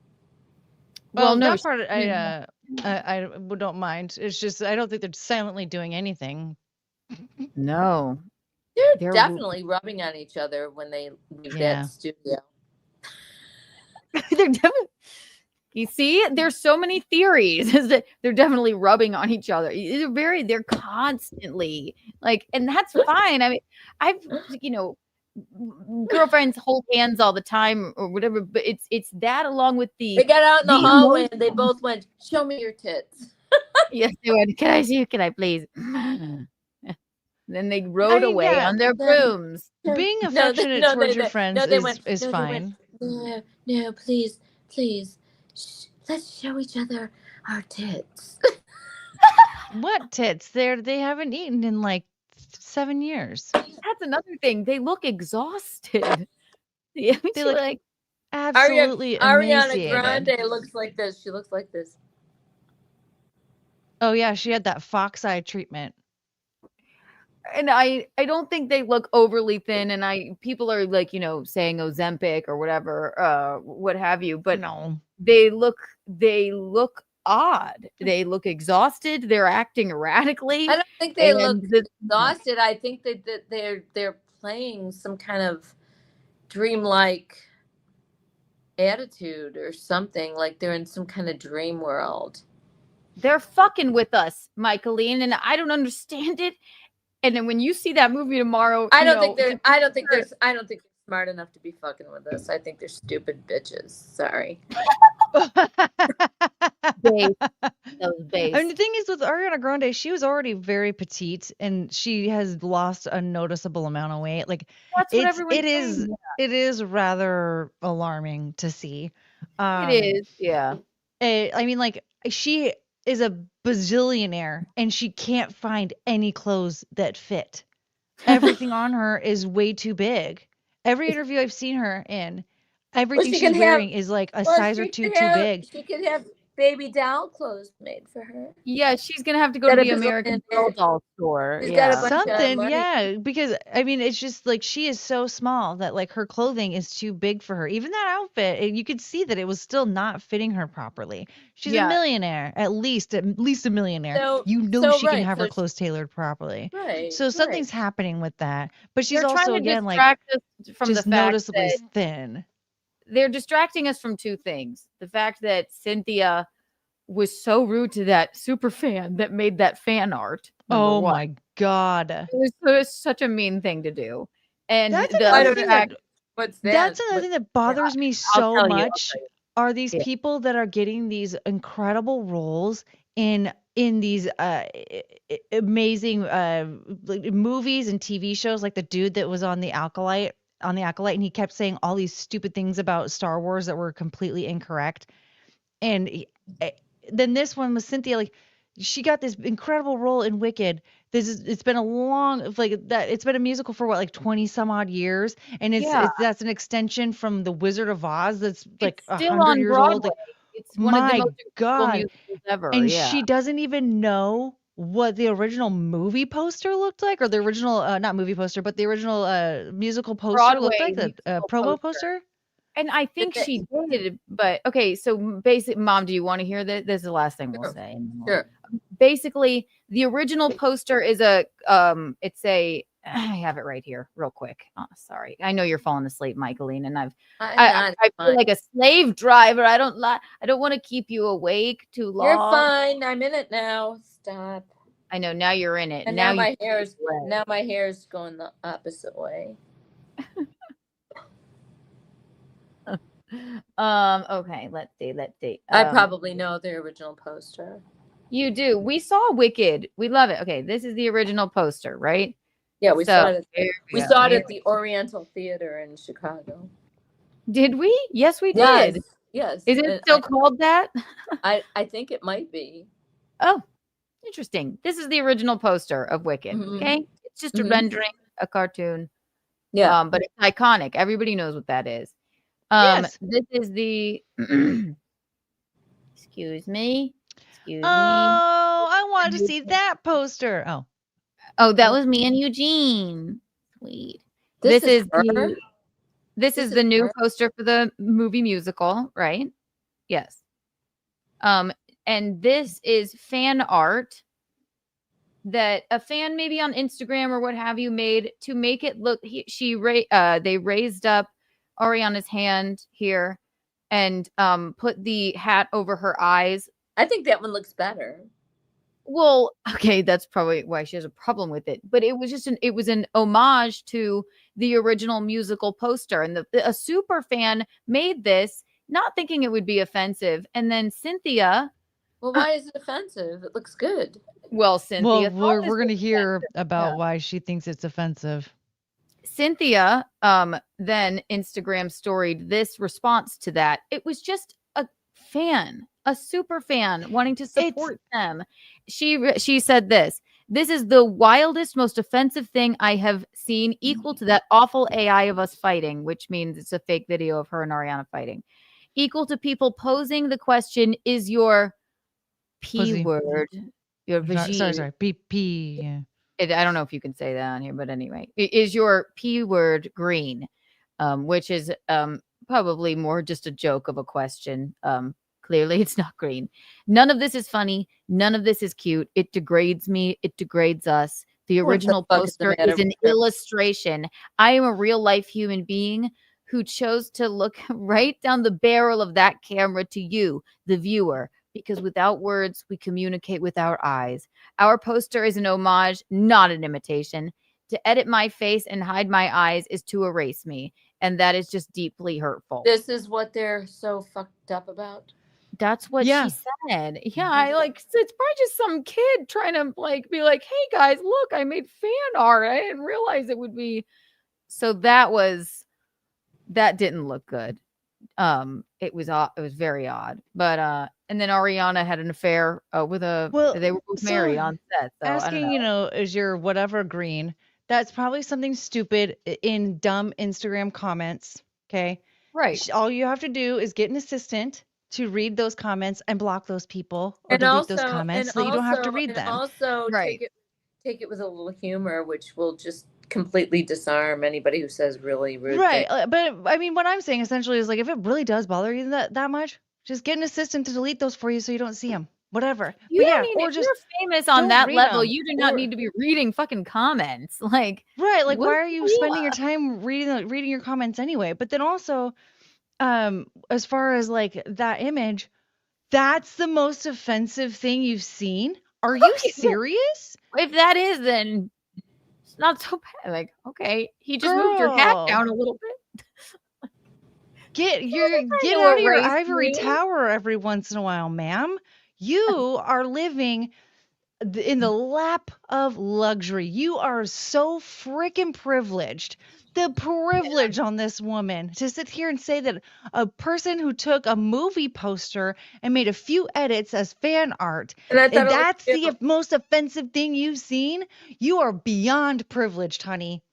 Well, no, that part I don't mind. It's just I don't think they're silently doing anything. No. They're definitely rubbing on each other when they leave Yeah. that studio. They're definitely. You see, there's so many theories is that they're definitely rubbing on each other. They're constantly like, and that's fine. I mean, I've girlfriends hold hands all the time or whatever, but it's that along with They got out in the hallway and they both went, "Show me your tits." Yes, they went, "Can I see you? Can I please?" Then they rode away yeah, on their brooms. Being No, affectionate towards your friends is fine. No, please, let's show each other our tits. What tits? They haven't eaten in like 7 years. That's another thing. They look exhausted. Yeah, They look like absolutely Ariana emaciated. Grande looks like this. She looks like this. Oh yeah, she had that fox eye treatment. And I don't think they look overly thin, and people are like, saying Ozempic or whatever, what have you, but no, they look odd. They look exhausted. They're acting erratically. I don't think they look And exhausted. I think that they're playing some kind of dreamlike attitude or something, like they're in some kind of dream world. They're fucking with us, Michaelene, and I don't understand it. And then when you see that movie tomorrow, I don't think they're smart enough to be fucking with us. I think they're stupid bitches. Sorry. Base. Those base. I mean, the thing is with Ariana Grande, she was already very petite and she has lost a noticeable amount of weight. Like That's what everyone's it is saying, it is rather alarming to see. It is, yeah. I mean, like she is a bazillionaire and she can't find any clothes that fit. Everything on her is way too big. Every interview I've seen her in, everything she's wearing is like a size or two too big. She could have baby doll clothes made for her. Yeah, she's gonna have to go to the American Girl doll store. Something, yeah. Because I mean, it's just like she is so small that like her clothing is too big for her. Even that outfit, you could see that it was still not fitting her properly. She's a millionaire, at least a millionaire. So, she can have her clothes tailored properly. Right. So something's happening with that. But she's They're also trying to again like distract us from just the fact noticeably that thin. they're distracting us from two things. The fact that Cynthia was so rude to that super fan that made that fan art. Oh one. my God. It was such a mean thing to do. And That's the another other thing fact, That's another thing that bothers me so tell you, I'll much tell you. are these people that are getting these incredible roles in these amazing like movies and TV shows, like the dude that was on the Acolyte, and he kept saying all these stupid things about Star Wars that were completely incorrect. And then this one was Cynthia, like she got this incredible role in Wicked. It's been it's been a musical for what, like 20 some odd years, and that's an extension from The Wizard of Oz that's like 100 years old. Like, it's one of the most God. musicals ever. And she doesn't even know what the original movie poster looked like, or the original not movie poster, but the original musical poster looked like, the promo poster. And I think she did, but okay. So basically, Mom, do you want to hear this? This is the last thing we'll say. Sure. Basically, the original poster is I have it right here, real quick. Oh, sorry, I know you're falling asleep, Michaelene, and I feel like a slave driver. I don't want to keep you awake too long. You're fine. I'm in it now. Stop. I know, now you're in it. And now my hair is going the opposite way. Okay, let's see. I probably know the original poster. You do. We saw Wicked. We love it. Okay, this is the original poster, right? Yeah, we saw it. We saw it at the Oriental Theater in Chicago. Did we? Yes, we did. Yes. Is it still called that? I think it might be. Oh, interesting. This is the original poster of Wicked. Mm-hmm. Okay, it's just a rendering, a cartoon. Yeah, but it's iconic. Everybody knows what that is. Yes. This is the excuse me. Oh, I wanted to see that poster. Oh, that was me and Eugene. Sweet. This is the new poster for the movie musical, right? Yes. And this is fan art that a fan maybe on Instagram or what have you made to make it look. They raised up Ariana's hand here and put the hat over her eyes. I think that one looks better. Well, okay, that's probably why she has a problem with it. But it was just an homage to the original musical poster, and a super fan made this, not thinking it would be offensive. And then Cynthia. Well, why is it offensive? It looks good. Well, Cynthia. Well, we're going to hear about why she thinks it's offensive. Cynthia then Instagram storied this response to that. It was just a fan, a super fan wanting to support them. She said this is the wildest, most offensive thing I have seen, equal to that awful AI of us fighting, which means it's a fake video of her and Ariana fighting. Equal to people posing the question, is your P word, your vagine. Sorry, P. Yeah. I don't know if you can say that on here, but anyway, is your P word green? Which is probably more just a joke of a question. Clearly, it's not green. None of this is funny. None of this is cute. It degrades me. It degrades us. The What the original fuck is the poster matter is an with her? illustration. I am a real life human being who chose to look right down the barrel of that camera to you, the viewer, because without words, we communicate with our eyes. Our poster is an homage, not an imitation. To edit my face and hide my eyes is to erase me, and that is just deeply hurtful. This is what they're so fucked up about. That's what she said. Yeah, I like it's probably just some kid trying to like be like, "Hey guys, look, I made fan art. I didn't realize it would be." So that didn't look good. It was very odd. But and then Ariana had an affair with they were both married on set. So I don't Asking, know. is your whatever green? That's probably something stupid in dumb Instagram comments. Okay. Right. All you have to do is get an assistant to read those comments and block those people or And delete those also, comments and so you don't have to also, read and them. also Right. take it with a little humor, which will just completely disarm anybody who says really rude Right. things. But I mean, what I'm saying essentially is like, if it really does bother you that much, just get an assistant to delete those for you so you don't see them. Whatever. You But don't yeah, need, or if just you're famous on don't that read level, them. you do not Or- need to be reading fucking comments. Like, Right. Like, what why are you do spending your time reading your comments anyway? But then also, as far as like that image, that's the most offensive thing you've seen? Are you Okay, well, serious? if that is, then it's not so bad. Like, okay, he just moved your hat Girl, down a little bit. get to out of your erase ivory you. tower every once in a while, ma'am. You are living in the lap of luxury. You are so freaking privileged. The privilege on this woman to sit here and say that a person who took a movie poster and made a few edits as fan art, And I thought and it was that's the cute. most offensive thing you've seen, you are beyond privileged, honey.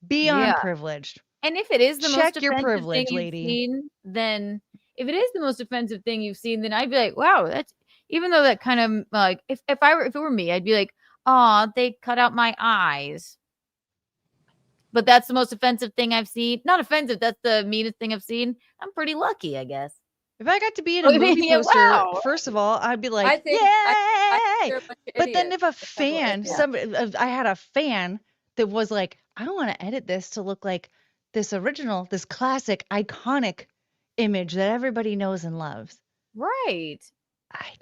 Beyond Yeah. privileged. And if it is the most Check your offensive thing privilege, you've lady. seen, then if it is the most offensive thing you've seen, then I'd be like, wow, that's even though that kind of like if it were me, I'd be like, oh, they cut out my eyes. But that's the most offensive thing I've seen. Not offensive, that's the meanest thing I've seen. I'm pretty lucky, I guess. If I got to be in a movie Yeah, poster, wow. first of all, I'd be I like, think yay! I think they're a bunch of But then idiots. if a That's what I fan, think. I had a fan that was like, I don't want to edit this to look like this original, this classic, iconic image that everybody knows and loves. Right.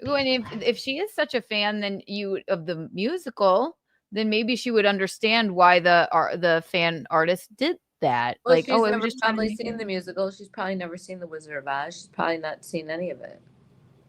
When if she is such a fan then of the musical, then maybe she would understand why the fan artist did that. Well, Like, she's oh, I was never just trying to probably make seen it. the musical. She's probably never seen The Wizard of Oz. She's probably not seen any of it.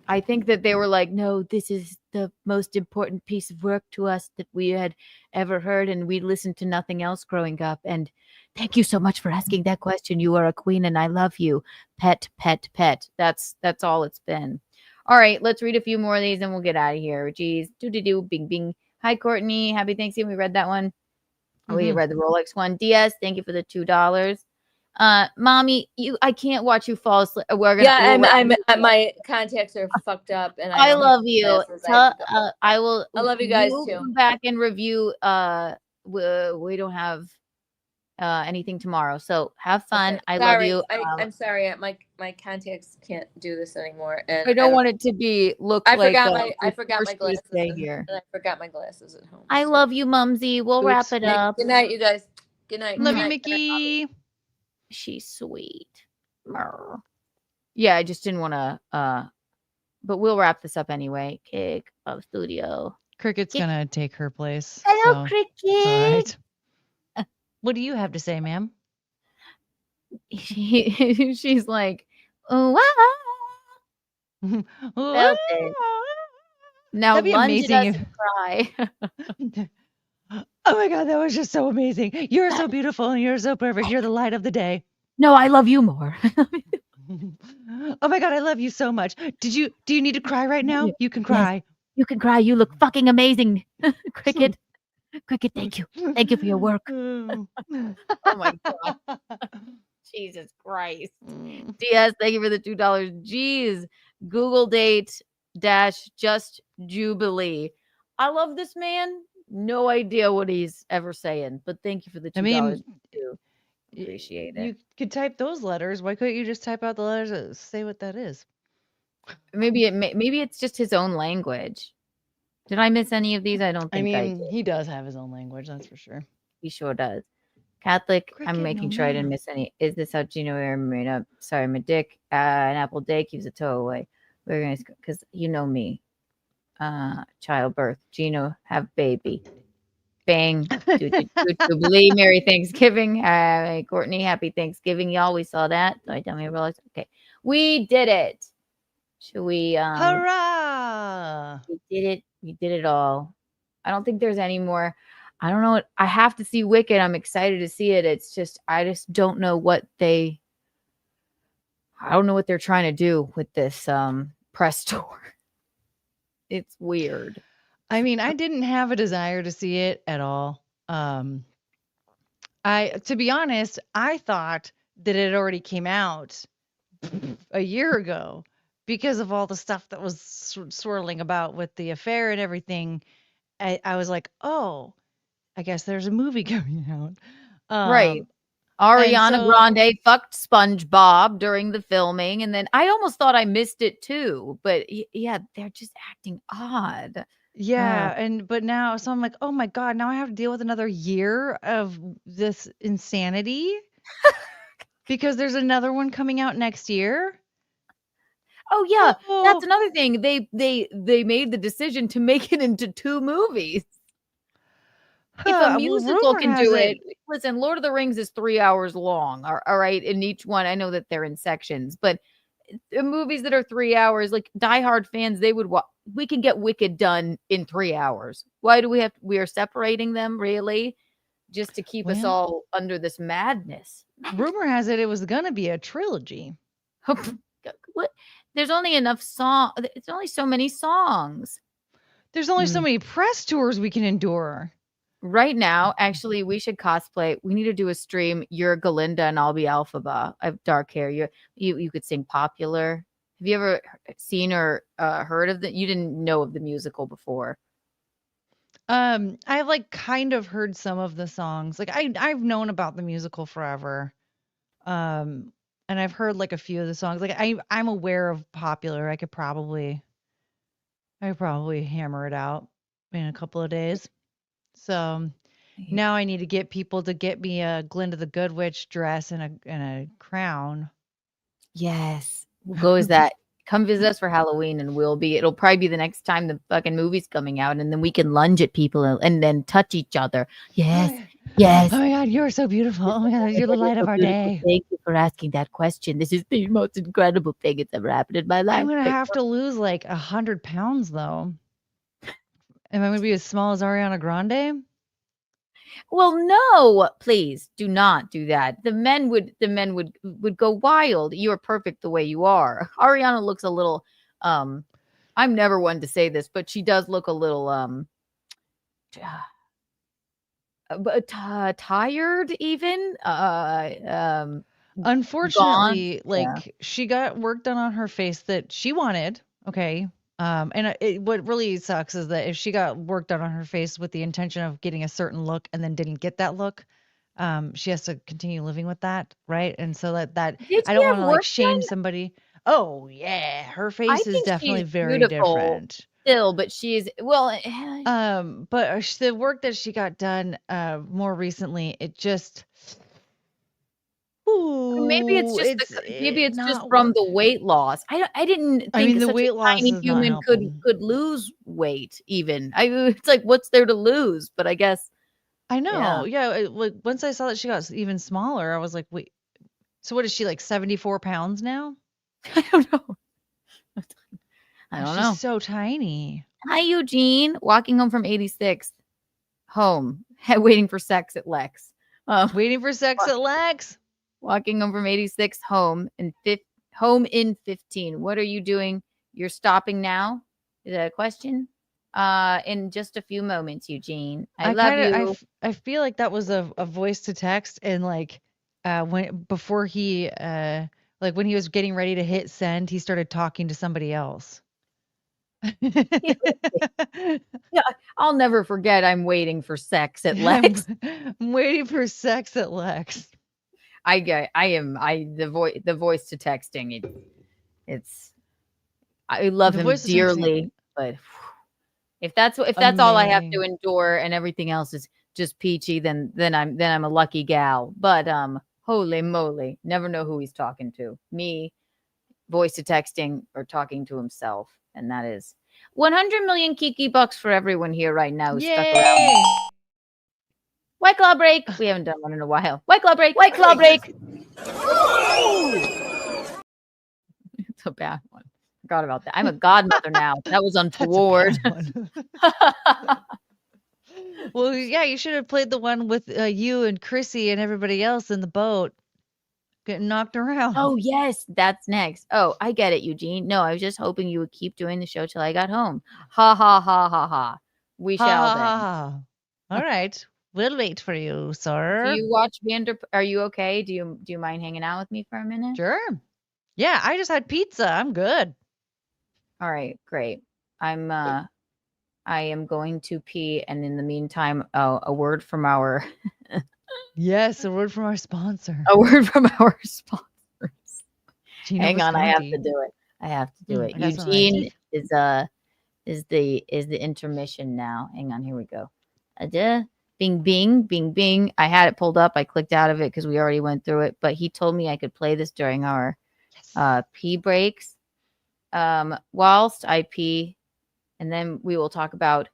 I think that they were like, no, this is the most important piece of work to us that we had ever heard, and we listened to nothing else growing up. And thank you so much for asking that question. You are a queen, and I love you. Pet, pet, pet. That's all it's been. All right, let's read a few more of these, and we'll get out of here. Geez, do, bing, bing. Hi, Courtney. Happy Thanksgiving. We read that one. We read the Rolex one. DS, thank you for the $2. Mommy, I can't watch you fall asleep. My contacts are fucked up, and I don't love have you. glasses. I have to go. I will. I love you guys we'll too. Come back and review. We don't have anything tomorrow, so have fun. Okay. I love you. I'm sorry. My contacts can't do this anymore, and I don't want it to be I like forgot my glasses. stay here. And I forgot my glasses at home. I love you, Mumsy. We'll wrap Oops. it up. Good night, you guys. Good night. Love Good you, night. Mickey. She's sweet. Yeah, I just didn't want to. But we'll wrap this up anyway. Kick of studio. Cricket's gonna take her place. Hello, so Cricket. it's all right. What do you have to say, ma'am? She's like, oh, wow. Felt it. Now That'd be lunge amazing us and cry. Oh my God, that was just so amazing. You're so beautiful and you're so perfect. You're the light of the day. No, I love you more. Oh my God, I love you so much. Do you need to cry right now? You can cry. Yes, you can cry. You look fucking amazing. Cricket. Cricket, thank you. Thank you for your work. Oh my God. Jesus Christ. DS, thank you for the $2. Jeez. Google date -- just Jubilee. I love this man. No idea what he's ever saying, but thank you for the $2 too. Appreciate it. You could type those letters. Why couldn't you just type out the letters that say what that is? Maybe it's just his own language. Did I miss any of these? I don't think I did. He does have his own language, that's for sure. He sure does. Catholic, Cricket, I'm making no sure I didn't math. miss any. Is this how Gino made up? Sorry, my dick. An apple day keeps a toe away. We're gonna, because you know me. Childbirth. Gino, have baby. Bang. Jubilee. Merry Thanksgiving. Courtney, happy Thanksgiving, y'all. We saw that. So I tell me realize. Okay, we did it. Should we? Hurrah! We did it. We did it all. I don't think there's any more. I don't know. I have to see Wicked. I'm excited to see it. It's just, I just don't know what I don't know what they're trying to do with this press tour. It's weird. I mean, I didn't have a desire to see it at all. To be honest, I thought that it already came out a year ago because of all the stuff that was swirling about with the affair and everything. I was like, oh, I guess there's a movie coming out. Right. Ariana Grande fucked SpongeBob during the filming. And then I almost thought I missed it too. But yeah, they're just acting odd. Yeah. But now, so I'm like, oh my God, now I have to deal with another year of this insanity because there's another one coming out next year. Oh yeah, that's another thing. They made the decision to make it into 2 movies. If a musical can do it, listen, Lord of the Rings is 3 hours long. All right, in each one, I know that they're in sections, but movies that are 3 hours, like diehard fans, they would we can get Wicked done in 3 hours. Why do we are separating them really? Just to keep us all under this madness. Rumor has it was gonna be a trilogy. What? There's only enough song. It's only so many songs. There's only so many press tours we can endure. Right now, actually, we should cosplay. We need to do a stream. You're Galinda and I'll be Alphaba. I have dark hair. You could sing Popular. Have you ever seen or heard of that? You didn't know of the musical before. I've like kind of heard some of the songs. Like I've known about the musical forever. And I've heard like a few of the songs. Like I'm aware of Popular. I could probably hammer it out in a couple of days. So now I need to get people to get me a Glinda the Good Witch dress and a crown. Yes. We'll go as that. Come visit us for Halloween and it'll probably be the next time the fucking movie's coming out, and then we can lunge at people and then touch each other. Yes. Yes. Oh my God, you're so beautiful. Oh my God, you're the light of our day. Thank you for asking that question. This is the most incredible thing that's ever happened in my life. I'm gonna have to lose like 100 pounds though. Am I gonna be as small as Ariana Grande? Well, no, please do not do that. The men would go wild. You are perfect the way you are. Ariana looks a little I'm never one to say this, but she does look a little tired even. Unfortunately, she got work done on her face that she wanted. Okay. What really sucks is that if she got work done on her face with the intention of getting a certain look and then didn't get that look, she has to continue living with that, right? And so that I don't want to like shame somebody. Oh yeah, her face is definitely very different. Still, but she's but the work that she got done more recently, it just. Maybe it's just from the weight loss. I didn't think the weight loss tiny human could lose weight even. It's like, what's there to lose? But I guess I know. Yeah. Once I saw that she got even smaller, I was like, wait. So what is she, like 74 pounds now? I don't know. I don't know. She's so tiny. Hi, Eugene. Walking home from 86th. Home. Waiting for sex at Lex. Waiting for sex at Lex. Walking home from 86 home in 15. What are you doing? You're stopping now? Is that a question? In just a few moments, Eugene. I love you. I feel like that was a voice to text, and like before he when he was getting ready to hit send, he started talking to somebody else. Yeah, I'll never forget. I'm waiting for sex at Lex. I'm waiting for sex at Lex. The voice to texting. I love him dearly, but If that's all I have to endure and everything else is just peachy, then I'm a lucky gal. But holy moly, never know who he's talking to. Me, voice to texting, or talking to himself. And that is 100 million Kiki bucks for everyone here right now who's stuck around. White Claw break. We haven't done one in a while. White Claw break. White Claw break. It's a bad one. Forgot about that. I'm a godmother now. That was untoward. Well, yeah, you should have played the one with you and Chrissy and everybody else in the boat getting knocked around. Oh, yes. That's next. Oh, I get it, Eugene. No, I was just hoping you would keep doing the show till I got home. Ha, ha, ha, ha, ha. We shall then. All right. We'll wait for you, sir. Do you watch Are you okay? Do you mind hanging out with me for a minute? Sure. Yeah, I just had pizza. I'm good. All right, great. I am going to pee, and in the meantime, a word from our yes, a word from our sponsor. A word from our sponsors. Gina Hang on, I have Visconti. to do it. I have to do it. I got some Eugene is the intermission now. Hang on, here we go. Bing, bing, bing, bing. I had it pulled up. I clicked out of it because we already went through it. But he told me I could play this during our pee breaks. Whilst I pee, and then we will talk about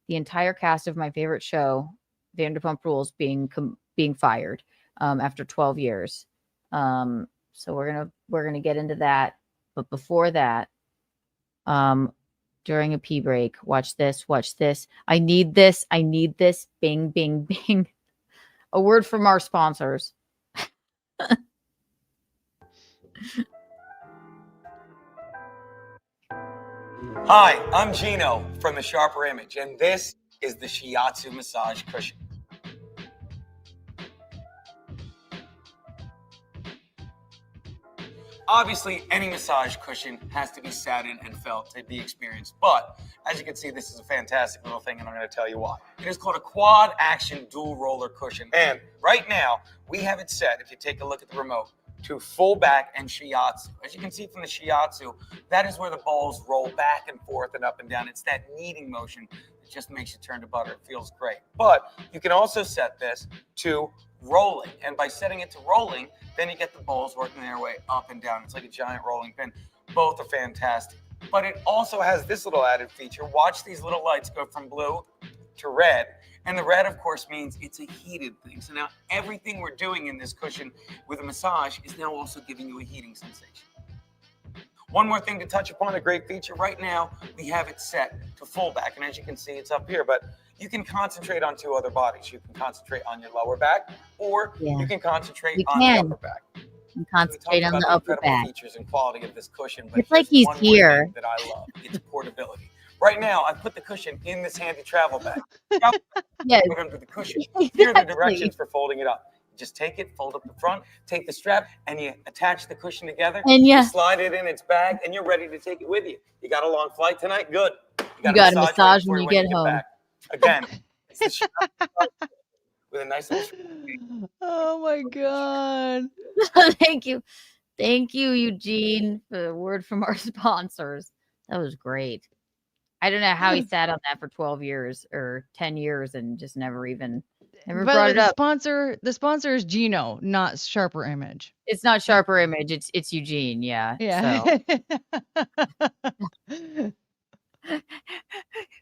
the entire cast of my favorite show, Vanderpump Rules, being fired after 12 years. So we're gonna get into that. But before that, during a pee break, watch this. I need this. Bing, bing, bing. A word from our sponsors. Hi, I'm Gino from the Sharper Image, and this is the Shiatsu massage cushion. Obviously, any massage cushion has to be satin and felt to be experienced, but as you can see, this is a fantastic little thing, and I'm going to tell you why. It is called a quad action dual roller cushion, and right now, we have it set, if you take a look at the remote, to full back and shiatsu. As you can see from the shiatsu, that is where the balls roll back and forth and up and down. It's that kneading motion that just makes you turn to butter. It feels great. But you can also set this to rolling. And by setting it to rolling, then you get the balls working their way up and down. It's like a giant rolling pin. Both are fantastic. But it also has this little added feature. Watch these little lights go from blue to red. And the red, of course, means it's a heated thing. So now everything we're doing in this cushion with a massage is now also giving you a heating sensation. One more thing to touch upon, a great feature. Right now, we have it set to full back. And as you can see, it's up here. But you can concentrate on two other bodies. You can concentrate on your lower back, or you can concentrate on the upper back. You concentrate on the upper back. Features and quality of this cushion, but it's like he's here. That I love. It's portability. Right now, I put the cushion in this handy travel bag. Yes. Put it under the cushion. Here are the directions for folding it up. Just take it, fold up the front, take the strap, and you attach the cushion together. And you slide it in its bag, and you're ready to take it with you. You got a long flight tonight? Good. You got a massage when you get home. Back. Again, it's the shot with a nice little. Oh my God. Thank you, Eugene, for the word from our sponsors. That was great. I don't know how he sat on that for 12 years or 10 years and just never brought it up. The sponsor is Gino, not Sharper Image. It's not Sharper Image. It's Eugene. Yeah. Yeah. So.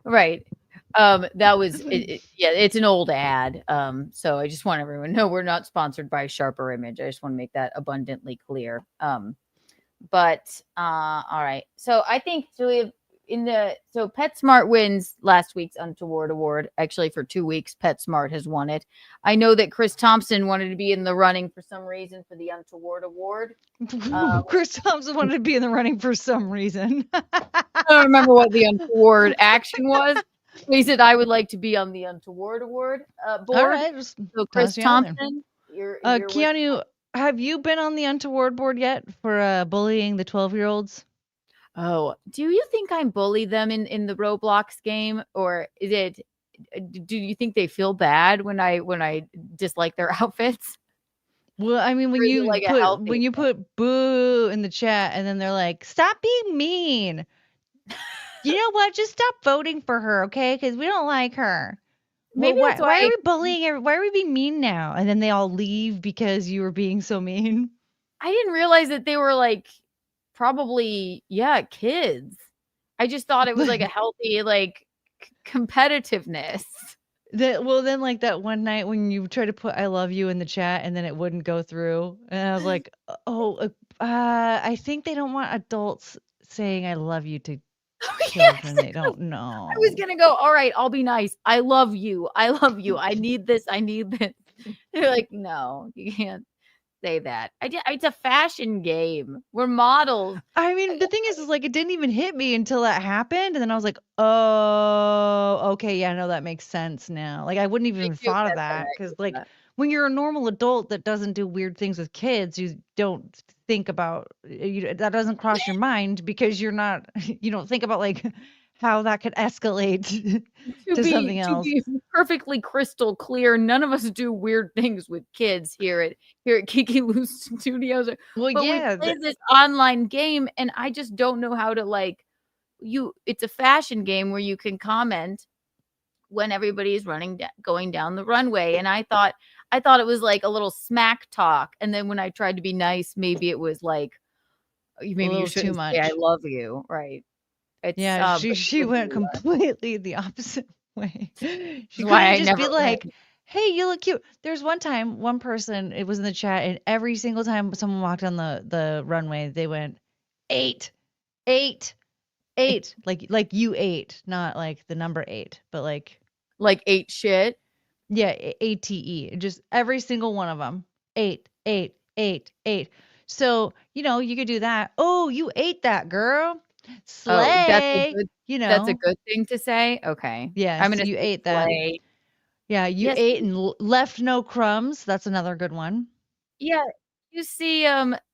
Right. That was it's an old ad. So I just want everyone to know we're not sponsored by Sharper Image. I just want to make that abundantly clear. But all right. So I think Julia, so PetSmart wins last week's Untoward Award. Actually, for 2 weeks, PetSmart has won it. I know that Chris Thompson wanted to be in the running for some reason for the Untoward Award. Chris Thompson wanted to be in the running for some reason. I don't remember what the Untoward action was. He said, I would like to be on the Untoward Award board. All right. So Chris Thompson, you're Keanu, have you been on the Untoward board yet for bullying the 12-year-olds? Oh, do you think I bully them in the Roblox game, or do you think they feel bad when I dislike their outfits? Well, I mean, when you put boo in the chat and then they're like, stop being mean. You know what? Just stop voting for her, okay? Because we don't like her. Maybe Well, that's why why are we bullying her? Why are we being mean now? And then they all leave because you were being so mean. I didn't realize that they were like probably kids. I just thought it was like a healthy like competitiveness. Then like that one night when you tried to put "I love you" in the chat and then it wouldn't go through, and I was like, I think they don't want adults saying "I love you" to children they don't know. I was gonna go, all right, I'll be nice. I love you. I love you. I need this. I need this. They're like, no, you can't say that. It's a fashion game. We're models. I mean, the thing is like it didn't even hit me until that happened, and then I was like, oh, okay, yeah, no, that makes sense now. Like I wouldn't even thought of that because like when you're a normal adult that doesn't do weird things with kids, you don't think about that doesn't cross your mind because you don't think about like how that could escalate to something else. To be perfectly crystal clear, none of us do weird things with kids here at Kiki Lou Studios. Well, but yeah, we play this online game, and I just don't know how to like it's a fashion game where you can comment when everybody is going down the runway, and I thought it was like a little smack talk, and then when I tried to be nice, maybe it was like maybe you shouldn't say I love you, right? It's, she went completely the opposite way. She why couldn't just be like, "Hey, you look cute." There's one time, one person, it was in the chat, and every single time someone walked on the runway, they went 8, 8, 8, like you 8, not like the number 8, but like 8 shit. Yeah, ATE. Just every single one of them. 8, 8, 8, 8. So you could do that. Oh, you ate that, girl. Slay. That's a good thing to say. Okay. Yeah, I'm gonna you ate that. Yeah, you ate and left no crumbs. That's another good one. Yeah, you see,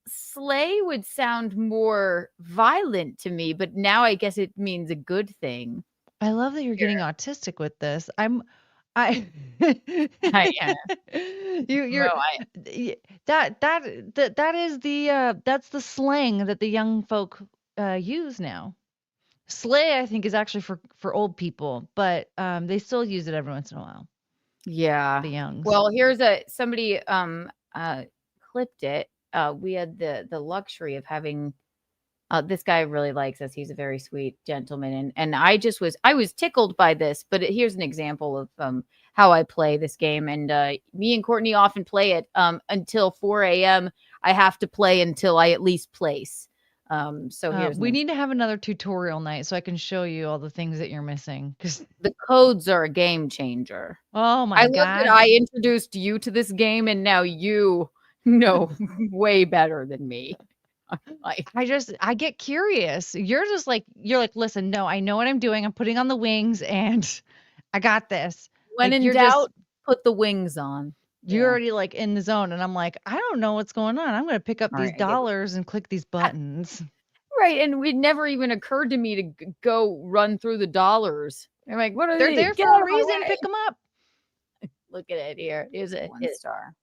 slay would sound more violent to me, but now I guess it means a good thing. I love that you're getting autistic with this. You're that is that's the slang that the young folk use now. Slay, I think, is actually for old people, but they still use it every once in a while. Yeah. The youngs. Well, here's somebody clipped it. We had the luxury of having this guy really likes us. He's a very sweet gentleman, and I was tickled by this. But here's an example of how I play this game. And me and Courtney often play it until 4 a.m. I have to play until I at least place. So we need to have another tutorial night so I can show you all the things that you're missing because the codes are a game changer. Oh my God! I love that I introduced you to this game, and now you know way better than me. I get curious. You're like, listen, no, I know what I'm doing. I'm putting on the wings, and I got this. When in doubt, put the wings on. You're already like in the zone, and I'm like, I don't know what's going on. I'm going to pick up these dollars and click these buttons. Right, and it never even occurred to me to go run through the dollars. I'm like, what are they? They're there for a reason. Pick them up. Look at it here. Here's it. 1 star.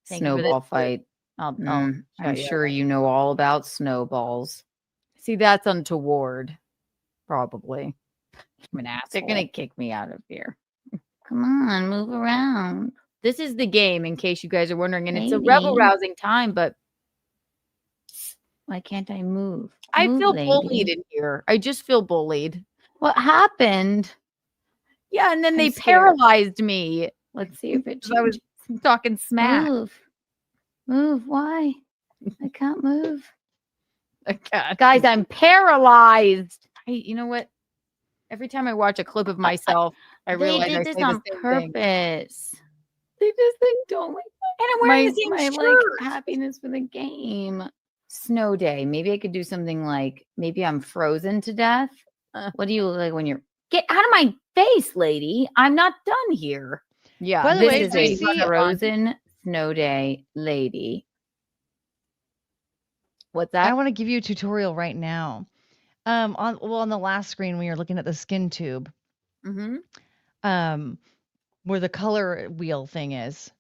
Snowball fight. I'm sure you know all about snowballs. See, that's untoward. Probably. I'm an asshole. They're gonna kick me out of here. Come on, move around. This is the game, in case you guys are wondering, and it's a rebel-rousing time, but why can't I move? I feel bullied in here. I just feel bullied. What happened? Yeah, and then they paralyzed me. Let's see if it changes. I was talking smack. Move. Why? I can't move. Guys, I'm paralyzed. You know what? Every time I watch a clip of myself, I realize I say this on purpose. They just don't like that. And I'm wearing the same shirt. Like happiness for the game. Snow day. Maybe I could do something like maybe I'm frozen to death. What do you look like when you're get out of my face, lady? I'm not done here. Yeah. By the way, this is a frozen snow day lady. What's that? I want to give you a tutorial right now. On the last screen when you're looking at the skin tube. Mm-hmm. Where the color wheel thing is.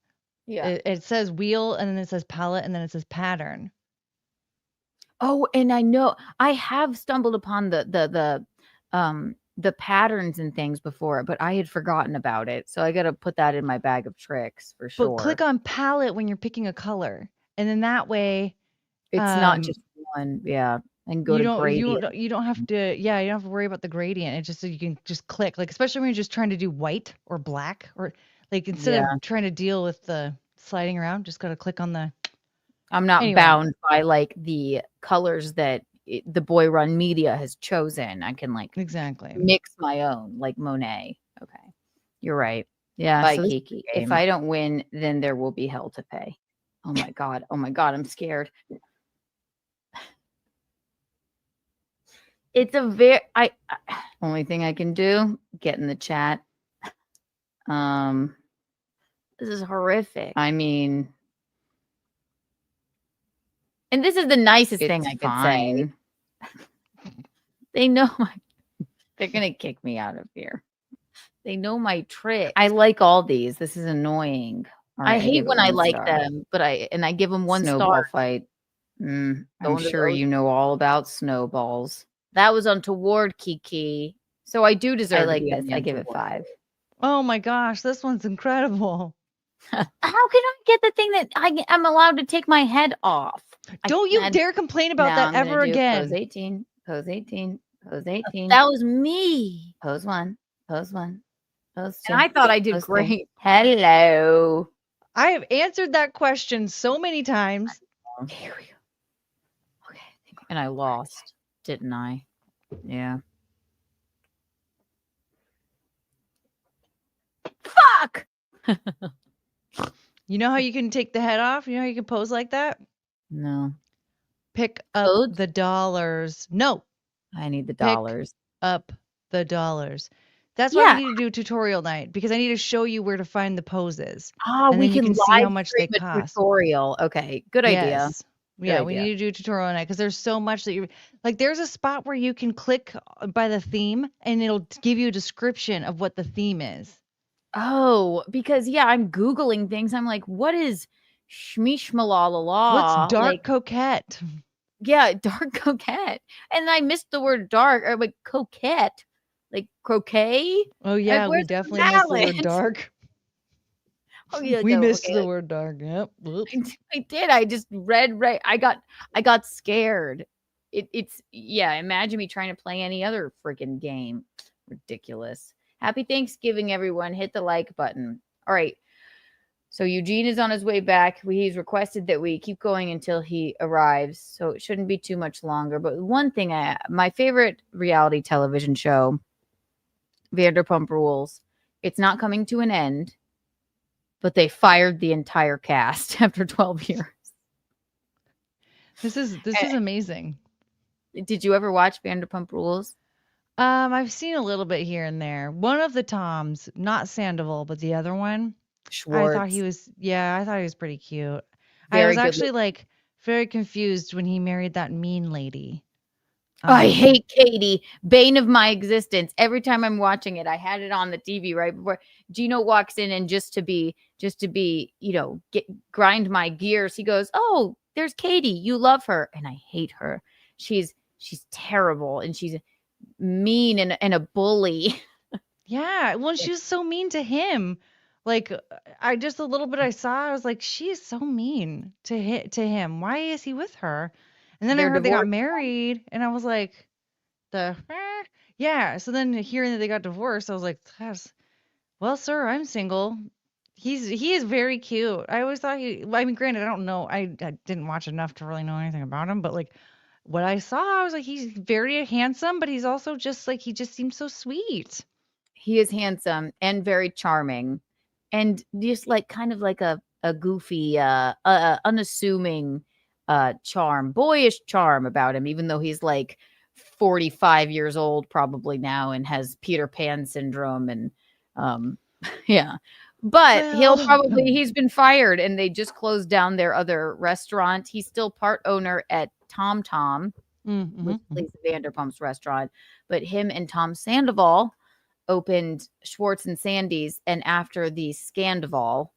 Yeah. It says wheel, and then it says palette, and then it says pattern. Oh, and I know I have stumbled upon the patterns and things before, but I had forgotten about it. So I got to put that in my bag of tricks for sure. But click on palette when you're picking a color, and then that way it's not just one. Yeah, and go to gradient. You don't have to. Yeah, you don't have to worry about the gradient. It's just so you can just click, like especially when you're just trying to do white or black, or like instead of trying to deal with the sliding around, just got to click on the. I'm not bound by like the colors that the Boy Run Media has chosen. I can like mix my own, like Monet. Okay, you're right. Yeah, bye, Kiki. If I don't win, then there will be hell to pay. Oh my god! Oh my god! I'm scared. It's a very only thing I can do, get in the chat. This is horrific. I mean, and this is the nicest thing I could say. They know they're gonna kick me out of here. They know my trick. I like all these. This is annoying. Right, I hate when I like them, but I give them one star. Fight. I'm sure you know all about snowballs. That was untoward, Kiki. So I do deserve. I like this. I give it 5. Oh my gosh, this one's incredible. How can I get the thing that I'm allowed to take my head off? Don't you dare complain about that ever again. Pose 18. Pose 18. Pose 18. That was me. Pose 1. Pose 1. Pose 2. And I thought I did great. Hello. I have answered that question so many times. Here we go. Okay. And I lost, didn't I? Yeah. Fuck! You know how you can take the head off? You know how you can pose like that? No. Pick up the dollars. No. I need the dollars. Pick up the dollars. That's why we need to do tutorial night, because I need to show you where to find the poses. Oh, and we then you can see how much they cost. Tutorial. Okay. Good idea. Yes. Yeah, we need to do tutorial night because there's so much that you like. There's a spot where you can click by the theme and it'll give you a description of what the theme is. Oh, because I'm Googling things. I'm like, what is shmishmalalala? What's dark coquette? Yeah, dark coquette. And I missed the word dark. Or like coquette. Like croquet. Oh yeah, we definitely missed the word dark. Oh yeah, we missed the word dark. Yep. I did. I just read right. I got scared. It's imagine me trying to play any other freaking game. Ridiculous. Happy Thanksgiving, everyone. Hit the like button. All right. So Eugene is on his way back. He's requested that we keep going until he arrives. So it shouldn't be too much longer. But one thing, my favorite reality television show, Vanderpump Rules, it's not coming to an end, but they fired the entire cast after 12 years. This is amazing. Did you ever watch Vanderpump Rules? I've seen a little bit here and there. One of the Toms, not Sandoval, but the other one, SCHWARTZ. I thought he was pretty cute. I was actually like very confused when he married that mean lady. I hate Katie, bane of my existence. Every time I'm watching it, I had it on the TV right before Gino walks in, and just to be, grind my gears, he goes, "Oh, there's Katie. You love her," and I hate her. She's terrible, and she's mean and a bully. Yeah, well, she was so mean to him. Like, the little bit I saw, I was like, she is so mean to him. Why is he with her? And then I heard they got married, and I was like, yeah. So then hearing that they got divorced, I was like, well, sir, I'm single. He is very cute. I always thought granted, I don't know. I didn't watch enough to really know anything about him, but like what I saw, I was like, he's very handsome, but he's also just like, he just seems so sweet. He is handsome and very charming, and just like kind of like a goofy, unassuming charm, boyish charm about him, even though he's like 45 years old probably now and has Peter Pan syndrome and but he's been fired, and they just closed down their other restaurant. He's still part owner at Tom Tom, which is Vanderpump's restaurant, but him and Tom Sandoval opened SCHWARTZ and Sandy's, and after the Scandoval,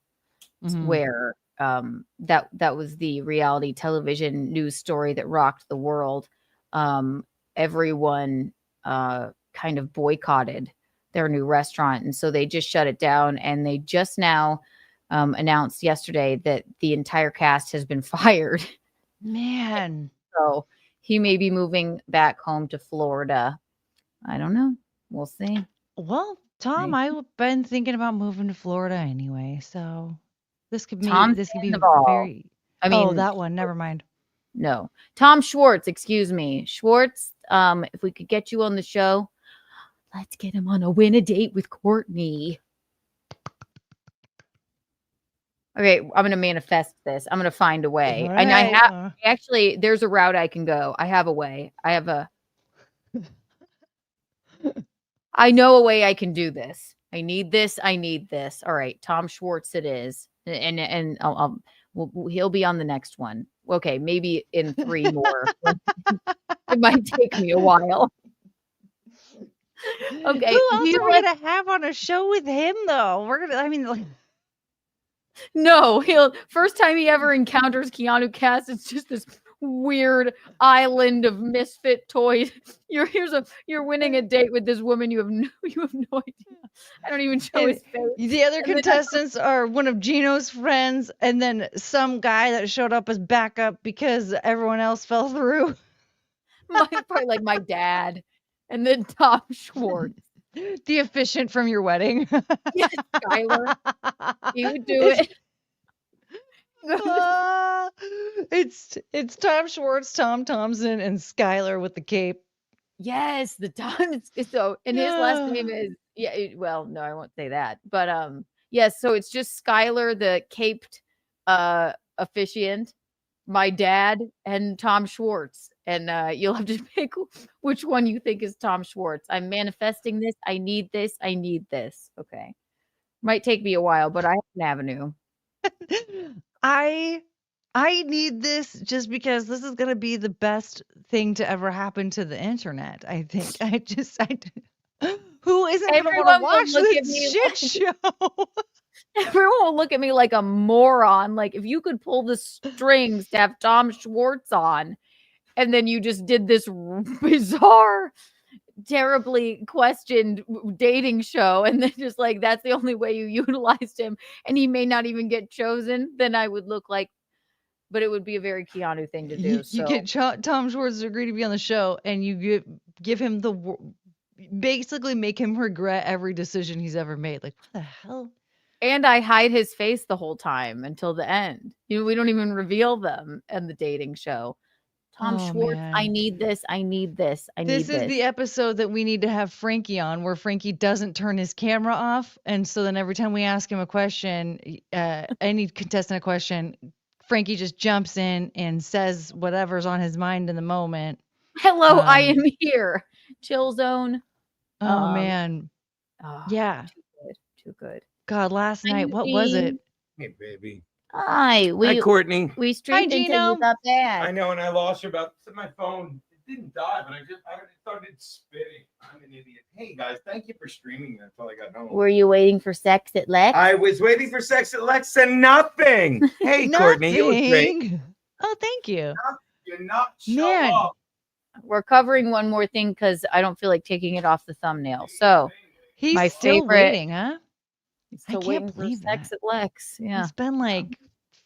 where that was the reality television news story that rocked the world. Everyone kind of boycotted their new restaurant, and so they just shut it down. And they just now announced yesterday that the entire cast has been fired. Man. So he may be moving back home to Florida. I don't know. We'll see. Well, Tom, I've been thinking about moving to Florida anyway, so this could be Sandoval. very. I mean, that one. Never mind. No, Tom Schwartz. Excuse me, Schwartz. If we could get you on the show, let's get him on a win a date with Courtney. Okay, I'm gonna manifest this. I'm gonna find a way, and I have actually. There's a route I can go. I have a way. I know a way I can do this. I need this. All right, Tom Schwartz it is, and he'll be on the next one. Okay, maybe in 3 more. It might take me a while. Okay, who else are we gonna have on a show with him though? No, first time he ever encounters Keanu Cast, it's just this weird island of misfit toys. You're winning a date with this woman you have no idea. I don't even show his face. The other contestants are one of Gino's friends, and then some guy that showed up as backup because everyone else fell through. Probably like my dad, and then Tom Schwartz, the officiant from your wedding. Yes, Skylar, he would do it. It's Tom Schwartz, Tom Thompson, and Skylar with the cape. Yes, the Tom. So, and his last name is well, no, I won't say that, but yes. So it's just Skylar, the caped officiant, my dad, and Tom Schwartz, and you'll have to pick which one you think is Tom Schwartz. I'm manifesting this. I need this. Okay, might take me a while, but I have an avenue. I need this just because this is going to be the best thing to ever happen to the internet. I think. Who isn't going to want to watch this shit show? Everyone will look at me like a moron. Like, if you could pull the strings to have Tom Schwartz on, and then you just did this bizarre, terribly questioned dating show, and then just like that's the only way you utilized him, and he may not even get chosen, then I would look like, but it would be a very Keanu thing to do. You get Tom Schwartz to agree to be on the show, and you give him basically make him regret every decision he's ever made. Like, what the hell? And I hide his face the whole time until the end. We don't even reveal them in the dating show. Tom Schwartz, man. I need this. This is the episode that we need to have Frankie on, where Frankie doesn't turn his camera off. And so then every time we ask him a question, any contestant a question, Frankie just jumps in and says whatever's on his mind in the moment. Hello, I am here. Chill zone. Oh, man. Yeah. Too good. God, last night, what was it? Hey, baby. Hi, Courtney. We streamed until you got bad. I know, and I lost you about my phone. It didn't die, but I started spitting. I'm an idiot. Hey guys, thank you for streaming that until I got home. Were you waiting for sex at Lex? I was waiting for sex at Lex and nothing. Hey, Courtney, it was great. Oh, thank you. You're not showing up. We're covering one more thing because I don't feel like taking it off the thumbnail. So he's my still favorite, waiting, huh? I can't believe sex at Lex. Yeah, it's been like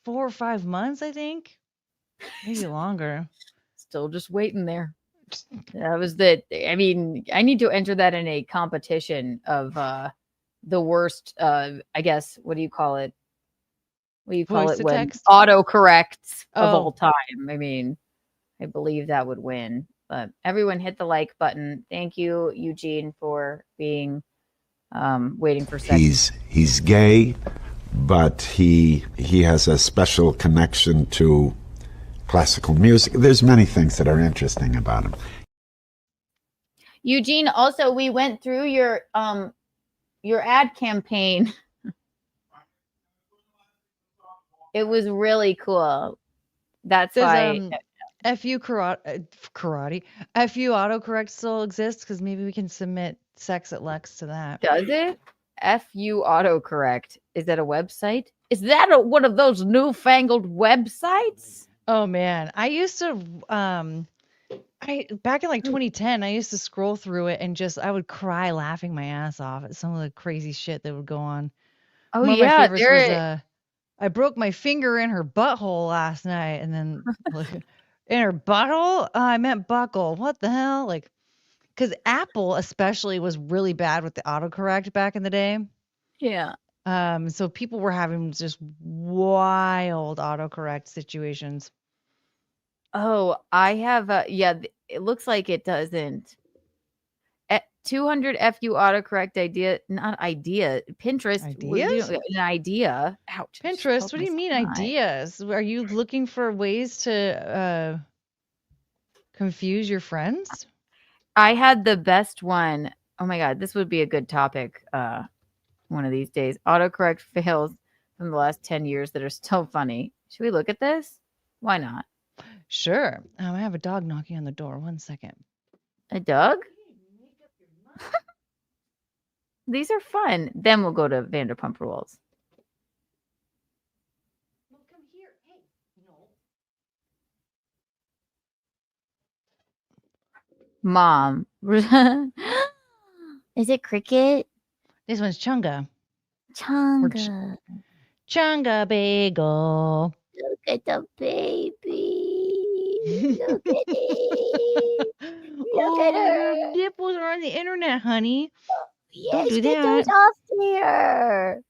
4 or 5 months, I think, maybe longer. Still just waiting there. That was I mean, I need to enter that in a competition of the worst. I guess what do you call it? What do you call Voice it to when text? autocorrects of Oh. all time? I mean, I believe that would win. But everyone hit the like button. Thank you, Eugene, for being waiting for sex. He's gay, but he has a special connection to classical music. There's many things that are interesting about him. Eugene, also we went through your ad campaign. It was really cool. That's why FU karate. FU autocorrect still exists because maybe we can submit sex at Lex to that. Does it? FU autocorrect. Is that a website? Is that one of those newfangled websites? Oh man, I used to back in like 2010, I used to scroll through it and I would cry laughing my ass off at some of the crazy shit that would go on. Oh One of yeah, my favorites was I broke my finger in her butthole last night, and then like, in her butthole? I meant buckle. What the hell? Like, because Apple especially was really bad with the autocorrect back in the day. Yeah. So people were having just wild autocorrect situations. Oh, I have it looks like it doesn't. 200 FU autocorrect Pinterest. Ideas? An idea. Ouch. Pinterest? What do you mean ideas? Are you looking for ways to confuse your friends? I had the best one. Oh my God, this would be a good topic one of these days. Autocorrect fails from the last 10 years that are still funny. Should we look at this? Why not? Sure. I have a dog knocking on the door. 1 second. A dog? These are fun. Then we'll go to Vanderpump Rules. Well, come here. Hey, no. Mom. Is it Cricket? This one's Chunga. Chunga. Chunga bagel. Look at the baby. Look at it. Look at her. Your nipples are on the internet, honey. Yes, Don't do get that. those off there.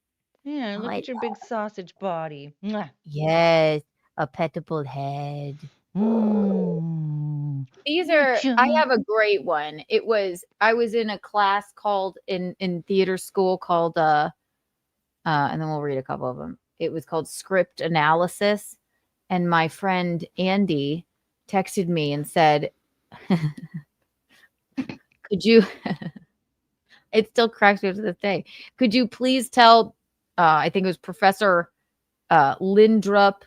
Yeah, look at your big sausage body. Mwah. Yes, a petable head. Mm. These are, I have a great one. I was in a class called in theater school called, and then we'll read a couple of them. It was called script analysis. And my friend Andy texted me and said, could you, it still cracks me to this day. Could you please tell, I think it was Professor Lindrup,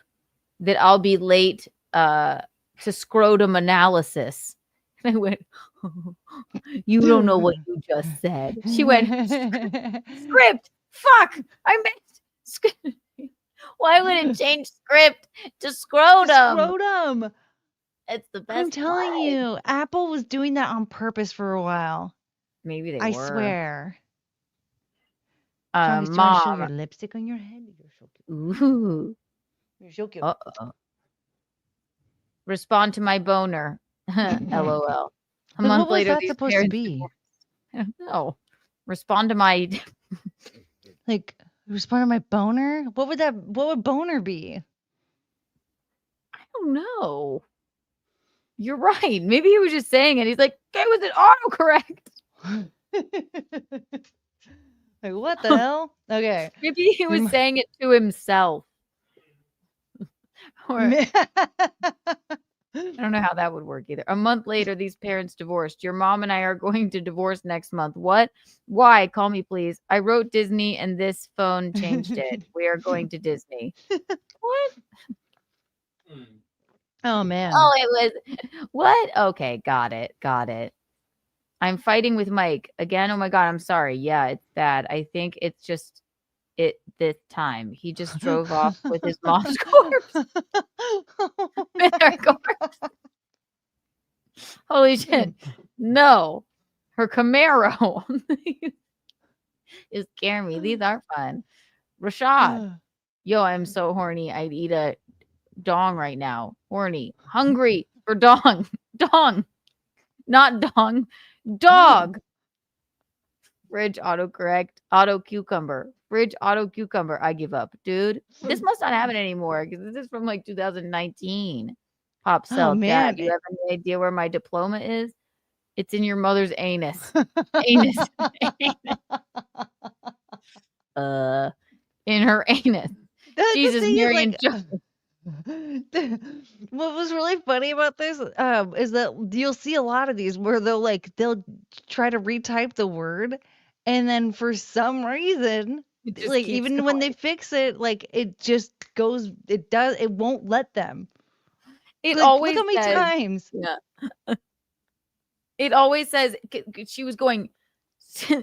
that I'll be late to scrotum analysis. And I went, you don't know what you just said. She went, script. Fuck. I meant script. Why would it change script to scrotum? Scrotum. It's the best. I'm telling you, Apple was doing that on purpose for a while. Maybe they were. I swear. Mom, show your lipstick on your head. You're so cute. Ooh. You're so cute. Uh-oh. Respond to my boner. LOL. A month what was later, that these supposed to parents be? divorced. I don't know. Respond to my like respond to my boner? What would boner be? I don't know. You're right. Maybe he was just saying it. He's like, okay, with an autocorrect. Like, what the hell? Okay. Maybe he was saying it to himself. Or I don't know how that would work either. A month later, these parents divorced. Your mom and I are going to divorce next month. What? Why? Call me, please. I wrote Disney and this phone changed it. We are going to Disney. What? Oh, man. Oh, it was what? Okay, got it. Got it. I'm fighting with Mike again. Oh my God, I'm sorry. Yeah, it's bad. I think it's just it this time. He just drove off with his mom's corpse. With her corpse. Holy shit. No. Her Camaro. You scare me. These are fun. Rashad. Yo, I'm so horny. I'd eat a dong right now. Horny. Hungry for dong. Dong. Not dong. Dog. Fridge autocorrect. Auto cucumber. Fridge auto cucumber. I give up. Dude, this must not happen anymore because this is from like 2019. Pop cell. Oh, man. Dad, you have any idea where my diploma is? It's in your mother's anus. Anus. In her anus. Jesus, Mary and Joseph. What was really funny about this is that you'll see a lot of these where they'll try to retype the word, and then for some reason, like even when they fix it, like it just goes. It won't let them. It like, always look how many says, times. Yeah. It always says she was going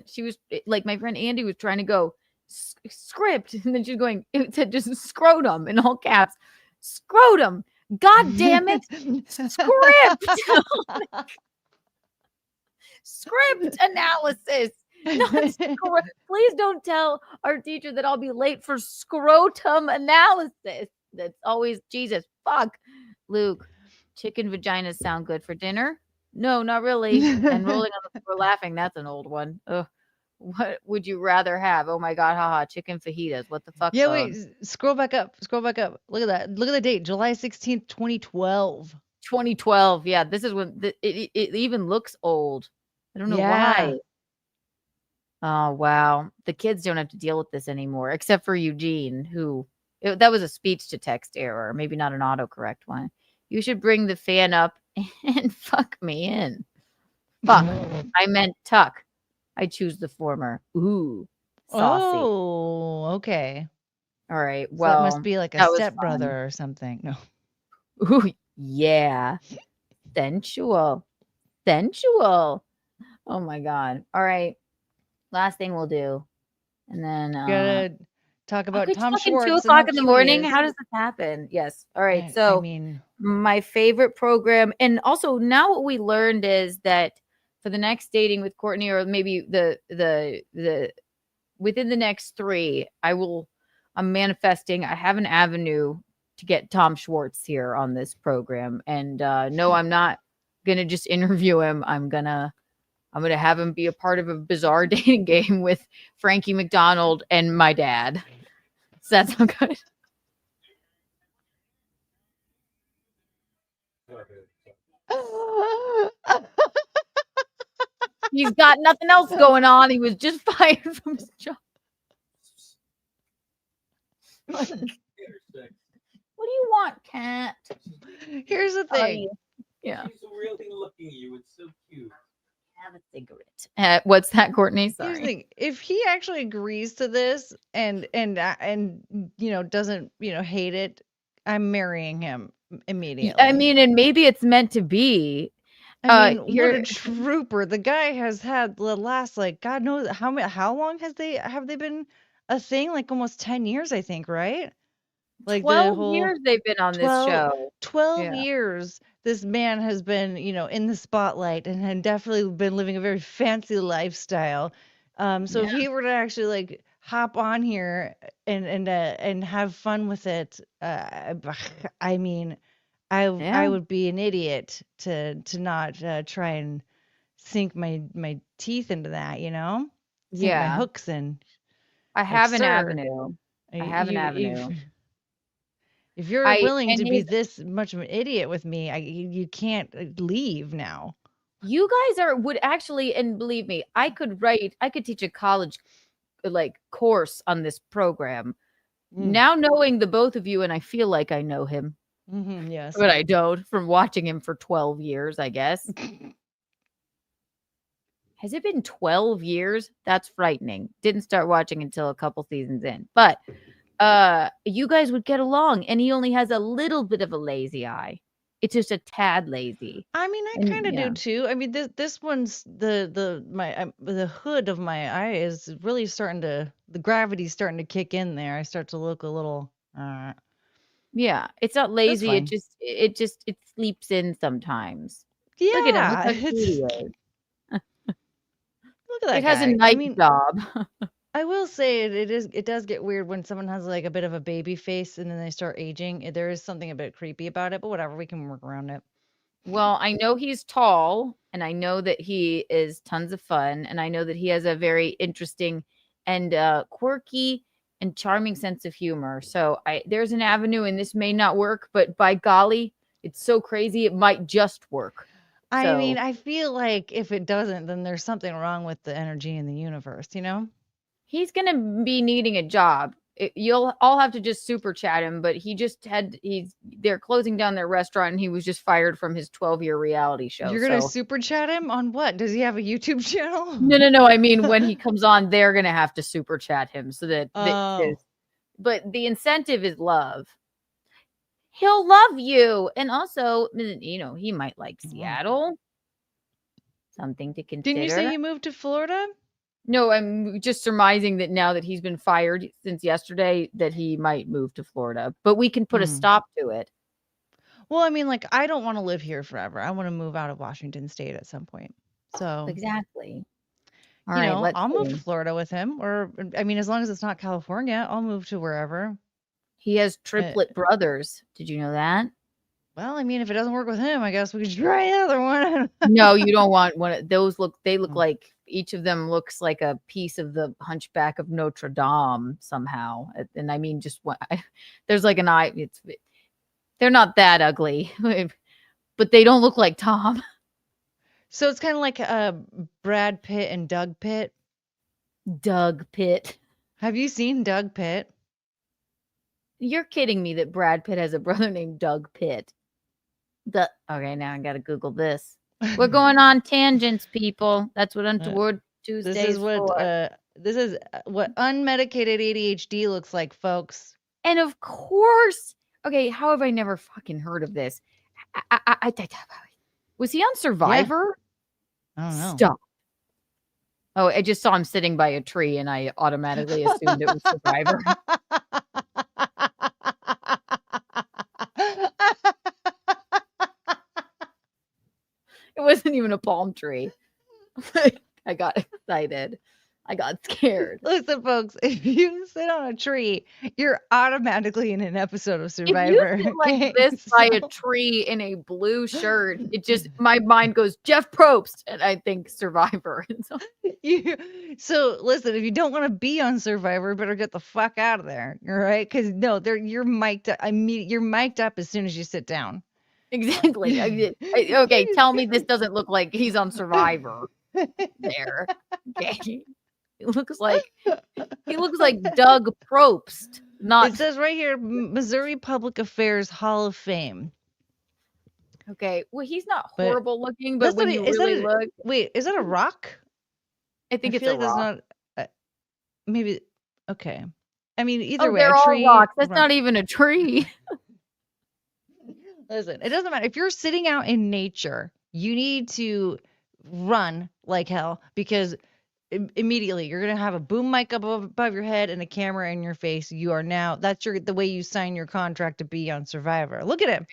she was like, my friend Andy was trying to go script, and then she's going, it said just scrotum in all caps. Scrotum. God damn it. Script. Script analysis. Please don't tell our teacher that I'll be late for scrotum analysis. That's always Jesus. Fuck. Luke, chicken vaginas sound good for dinner? No, not really. And rolling on the floor laughing, that's an old one. Ugh. What would you rather have? Oh my God, haha, chicken fajitas. What the fuck? Yeah, wait, scroll back up. Scroll back up. Look at that. Look at the date, July 16th, 2012. 2012. Yeah, this is when it even looks old. I don't know why. Oh, wow. The kids don't have to deal with this anymore, except for Eugene, who that was a speech to text error, maybe not an autocorrect one. You should bring the fan up and fuck me in. Fuck. I meant tuck. I choose the former. Ooh, saucy. Oh, okay. All right. So Well, that must be like a stepbrother or something. No. Ooh, yeah. Sensual. Sensual. Oh my God. All right. Last thing we'll do. And then gotta talk about Tom Schwartz. 2 o'clock in the morning. How does this happen? Yes. All right. So I mean, my favorite program, and also now what we learned is that for the next dating with Courtney, or maybe the within the next 3, I'm manifesting. I have an avenue to get Tom Schwartz here on this program. And no, I'm not gonna just interview him. I'm gonna have him be a part of a bizarre dating game with Frankie McDonald and my dad. Does that sound good? He's got nothing else going on. He was just fired from his job. What do you want, Cat? Here's the thing. Yeah. He's really looking at you. It's so cute. Have a cigarette. What's that, Courtney? Sorry. Here's the thing. If he actually agrees to this and doesn't hate it, I'm marrying him immediately. I mean, and maybe it's meant to be. I mean, what a trooper. The guy has had the last, like, God knows how long have they been a thing? Like almost 10 years, I think, right? Like 12 years they've been on this show. 12 years this man has been, in the spotlight and had definitely been living a very fancy lifestyle. So if he were to actually like hop on here and have fun with it, I mean, I would be an idiot to not try and sink my teeth into that, sink my hooks in. I have an avenue. If you're willing to be this much of an idiot with me, you can't leave now. You guys would actually, and believe me, I could teach a college course on this program. Now knowing the both of you, and I feel like I know him. Mm-hmm, yes. But I don't, from watching him for 12 years, I guess. Has it been 12 years? That's frightening. Didn't start watching until a couple seasons in. But you guys would get along, and he only has a little bit of a lazy eye. It's just a tad lazy. I mean, I kind of do too. I mean, this one's the hood of my eye is really the gravity's starting to kick in there. I start to look a little yeah, it's not lazy. It sleeps in sometimes. Yeah, look at him. Look how cute he is. Look at that. It has a night job. I will say it does get weird when someone has like a bit of a baby face and then they start aging. There is something a bit creepy about it, but whatever, we can work around it. Well, I know he's tall, and I know that he is tons of fun, and I know that he has a very interesting and quirky and charming sense of humor. So there's an avenue, and this may not work, but by golly, it's so crazy it might just work. I mean, I feel like if it doesn't, then there's something wrong with the energy in the universe, He's going to be needing a job. You'll all have to just super chat him, but they're closing down their restaurant, and he was just fired from his 12-year reality show. You're going to super chat him on what? Does he have a YouTube channel? No. I mean, when he comes on, they're going to have to super chat him so that, but the incentive is love. He'll love you. And also, he might like Seattle. Something to consider. Didn't you say you moved to Florida? No, I'm just surmising that now that he's been fired since yesterday, that he might move to Florida. But we can put a stop to it. Well, I mean, like, I don't want to live here forever. I want to move out of Washington State at some point. So exactly. All you right, know, I'll move see. to Florida with him, or I mean, as long as it's not California, I'll move to wherever. He has triplet brothers. Did you know that? Well, I mean, if it doesn't work with him, I guess we could try another one. No, you don't want one of those. They look like each of them looks like a piece of the Hunchback of Notre Dame somehow. And I mean, just there's like an eye. They're not that ugly, but they don't look like Tom. So it's kind of like Brad Pitt and DOUG PITT. DOUG PITT. Have you seen DOUG PITT? You're kidding me that Brad Pitt has a brother named DOUG PITT. Okay, now I got to Google this. We're going on tangents, people. That's what Untoward Tuesday is for. This is what unmedicated ADHD looks like, folks. And of course, okay, how have I never fucking heard of this? Was he on Survivor? Yeah. I don't know. Stop. Oh, I just saw him sitting by a tree and I automatically assumed it was Survivor. It wasn't even a palm tree. I got excited. I got scared. Listen, folks, if you sit on a tree, you're automatically in an episode of Survivor. If you sit like this by a tree in a blue shirt, it just, my mind goes, Jeff Probst, and I think Survivor. So listen, if you don't want to be on Survivor, better get the fuck out of there. All right? Because no, you're mic'd up. You're mic'd up as soon as you sit down. Exactly. Okay, tell me this doesn't look like he's on Survivor. There. Okay. He looks like Doug Probst. Not. It says right here, Missouri Public Affairs Hall of Fame. Okay. Well, he's not horrible looking, but when you really look, wait, is that a rock? I think it's a rock. Not, maybe. Okay. I mean, either way, they're a tree. All rocks. That's not even a tree. Listen, it doesn't matter if you're sitting out in nature. You need to run like hell because immediately you're gonna have a boom mic above your head and a camera in your face. You are now the way you sign your contract to be on Survivor. Look at him.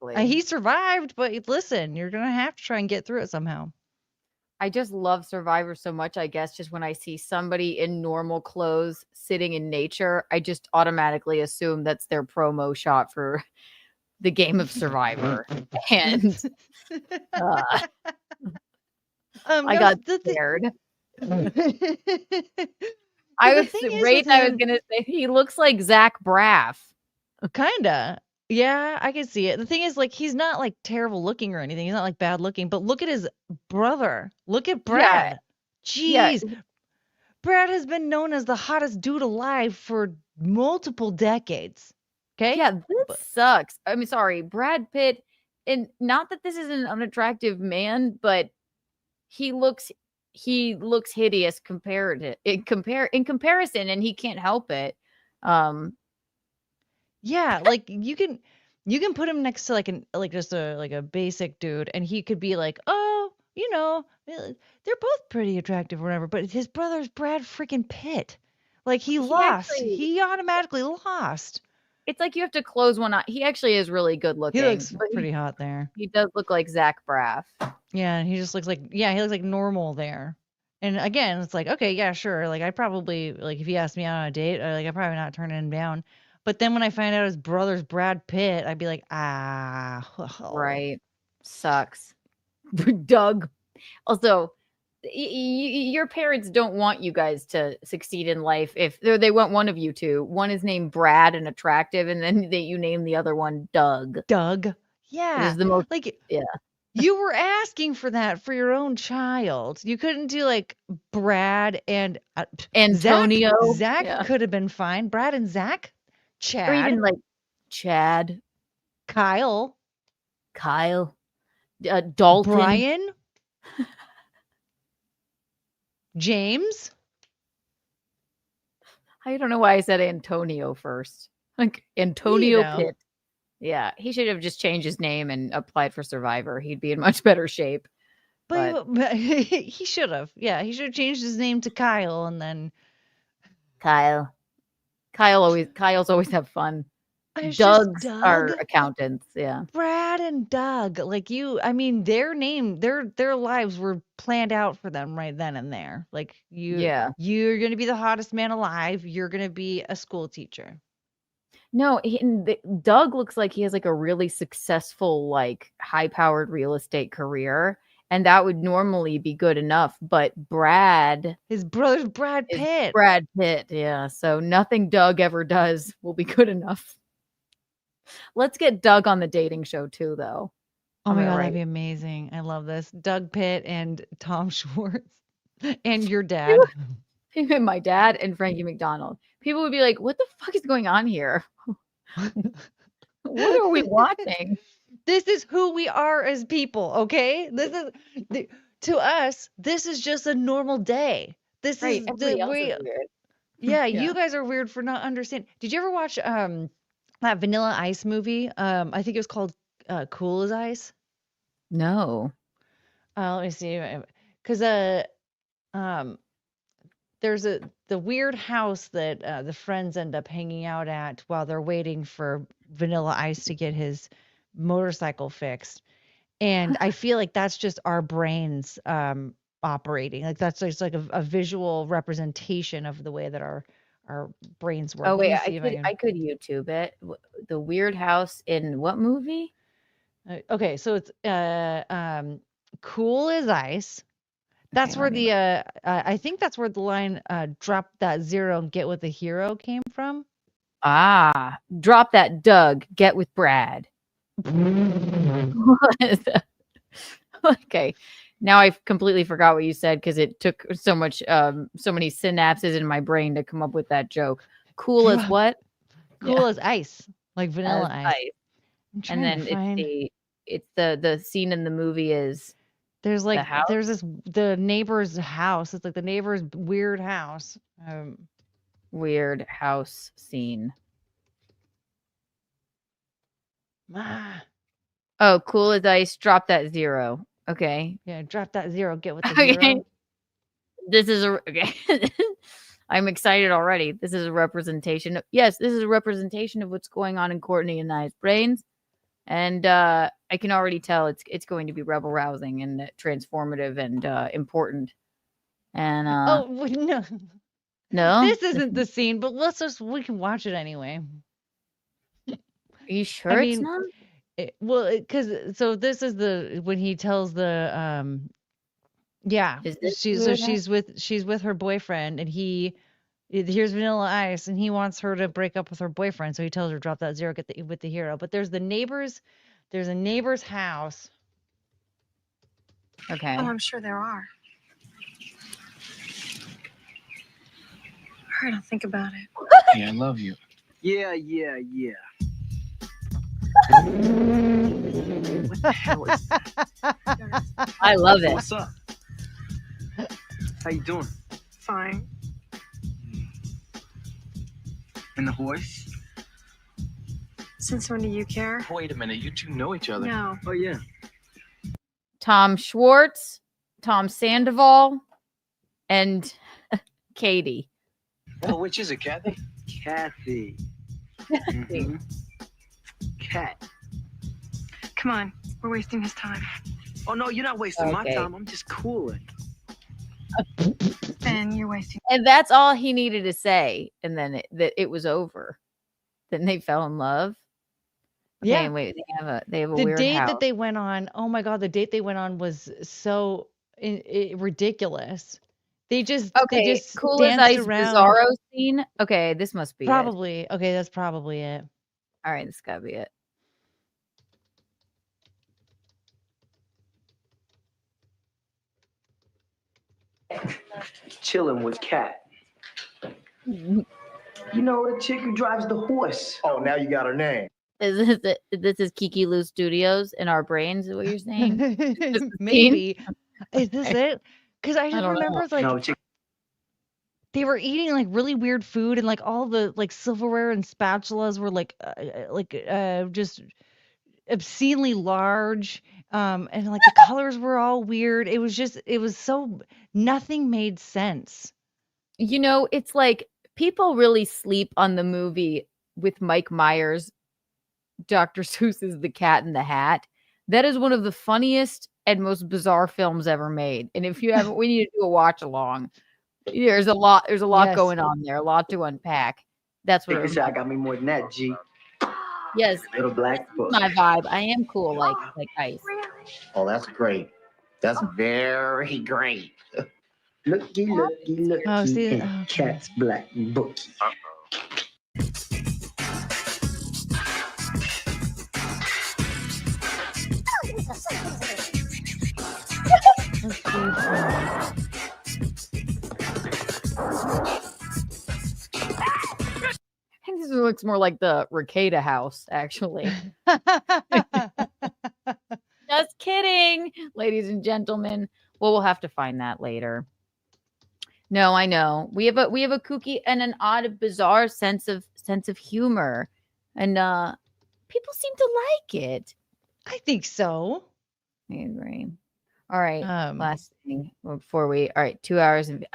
Exactly. He survived, but listen, you're gonna have to try and get through it somehow. I just love Survivor so much. I guess just when I see somebody in normal clothes sitting in nature, I just automatically assume that's their promo shot for the game of Survivor. And I got scared. I was gonna say he looks like Zach Braff. Kinda. Yeah, I can see it. The thing is, like, he's not like terrible looking or anything. He's not like bad looking, but look at his brother. Look at Brad. Yeah. Jeez. Yeah. Brad has been known as the hottest dude alive for multiple decades. Okay. Yeah, this sucks. I mean, sorry, Brad Pitt, and not that this is an unattractive man, but he looks hideous in comparison, and he can't help it. Yeah, like you can put him next to just a basic dude, and he could be like, oh, you know, they're both pretty attractive or whatever. But his brother's Brad freaking Pitt. Like he automatically lost. It's like you have to close one eye. He actually is really good looking. He looks pretty hot there. He does look like Zach Braff. Yeah, he just looks like he looks like normal there. And again, it's like, okay, yeah, sure. Like I probably if he asked me out on a date, I'm probably not turning him down. But then when I find out his brother's Brad Pitt, I'd be like, right. Sucks. Doug. Also, your parents don't want you guys to succeed in life if they want one of you to. One is named Brad and attractive, and then you name the other one Doug. Doug. Yeah. Is the most yeah. You were asking for that for your own child. You couldn't do like Brad and Antonio. Zach could have been fine. Brad and Zach. Chad. Or even like Chad. Kyle. Dalton. Brian. James. I don't know why I said Antonio first. Like Antonio Pitt. Yeah, he should have just changed his name and applied for Survivor. He'd be in much better shape. But he should have. Yeah, he should have changed his name to Kyle and then Kyle's always have fun. it's just Doug's are Doug. accountants. Yeah. Brad and Doug, like I mean, their lives were planned out for them right then and there. Like Yeah. you're gonna be the hottest man alive. You're gonna be a school teacher. No, Doug looks like he has like a really successful, like high-powered real estate career, and that would normally be good enough. But his brother's Brad Pitt. Brad Pitt, yeah. So nothing Doug ever does will be good enough. Let's get Doug on the dating show too, though. Oh my God, that'd be amazing. I love this. Doug Pitt and Tom Schwartz and your dad. My dad and Frankie McDonald. People would be like, what the fuck is going on here? What are we watching? This is who we are as people, okay? To us, this is just a normal day. This Right, is everybody else is weird. Yeah, you guys are weird for not understanding. Did you ever watch that Vanilla Ice movie? I think it was called Cool as Ice. No. Let me see. Because there's the weird house that the friends end up hanging out at while they're waiting for Vanilla Ice to get his motorcycle fixed. And I feel like that's just our brains operating. Like that's just like a visual representation of the way that our brains work. Oh Let me wait, see if I I could YouTube it. The Weird House in what movie? Okay, so it's Cool as Ice. That's Okay, where the I think that's where the line drop that zero and get with the hero came from. Drop that Doug, get with Brad. Okay. Now I've completely forgot what you said because it took so many synapses in my brain to come up with that joke. Cool as what? Cool as ice, like vanilla As ice. And then it's the scene in the movie is there's like the house? there's the neighbor's house. It's like the neighbor's weird house. Weird house scene. Oh, cool as ice. Drop that zero. Okay. Yeah, drop that zero. Get with the hero. This is okay. I'm excited already. This is a representation. Yes, this is a representation of what's going on in Courtney and I's brains, and I can already tell it's going to be rebel rousing and transformative and important. And no, this isn't the scene, but we can watch it anyway. Are you sure it's not? So this is when he tells the yeah, she's with her boyfriend, and here's Vanilla Ice, and he wants her to break up with her boyfriend, so he tells her drop that zero, get with the hero. But there's a neighbor's house. Okay. Oh, I'm sure there are. All right, I'll think about it. Hey, I love you. Yeah. What the hell is that? I love it. What's up? How you doing? Fine. And the horse? Since when do you care? Wait a minute, you two know each other. No. Oh, yeah. Tom Schwartz, Tom Sandoval, and Katie. Well, which is it, Kathy? Kathy. Mm-hmm. Cat. Come on, we're wasting his time. Oh, no, you're not wasting my time. I'm just cooling. And you're wasting. And that's all he needed to say. And then it was over. Then they fell in love. Okay, Yeah. and wait, they have a The weird date house. that they went on, oh my God, the date they went on was so ridiculous. They just Cool as danced ice around. Bizarro scene. Okay, this must be Probably. it. Okay, that's probably it. All right, this gotta be it. Chilling with Cat. You know, the chick who drives the horse. Oh, now you got her name. This is Kiki Lou Studios in our brains, is what you're saying? Maybe. Is this it? Because I just don't remember know. like they were eating like really weird food, and like all the like silverware and spatulas were like just obscenely large. And like the colors were all weird. It was so nothing made sense. You know, it's like people really sleep on the movie with Mike Myers, Dr. Seuss's The Cat in the Hat. That is one of the funniest and most bizarre films ever made. And if you haven't, we need to do a watch along. There's a lot Yes. going on there, a lot to unpack. That's what Think you said I got me more than that, G. Yes, Little black book. my vibe. I am cool like ice. Oh, that's great. That's very great. Looky, looky, Oh, see, looky okay. at Cat's black book. I think this looks more like the Ricada house, actually. Just kidding, ladies and gentlemen. Well, we'll have to find that later. No, I know. We have a kooky and an odd, bizarre sense of humor. And people seem to like it. I think so. I agree. All right. Last thing before we. All right. 2 hours and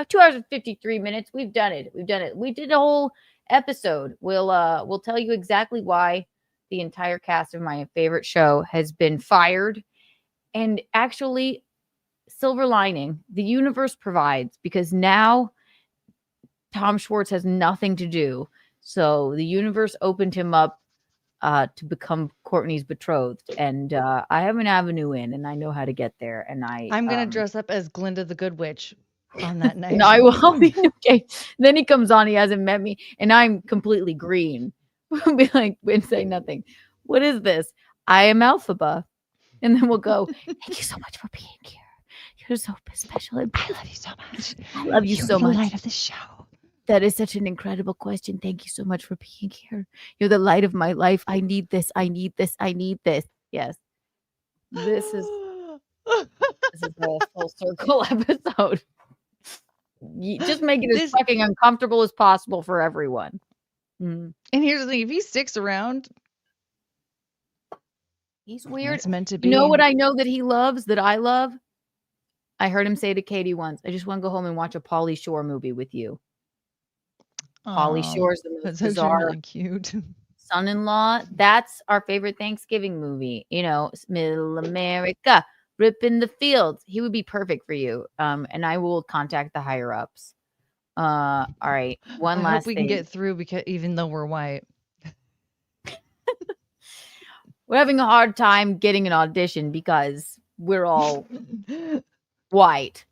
53 minutes. We've done it. We did a whole episode. We'll tell you exactly why the entire cast of my favorite show has been fired, and actually, silver lining, the universe provides, because now Tom Schwartz has nothing to do. So the universe opened him up to become Courtney's betrothed, and I have an avenue in, and I know how to get there. And I'm gonna dress up as Glinda the Good Witch on that night. No, I will. Okay. Then he comes on. He hasn't met me, and I'm completely green. We'll be like, we'll say nothing. What is this? I am Alphaba, and then we'll go. Thank you so much for being here. You're so special. And I love you so much. I love you so You're the much. light of the show. That is such an incredible question. Thank you so much for being here. You're the light of my life. I need this. I need this. I need this. Yes. This is a full circle episode. Just make it as fucking uncomfortable as possible for everyone. And here's the thing: if he sticks around, he's weird. It's meant to be. You know what I know that he loves, that I love? I heard him say to Katie once, I just want to go home and watch a Pauly Shore movie with you. Pauly Shore's the most that's bizarre really cute. son-in-law. That's our favorite Thanksgiving movie. You know, Middle America, ripping the fields. He would be perfect for you. And I will contact the higher ups. All right. One I last hope we thing. can get through, because even though we're white. We're having a hard time getting an audition because we're all white.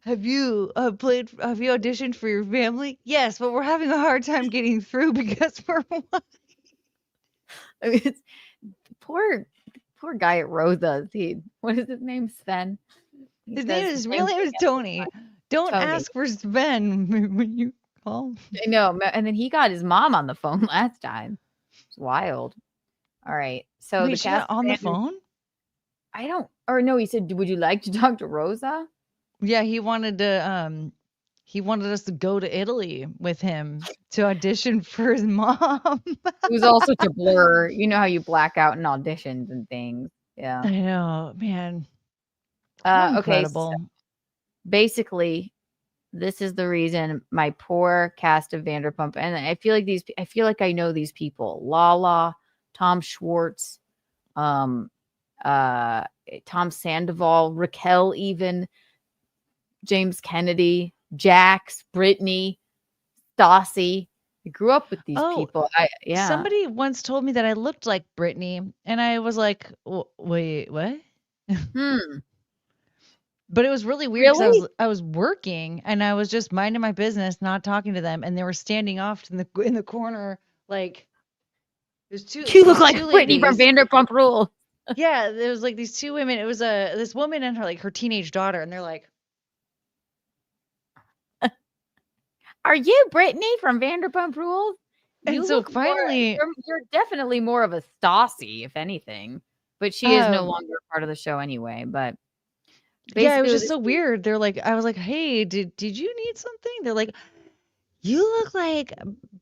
Have you auditioned for your family? Yes, but we're having a hard time getting through because we're white. I mean, it's poor guy at Rosa. What is his name? Sven. His real name is Tony. Don't ask for Sven when you call. I know. And then he got his mom on the phone last time. It's wild. All right. So Wait, the she got cast on the phone? I don't. Or no, he said, "Would you like to talk to Rosa?" Yeah, he wanted us to go to Italy with him to audition for his mom. It was all such a blur. You know how you black out in auditions and things. Yeah. I know, man. How Okay. incredible. So basically, this is the reason my poor cast of Vanderpump, and I feel like I know these people: Lala, Tom Schwartz, Tom Sandoval, Raquel, even James Kennedy, Jax, Brittany, Stassi. I grew up with these people. Yeah. Somebody once told me that I looked like Brittany, and I was like, "Wait, what?" But it was really weird because I was working and I was just minding my business, not talking to them, and they were standing off in the corner, like there's two. You look like two Brittany from ladies. Vanderpump Rules. Yeah, there was like these two women. It was this woman and her teenage daughter, and they're like, "Are you Brittany from Vanderpump Rules?" And You so look finally- you're definitely more of a Stassi, if anything. But she is no longer a part of the show anyway. But yeah, it was basically just so weird. They're like, I was like, "Hey, did you need something?" They're like, "You look like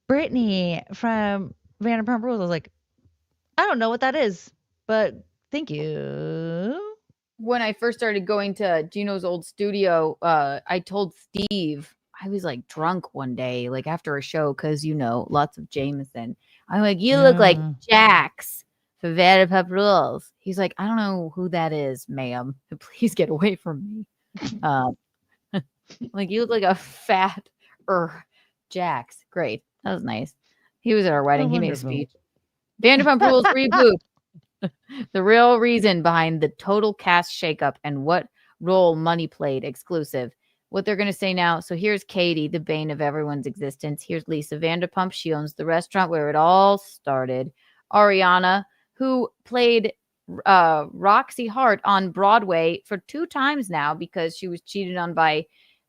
Brittany from Vanderpump Rules." I was like, I don't know what that is, but thank you. When I first started going to Gino's old studio, I told Steve, I was like drunk one day, like after a show, because lots of Jameson. I'm like, you look like Jax for Vanderpump Rules. He's like, I don't know who that is, ma'am. Please get away from me. Like, you look like a fat Jax. Great. That was nice. He was at our wedding. He made a speech. Vanderpump Rules reboot. The real reason behind the total cast shakeup and what role money played exclusive. What they're going to say now. So here's Katie, the bane of everyone's existence. Here's Lisa Vanderpump. She owns the restaurant where it all started. Ariana, who played Roxy Hart on Broadway for 2 times now because she was cheated on by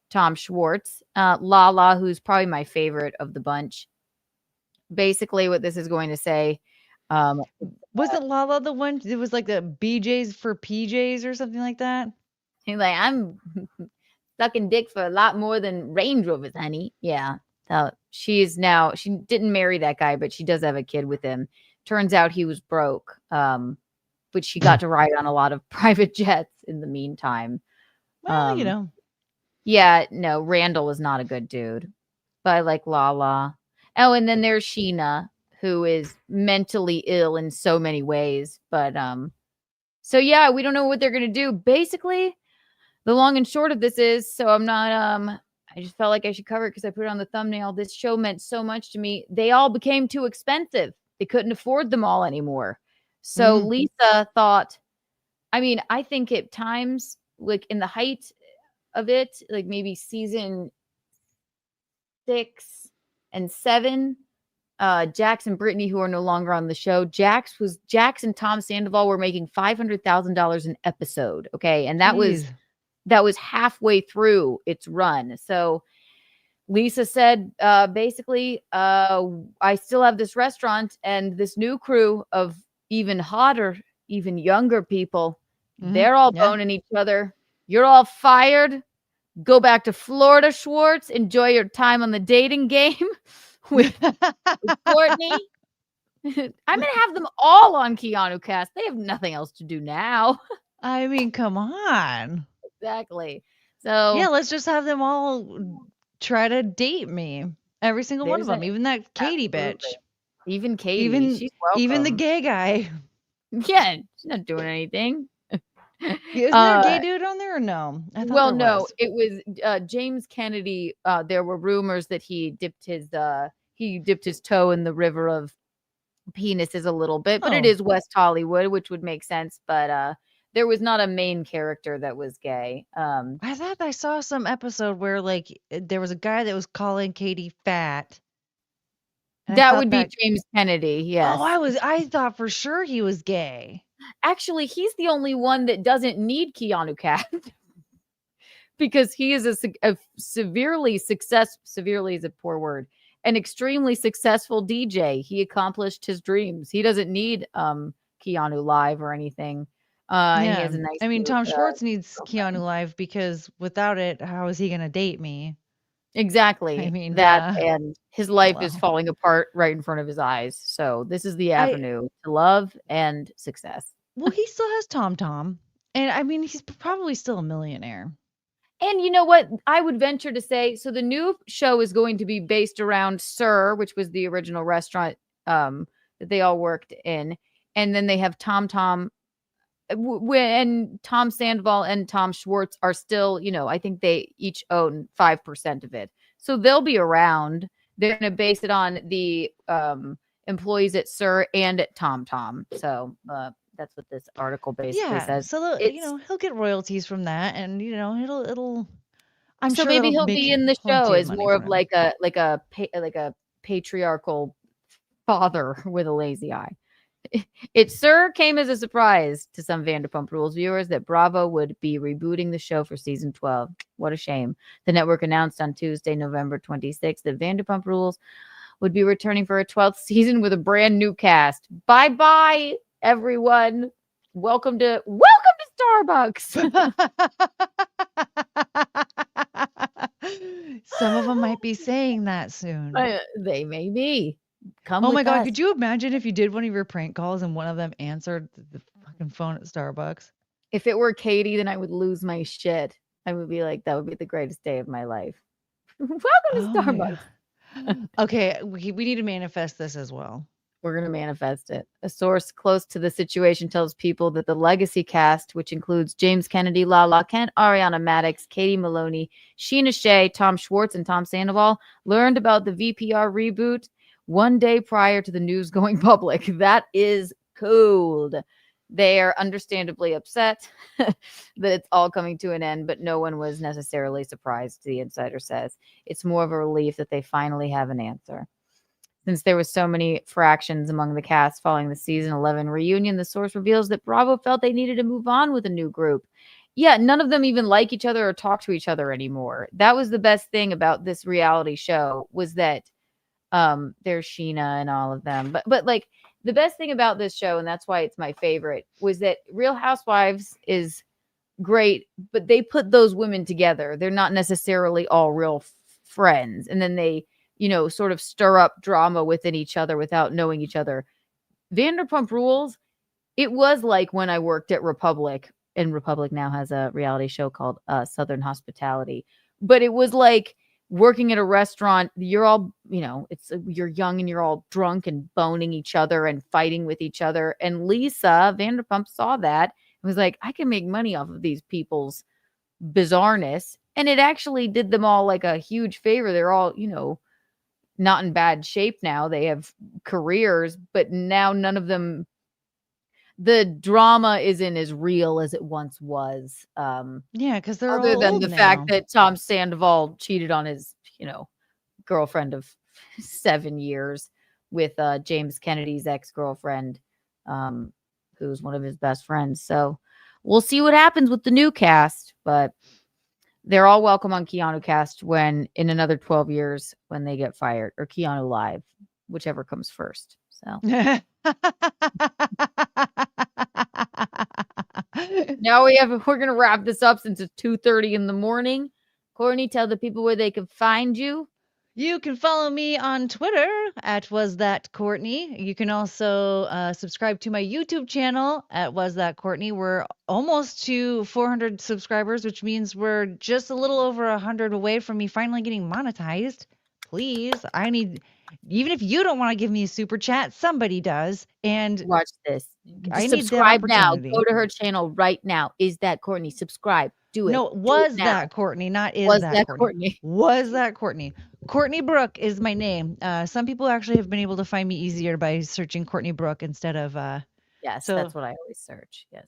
Tom Schwartz. Lala, who's probably my favorite of the bunch. Basically, what this is going to say. Wasn't Lala the one? It was like the BJ's for PJs or something like that. He's like, I'm sucking dick for a lot more than Range Rovers, honey. Yeah. So she didn't marry that guy, but she does have a kid with him. Turns out he was broke. But she got to ride on a lot of private jets in the meantime. Well, Yeah, no, Randall was not a good dude. But I like Lala. Oh, and then there's Sheena, who is mentally ill in so many ways. But so yeah, we don't know what they're gonna do. Basically, the long and short of this is, so I'm not I just felt like I should cover it because I put it on the thumbnail. This show meant so much to me. They all became too expensive. They couldn't afford them all anymore. So Lisa thought, I think at times, like in the height of it, like maybe season 6 and 7, Jax and Brittany, who are no longer on the show, Jax and Tom Sandoval were making $500,000 an episode. Okay. And that was halfway through its run. So Lisa said, basically, I still have this restaurant and this new crew of even hotter, even younger people. They're all boning each other. You're all fired. Go back to Florida, Schwartz. Enjoy your time on the dating game with Courtney. I'm going to have them all on Keanu Cast. They have nothing else to do now. Come on. Exactly. So yeah, let's just have them all try to date me. Every single one of them. Even that Katie bitch. Even Katie. She's welcome. Even the gay guy. Yeah, she's not doing anything. Isn't there a gay dude on there or no? Well, no, it was James Kennedy. There were rumors that he dipped his toe in the river of penises a little bit, but it is West Hollywood, which would make sense. But there was not a main character that was gay. I thought I saw some episode where like there was a guy that was calling Katie fat. That would be James Kennedy. Yes. Oh, I thought for sure he was gay. Actually, he's the only one that doesn't need Keanu Cast because he is a severely is a poor word, an extremely successful DJ. He accomplished his dreams. He doesn't need Keanu live or anything. And he has a nice Tom Schwartz needs Keanu live because without it, how is he going to date me? Exactly. And his life is falling apart right in front of his eyes. So this is the avenue to love and success. Well, he still has Tom. And he's probably still a millionaire. And you know what? I would venture to say, so the new show is going to be based around Sir, which was the original restaurant that they all worked in. And then they have Tom. When Tom Sandoval and Tom Schwartz are still, I think they each own 5% of it. So they'll be around. They're going to base it on the employees at Sir and at Tom. So that's what this article basically says. So he'll get royalties from that, and it'll. I'm so sure maybe he'll be in the show as more of like a patriarchal father with a lazy eye. It came as a surprise to some Vanderpump Rules viewers that Bravo would be rebooting the show for season 12. What a shame. The network announced on Tuesday, November 26th, that Vanderpump Rules would be returning for a 12th season with a brand new cast. Bye-bye, everyone. Welcome to Starbucks. Some of them might be saying that soon. They may be. come Oh with my God. us. Could you imagine if you did one of your prank calls and one of them answered the fucking phone at Starbucks? If it were Katie, then I would lose my shit. I would be like, that would be the greatest day of my life. Welcome to Oh my Starbucks. God. Okay. We need to manifest this as well. We're going to manifest it. A source close to the situation tells people that the legacy cast, which includes James Kennedy, Lala Kent, Ariana Madix, Katie Maloney, Sheena Shea, Tom Schwartz, and Tom Sandoval, learned about the VPR reboot one day prior to the news going public. That is cold. They are understandably upset that it's all coming to an end, but no one was necessarily surprised, the insider says. It's more of a relief that they finally have an answer. Since there was so many fractions among the cast following the season 11 reunion, the source reveals that Bravo felt they needed to move on with a new group. Yeah, none of them even like each other or talk to each other anymore. That was the best thing about this reality show, was that there's Sheena and all of them. But like the best thing about this show, and that's why it's my favorite, was that Real Housewives is great, but they put those women together. They're not necessarily all real friends. And then they, sort of stir up drama within each other without knowing each other. Vanderpump Rules, it was like when I worked at Republic, and Republic now has a reality show called Southern Hospitality. But it was like working at a restaurant. You're all, you're young and you're all drunk and boning each other and fighting with each other. And Lisa Vanderpump saw that and was like, I can make money off of these people's bizarreness. And it actually did them all like a huge favor. They're all, not in bad shape now. They have careers, but now none of them, the drama isn't as real as it once was. Yeah, because they're other all than old the now. fact that Tom Sandoval cheated on his, girlfriend of 7 years with James Kennedy's ex-girlfriend, who's one of his best friends. So we'll see what happens with the new cast, but they're all welcome on Keanu Cast when in another 12 years when they get fired, or Keanu Live, whichever comes first. So now we're going to wrap this up since it's 2:30 in the morning. Courtney, tell the people where they can find you. You can follow me on Twitter at WasThatCourtney. You can also subscribe to my YouTube channel at WasThatCourtney. We're almost to 400 subscribers, which means we're just a little over 100 away from me finally getting monetized. Please, I need, even if you don't want to give me a super chat, somebody does. And watch this. I need Subscribe that now. opportunity. Go to her channel right now. Is that Courtney? Subscribe. Do it. No, was that Courtney, not is Was that that Courtney? Was that Courtney? Courtney Brook is my name. Some people actually have been able to find me easier by searching Courtney Brook instead of yes, so, that's what I always search. Yes.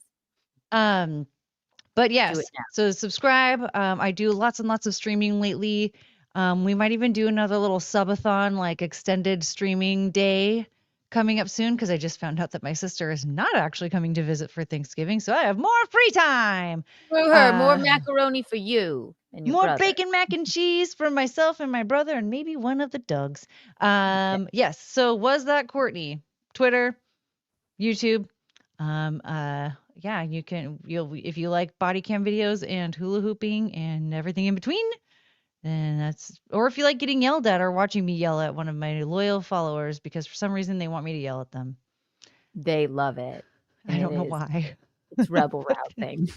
But yes, so subscribe. I do lots and lots of streaming lately. We might even do another little subathon, like extended streaming day coming up soon, because I just found out that my sister is not actually coming to visit for Thanksgiving, so I have more free time. For her, more macaroni for you. And your More brother. bacon, mac and cheese for myself and my brother, and maybe one of the Dougs. Yes. So was that Courtney? Twitter, YouTube. Yeah, you'll if you like body cam videos and hula hooping and everything in between, then that's, or if you like getting yelled at or watching me yell at one of my loyal followers because for some reason they want me to yell at them. They love it. I don't know why. It's rebel route thing.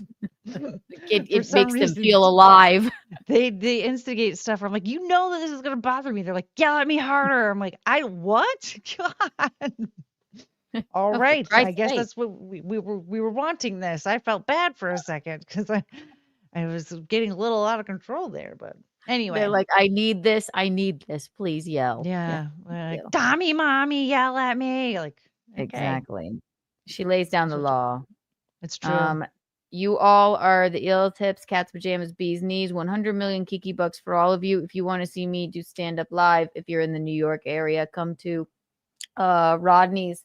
It For some makes them reason, feel alive. They instigate stuff where I'm like, that this is gonna bother me. They're like, yell at me harder. I'm like, what? God. All right. I guess that's what we were wanting this. I felt bad for a second because I was getting a little out of control there. But anyway. They're like, I need this. Please yell. Yeah. Like, Tommy, mommy, yell at me. Like, okay. Exactly. She lays down the law. It's true. You all are the ill tips, cats, pajamas, bees, knees, 100 million Kiki bucks for all of you. If you want to see me do stand up live, if you're in the New York area, come to Rodney's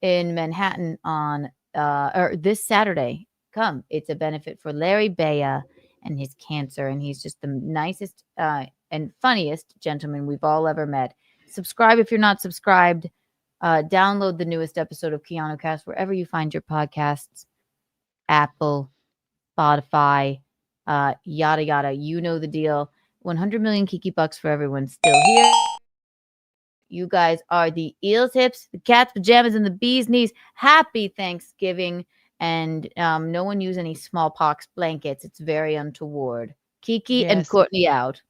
in Manhattan on or this Saturday. Come. It's a benefit for Larry Bea and his cancer, and he's just the nicest and funniest gentleman we've all ever met. Subscribe if you're not subscribed. Download the newest episode of Keanu Cast wherever you find your podcasts. Apple, Spotify, yada yada. You know the deal. 100 million Kiki bucks for everyone still here. You guys are the eel tips, the cat's pajamas, and the bee's knees. Happy Thanksgiving. And no one use any smallpox blankets. It's very untoward. Kiki and Yes. Courtney out.